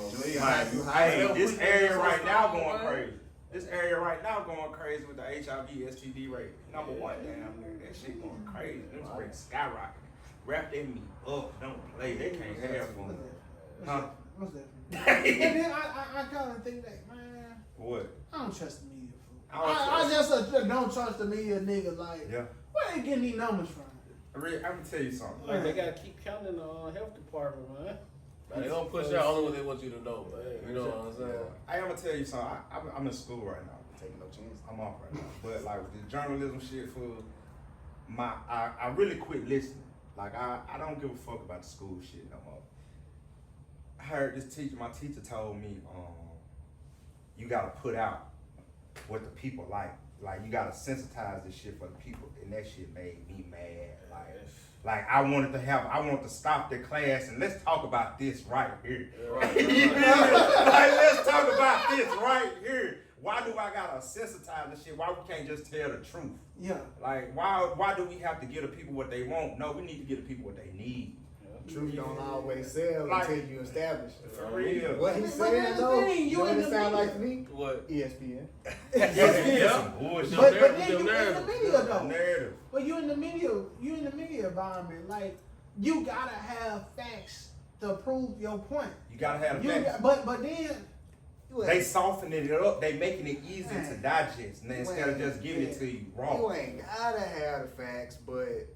Hey, this area right now going crazy. This area right now going crazy with the HIV STD rate. Number 1, damn nigga, that shit going crazy. Them rates skyrocket. Wrap that meat up, don't play. They can't have fun. Huh? What's that? And then I kind of think that, man, What? I don't trust the media. I I just don't trust the media, nigga. Like, Yeah. where they getting these numbers from? I'm gonna tell you something. Like, they gotta keep counting the health department, man. They gonna push out only what they want you to know, man. You know what I'm saying? I'm gonna tell you something. I'm in school right now. Taking no chance. I'm off right now. But like with the journalism shit I really quit listening. Like I don't give a fuck about the school shit no more. I heard this teacher, my teacher told me, you gotta put out what the people like. Like you gotta sensitize this shit for the people, and that shit made me mad. Like I wanted to stop the class and let's talk about this right here. You know? Like let's talk about this right here. Why do I gotta sensitize this shit? Why we can't just tell the truth? Yeah. Like why do we have to give the people what they want? No, we need to give the people what they need. Truth don't always sell until you establish. For real. What he's But saying that's the though, thing, you you know what in it the sound media. like to me? What? ESPN. Yeah. Some bullshit. But then you in the narrative. media though. Narrative. But you in the media environment. Like you gotta have facts to prove your point. You gotta have the facts. But then They softening it up. They making it easy to digest instead of just giving it to you raw. You ain't gotta have the facts, but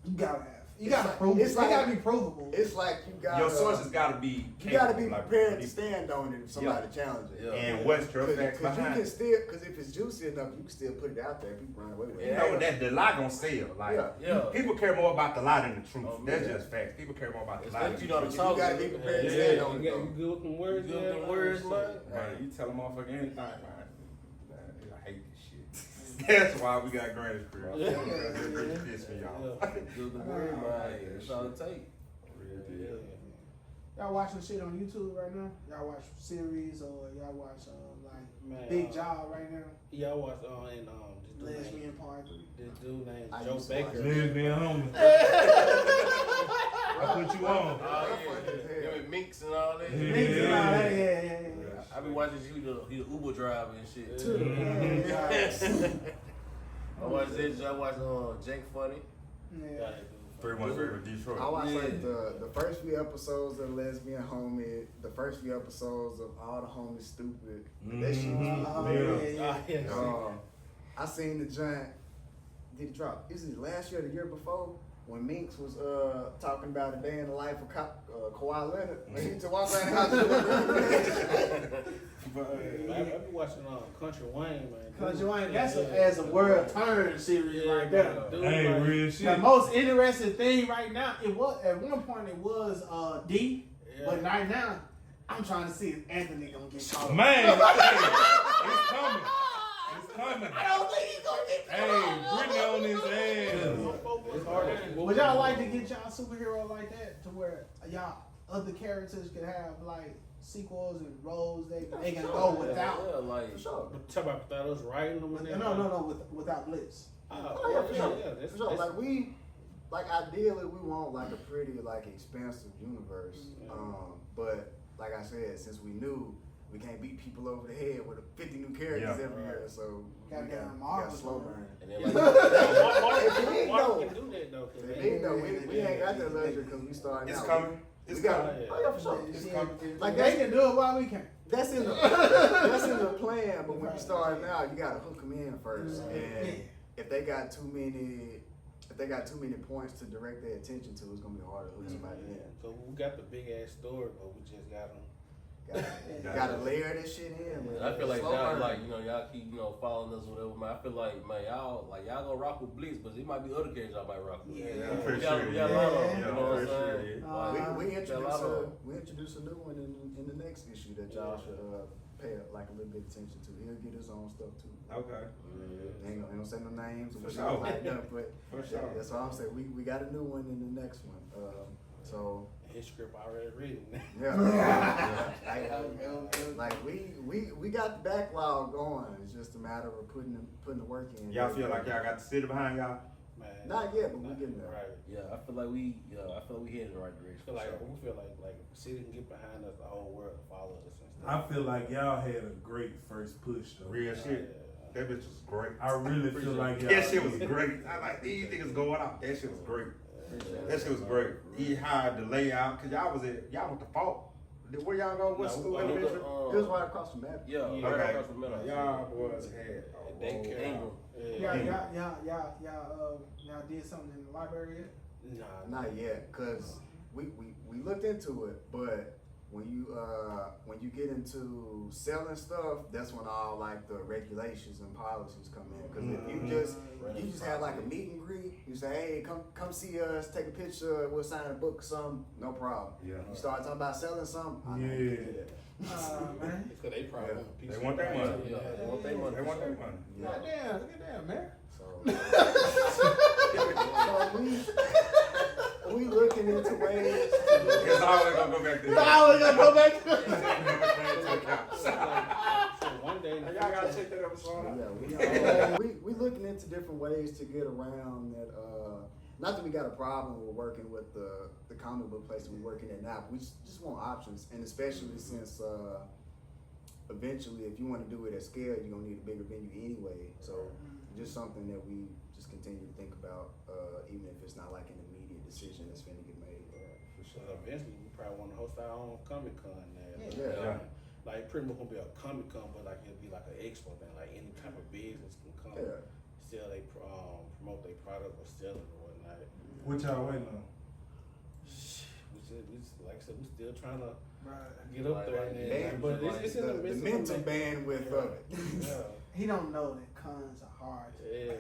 you gotta have. You It's gotta like- prove it. it's It like- gotta be provable. it's like you gotta. Your sources gotta be. You gotta be capable, like, prepared to pretty- stand on it if somebody challenges it. Yeah. And what's your facts Because you behind can it? still, because if it's juicy enough, you can still put it out there. People run away with You it. know that the lie gonna sell. Like Yeah. people care more about the lie than the truth. Oh, That's yeah. just facts. People care more about the lie. Especially Than you the know truth. the You talk. gotta be prepared to Yeah, stand on you it. got you good with them words. You good with them yeah, words, shit. man? Man, you tell a motherfucker anything, man. I hate this shit. That's why we got Granny's crib. Yeah. It piss me off. Good with the word, man. That's all it takes. Real deal. Y'all watching shit on YouTube right now? Y'all watch series or y'all watch like Man, Big Job right now? Yeah, I watched this Lesbian Part 3. dude named I Joe used to watch Baker. Lesbian homie. I put you on. Oh, yeah. Them with minks and all that. Yeah. Niggas and all that, yeah. I I be watching you the Uber driver and shit. I watched that. I watched Jake Funny. Yeah. 313 Detroit. I watched like the first few episodes of Lesbian Homie, the first few episodes of All the Homies Stupid. That shit was I seen the giant. Did it drop? Is it last year or the year before? When Minx was talking about a day in the life of Kawhi Leonard. When he used to walk around the house I've been watching Country Wayne, man. Country Wayne, that's as a world turn series right there. Hey, real shit. The most interesting thing right now, it was at one point it was D, but right now I'm trying to see if Anthony gonna get caught. Man, it's coming. It's coming. I don't think he's gonna get caught. Hey, Brittany on his ass. Would y'all like to get y'all superhero like that to where y'all other characters could have like sequels and roles they can go without? Yeah, like For sure. Talk about without us writing them and everything. No, without Blitz. Oh yeah, for sure. That's, For sure. Like ideally we want like a pretty like expansive universe. But like I said, since we knew we can't beat people over the head with 50 new characters every year, so we got slow burn. and then like Marvel can do that though. We ain't got that luxury because we started. It's coming. We got oh yeah, for sure. It's coming. Like they can do it while we can. That's in the plan, but when you start now, you gotta hook them in first. And if they got too many points to direct their attention to, it's gonna be hard to hook somebody in. So we got the big ass story, but we just got them. Gotta layer this shit in. Man. I feel like Slow y'all, burn. like y'all keep following us or whatever. Man, I feel like y'all gonna rock with Blitz, but it might be other characters y'all might rock with. Yeah, we for got sure. a lot of them. You Yeah, know what I'm for sure, saying? yeah. We Like, introduce a new one in the next issue that y'all should pay like a little bit of attention to. He'll get his own stuff too. Okay. Ain't gonna say no names or For whatever sure. like that, but For sure. that's what I'm saying. We got a new one in the next one. So His script already written. yeah. Like we got the backlog going. It's just a matter of putting the work in. Y'all feel like y'all got the city behind y'all? Man, Not yet, but we're getting there. Right. Yeah, I feel like we headed in the right direction. We feel like the city can get behind us, the whole world to follow us and I stuff. feel like y'all had a great first push though. Real shit. That bitch was great. I really feel like y'all. That shit was great. I like these niggas going out. That shit was great. That shit was great. He hired the layout because y'all was the fault. Where y'all go? What school? It was right across from that. Yeah, Yeah. right Okay. across the middle. Y'all boys had. Daycare. Y'all did something in the library yet? Nah. Not yet, cause we looked into it, but when you get into selling stuff, that's when all like the regulations and policies come in. Cause if you just have like a meet and greet, you say, hey, come see us, take a picture, we'll sign a book or something, no problem. Yeah. You start talking about selling something, I know you can do that. Man. Because they probably want a piece They of want their money. Yeah, they want their money. They want their money. Yeah. Goddamn, look at that, man. So we looking into ways. It's always gonna go back to Now we're gonna go back to So one day, Y'all gotta check that episode out. Yeah, we looking into different ways to get around that. Not that we got a problem with working with the comic book place that we're working at now. But we just want options, and especially since eventually, if you want to do it at scale, you're gonna need a bigger venue anyway. So just something that we just continue to think about, even if it's not like an immediate decision that's finna get made. so eventually we probably want to host our own Comic Con there. Yeah. Like pretty much gonna be a Comic Con, but like it'll be like an expo thing. Like any type of business can come, Yeah. sell they promote their product or sell it or whatnot. What y'all waiting on? Like I said, we still trying to Right. get up there, Man, but it's in the the midst mental of bandwidth of it. Yeah. He don't know that cons are hard to Yeah.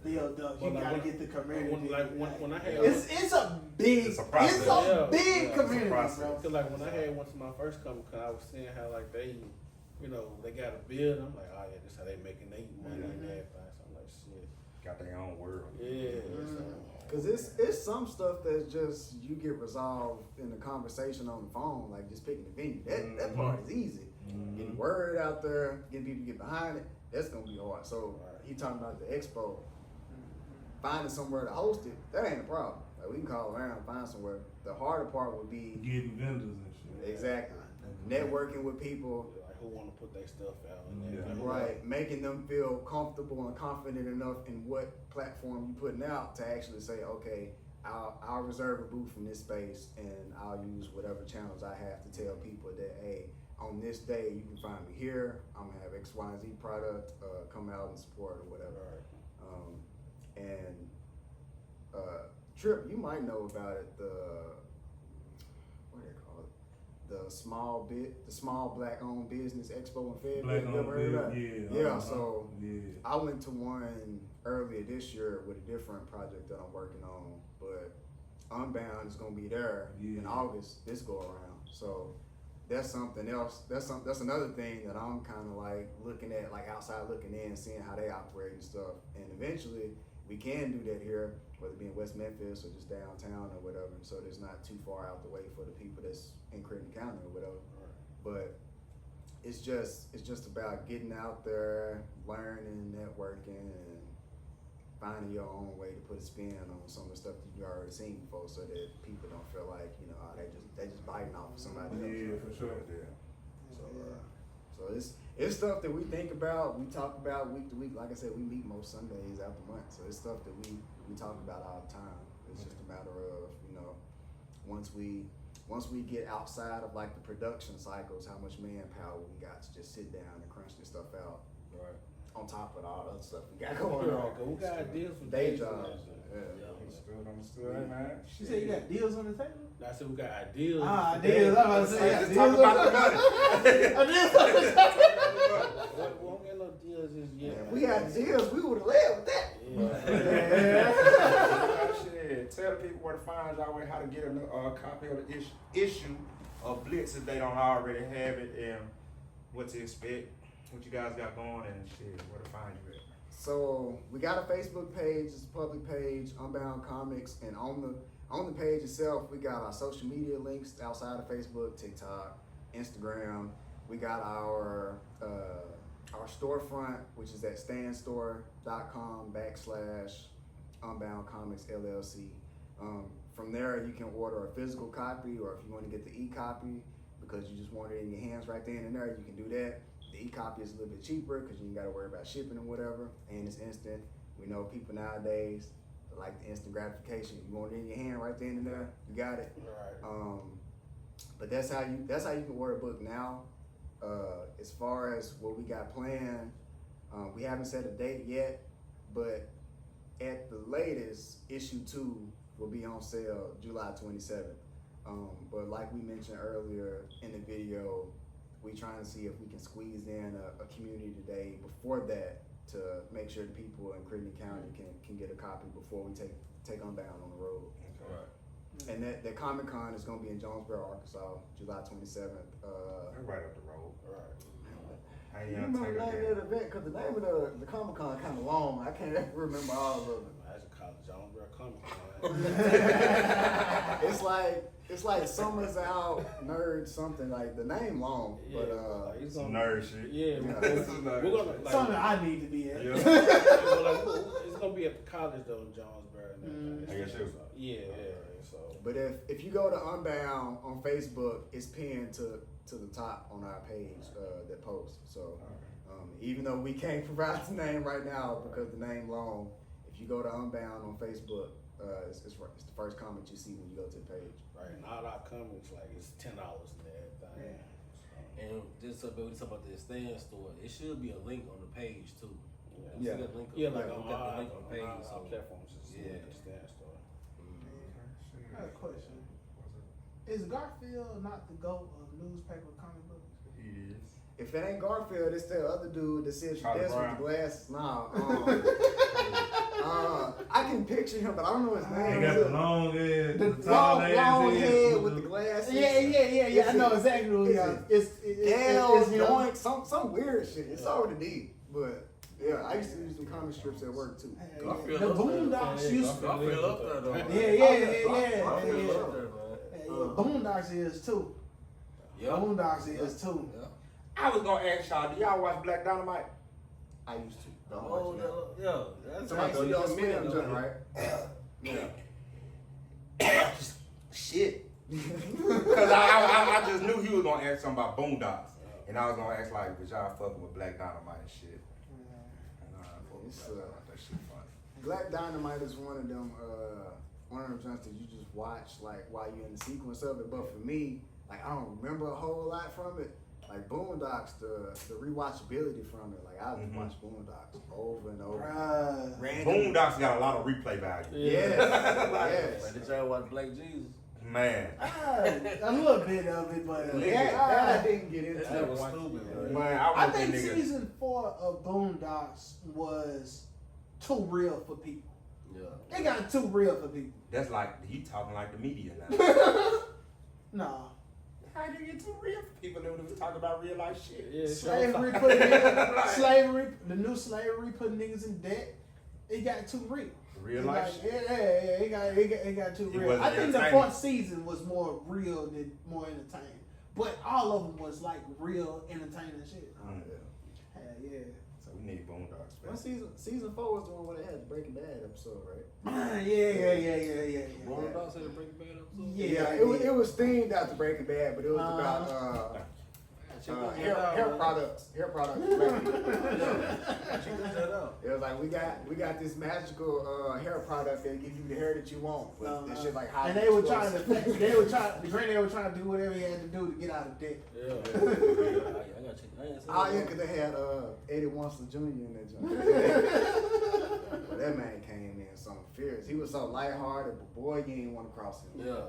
build up. You Well, like gotta when- get the community. When I had It's a big, It's a process. Yeah. big Yeah. community, process. bro. Cause like when I had went to my first Comic Con, I was seeing how like they, they got a build. I'm like, oh yeah, this how they making their money and everything. So I'm like, shit. Got their own world. Yeah. Cause it's some stuff that's just you get resolved in the conversation on the phone, like just picking the venue. That part is easy. Getting word out there, getting people to get behind it, that's gonna be hard. So he talking about the expo, finding somewhere to host it, that ain't a problem. Like we can call around, find somewhere. The harder part would be Getting vendors and shit. exactly networking with people, who want to put their stuff out. And Yeah. everything. Right, making them feel comfortable and confident enough in what platform you're putting out to actually say, okay, I'll reserve a booth in this space and I'll use whatever channels I have to tell people that, hey, on this day you can find me here. I'm gonna have X, Y, and Z product come out and support or whatever. Right. Trip, you might know about it. What do they call it? The small black-owned business expo in Fayetteville. Black You ever heard of that? yeah. Yeah, so yeah. I went to one earlier this year with a different project that I'm working on, but Unbound is gonna be there in August this go around. So that's something else. That's another thing that I'm kind of like looking at, like outside looking in, seeing how they operate and stuff. And eventually we can do that here, whether it be in West Memphis or just downtown or whatever. So it's not too far out the way for the people that's in Creighton County or whatever. Right. But it's just about getting out there, learning, networking, and finding your own way to put a spin on some of the stuff that you already seen before, so that people don't feel like, you know, they just biting off of somebody else. Yeah, for sure. So it's stuff that we think about, we talk about week to week. Like I said, we meet most Sundays out the month, so it's stuff that we talk about all the time. It's just a matter of, you know, once we get outside of like the production cycles, how much manpower we got to just sit down and crunch this stuff out. Right. On top of all the other stuff we got going on. We got ideas for Day days and jobs. everything. Understood, hey, man. She said you got deals on the table? I said we got ideas. Ideas. I'm about to say, Let's ideas talk on about the the money. Ideas on the table. We don't get no deals just yet. If we had deals, we would have led with that. Shit, tell the people where to find y'all, how to get a copy of the issue of Blitz if they don't already have it, and what to expect, what you guys got going, and shit, where to find you at. So we got a Facebook page, it's a public page, Unbound Comics, and on the page itself, we got our social media links outside of Facebook, TikTok, Instagram. We got our storefront, which is at standstore.com/Unbound Comics LLC. From there, you can order a physical copy, or if you want to get the e-copy because you just want it in your hands right then and there, you can do that. The e-copy is a little bit cheaper because you ain't got to worry about shipping and whatever, and it's instant. We know people nowadays like the instant gratification. You want it in your hand right then and there, you got it. Right. But that's how you can order a book now. As far as what we got planned, we haven't set a date yet, but at the latest, issue 2 will be on sale July 27th. But like we mentioned earlier in the video, we trying to see if we can squeeze in a community day before that to make sure the people in Creighton County can get a copy before we take Unbound on the road. Okay. Right. And that Comic-Con is going to be in Jonesboro, Arkansas, July 27th. They're right up the road. Right. Hey, You young remember the Taylor name of that event? Because the name of the Comic-Con kind of long. I can't remember all of it. I should call it Jonesboro Comic Con. It's like Summers Out Nerd something, like the name long, but it's Some gonna, nerd shit. yeah, This is nerd we're gonna shit. like, Something I need to be at. Yeah. it's gonna be at the college though in Jonesboro. And I guess you. Yeah. So. But if you go to Unbound on Facebook, it's pinned to the top on our page that posts. So even though we can't provide the name right now because the name long, if you go to Unbound on Facebook, it's the first comment you see when you go to the page. Right, and all our comics, like, it's $10 and everything. And just about the stand store, it should be a link on the page too. Yeah. See that link Yeah, on, like we on got our, the link on the page. our So platforms, it's yeah. the stand store. I got a question. Is Garfield not the GOAT of newspaper comic books? He is. If it ain't Garfield, it's that other dude that sits Charlie with Brown. the glasses. Nah, I can picture him, but I don't know his name. They got the long head, the tall long ass head with the glasses. Yeah. I know exactly who he is. It's him. doing some weird shit. It's already deep, but yeah, I used to use some comic strips at work too. The Garfield Boondocks used to. Garfield up there though. Yeah. Garfield up there, man. Boondocks is too. Yeah. Boondocks is too. Yeah. I was gonna ask y'all, do y'all watch Black Dynamite? I used to. Oh, yeah. That's Somebody right. else spin them, right? Yeah. Shit. Cause I just knew he was gonna ask something about Boondocks. And I was gonna ask like, was y'all fucking with Black Dynamite and shit? It's, That shit funny. Black Dynamite is one of them joints that you just watch like while you're in the sequence of it. But for me, like I don't remember a whole lot from it. Like Boondocks, the rewatchability from it. Like I watch Boondocks over and over. Boondocks got a lot of replay value. Yes. Like, did y'all watch Black Jesus? Man. A little bit of it, but That I didn't get into. That was stupid, man. Man, I want think that nigga. season 4 of Boondocks was too real for people. Yeah. It got too real for people. That's like, he talking like the media now. No. How did it get too real for people that was talking about real life shit? Yeah, Slavery putting niggas, the new slavery putting niggas in debt. It got too real. Real It life got- shit? Yeah, it got too It real. wasn't I think the entertaining. 4th season was more real than more entertaining. But all of them was like real entertaining shit. Hell yeah. So we need Boondocks, Well, man. season 4 was the one where they had the Breaking Bad episode, right? Yeah. Boondocks had a Breaking Bad episode? Yeah, it was themed after Breaking Bad, but it was about hair products. Hair products. Check that out. It was like we got this magical hair product that gives you the hair that you want. But this shit like high. And they were trying to the granddaddy was trying to do whatever he had to do to get out of debt. Yeah. I gotta check. I ain't seen Oh that. yeah, cause they had Eddie Wansley Jr. in that joint. But that man came in so fierce. He was so lighthearted, but boy, you ain't want to cross him. Yeah.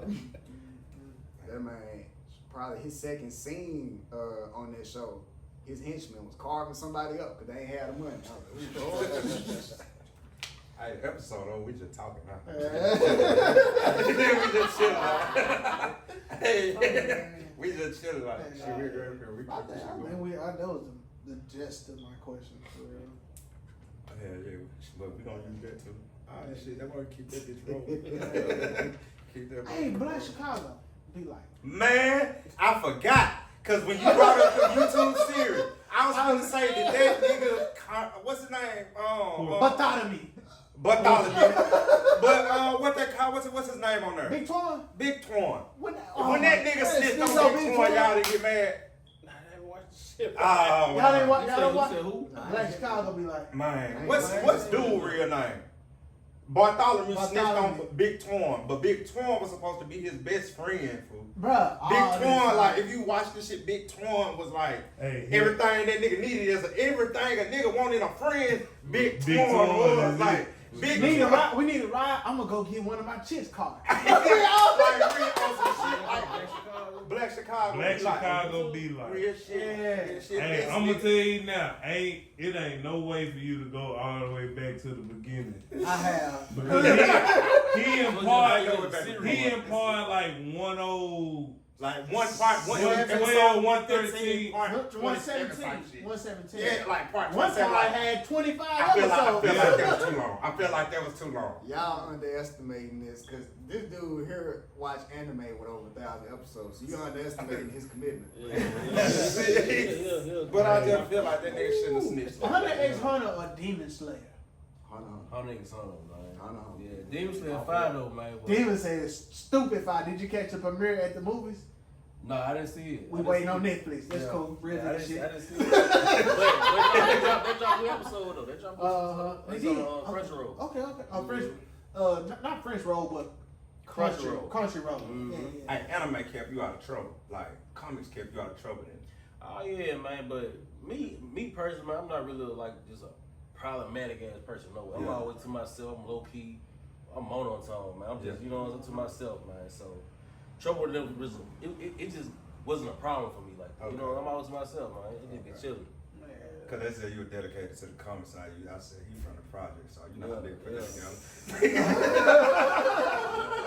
That man, probably his second scene on that show, his henchman was carving somebody up because they ain't had the money. I was like, Hey, episode though, we just talking now. Yeah. we just chilling like. Hey, we just chilling like. Shit, we That was the gist of my question. For real. Yeah, but we gonna use that too. All that shit, that wanna keep that bitch rolling. Keep that. Hey, Black Chicago, be like. Man, I forgot. Cause when you brought up the YouTube series, I was gonna say that nigga, what's his name? Bartholomew. Bartholomew. But what's his name on there? Big Twan. Big Twan. When that nigga snitched on Big Twan, y'all didn't get mad. Nah, I didn't watch the shit. Oh, Y'all ain't watch. You Y'all don't watch. said who? Black Chicago be like. man, what's dude real name? Bartholomew snitched on Big Twan, but Big Twan was supposed to be his best friend, fool. Bruh. Big Twan, like if you watch this shit, Big Twan was like everything that nigga needed is everything a nigga wanted in a friend. Big Twan was like Big Twan. We need a ride. I'm gonna go get one of my chicks cards. Black Chicago. Black Chicago be like. Real shit. Hey, I'm gonna tell you now, it ain't no way for you to go all the way back to the beginning. I have. Because he implied like 1-0. Like one part, one 112, 113, part 117. 117. Yeah, like part One 27. part had 25 I feel like episodes. that was too long. I feel like that was too long. Y'all underestimating this because this dude here watch anime with over 1,000 episodes. So you underestimating his commitment. Yeah. But I just feel like that nigga shouldn't have snitched. Hunter x Hunter or Demon Slayer? How niggas son of man. Hunter. Yeah, Demon Slayer 5 though, man. Demon Slayer is stupid fire. Did you catch the premiere at the movies? No, I didn't see it. We waiting on Netflix. That's cool. Real I shit. didn't see it. But they dropped new episode though. They dropped They on did. Crunchyroll. Okay. French, not French roll, but Crunchyroll. Crunchyroll. Mm-hmm. Yeah. Hey, anime kept you out of trouble. Like comics kept you out of trouble. Then. Oh yeah, man. But me personally, man, I'm not really like just a problematic ass person. No, I'm always to myself. I'm low key. I'm monotone, man. I'm just you know to myself, man. So trouble with them was it just wasn't a problem for me. Like you know, I'm always to myself, man. It just be chilling. Cause they said you were dedicated to the comic side. I said he from the project, so you know how they put that together.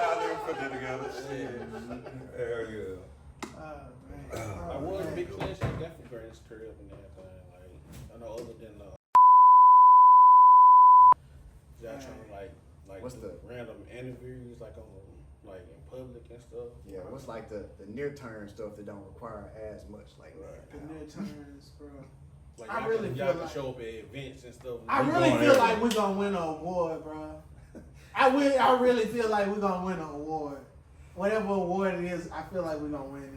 How they put that together. Hell yeah. Man. I was a big fan. She definitely greatest career up in that thing. Like I know other than y'all trying to like What's do random interviews like on like in public and stuff. Yeah, what's like the near term stuff that don't require as much like The near turns, bro. Like I y'all really can, feel y'all can like- show up at events and stuff. I really feel like we're gonna win an award, bro. I really feel like we're gonna win an award. Whatever award it is, I feel like we're gonna win it.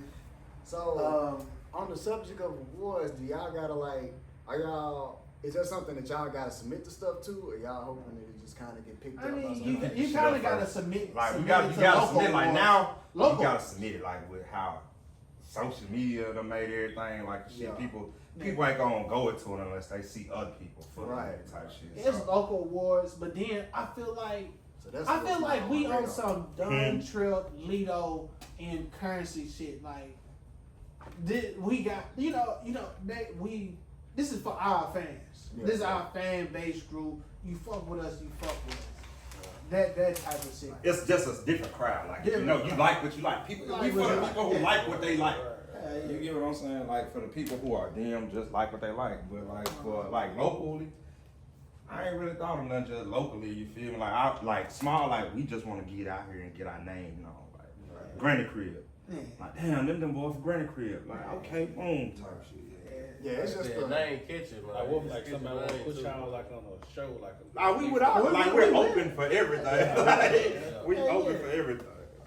So On the subject of awards, do y'all gotta like, is that something that y'all gotta submit the stuff to, or y'all hoping that it just kind of get picked I up? by mean, somebody? you kind of gotta submit. Like you submit gotta it to submit local like awards. now. Local. You gotta submit it like with how social media done made everything like shit. Yeah. People ain't gonna go into it unless they see other people for that type shit. It's So, local awards, but then I feel like So that's I what's feel like on we my on radar. some done trip, Lido, and currency shit. Like, we got this is for our fans. Yeah. This is our fan base group. You fuck with us, you fuck with us. That type of shit. it's just a different crowd. Like you like what you like. People, Like we for what the you people like. who like what they like. Yeah. You get what I'm saying? Like for the people who are them, just like what they like. But like for like locally, I ain't really thought of nothing just locally. You feel me? Like small, like we just want to get out here and get our name known. Like Granny Crib. Yeah. Like damn, them boys for Granny Crib. Like okay, boom, type shit. Yeah, it's just Yeah, name catching, man. Like what, like It's somebody catching want to put name, y'all too. like on a show, like a. Like we without, like we're open for everything. Like, we open for everything.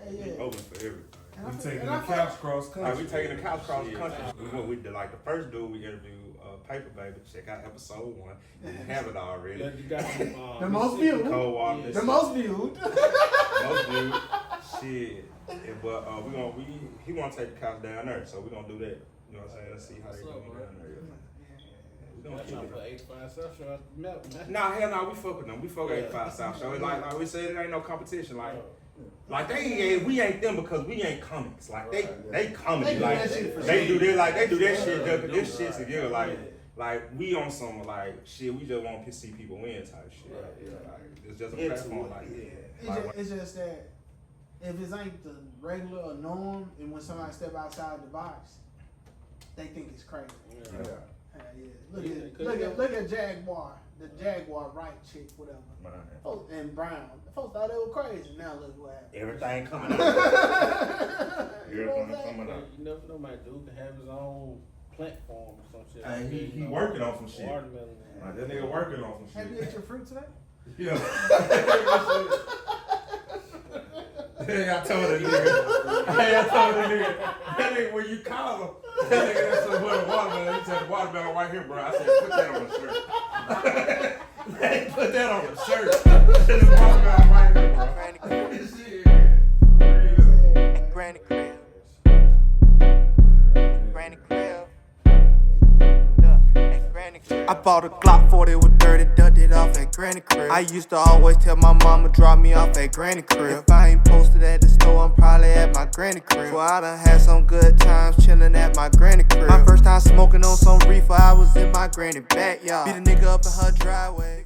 We Yeah. open for everything. We taking And the I couch cross Like country. we taking the couch across the country. We did like the first dude we interviewed, Paper Baby. Check out episode 1. You have it already. Yeah, you got some, The most viewed. Cold water. The most viewed. Most viewed. Shit. Yeah, but he wanna take the couch down there, so we gonna do that. You know what I'm saying? Let's see how they What's go up, down there. We gonna That's keep not it for up. 85 South Shore. Man. Nah, hell no, we fuck with them. We fuck with 85 South Show. Like we said, it ain't no competition. Like we ain't them because we ain't comics. Like they comedy. They do Like that shit for they shit. do that shit. This shit's together. Like we on some like shit. We just want to see people win type shit. Like, it's just a platform. Like It's just that if it ain't the regular or norm, and when somebody step outside the box, they think it's crazy. yeah. Look at Jaguar, the Jaguar right chick, whatever. Man. Folks, and Brown. The folks thought they were crazy. Now look what happened. Everything coming out. You know what I'm Everything saying? coming out. You never know, my dude can have his own platform or some shit. And like that, he you know, working on some shit. watermelon. Like that nigga working on some Have you shit. ate your fruit today? Yeah. I told that nigga. That nigga, when you call him, that nigga that's some watermelon. He said, watermelon right here, bro. I said, put that on the shirt. Hey, put that on the shirt. I said, it's watermelon right here, bro. Shit. Granny crib. Granny crib. Granny crib. I bought a Glock 40 with dirty, ducked it off at Granny crib. I used to always tell my mama drop me off at Granny crib. If I ain't posted at the store, I'm probably at my granny crib. So I done had some good times chillin' at my granny crib. My first time smoking on some reefer, I was in my granny backyard. Beat a nigga up in her driveway.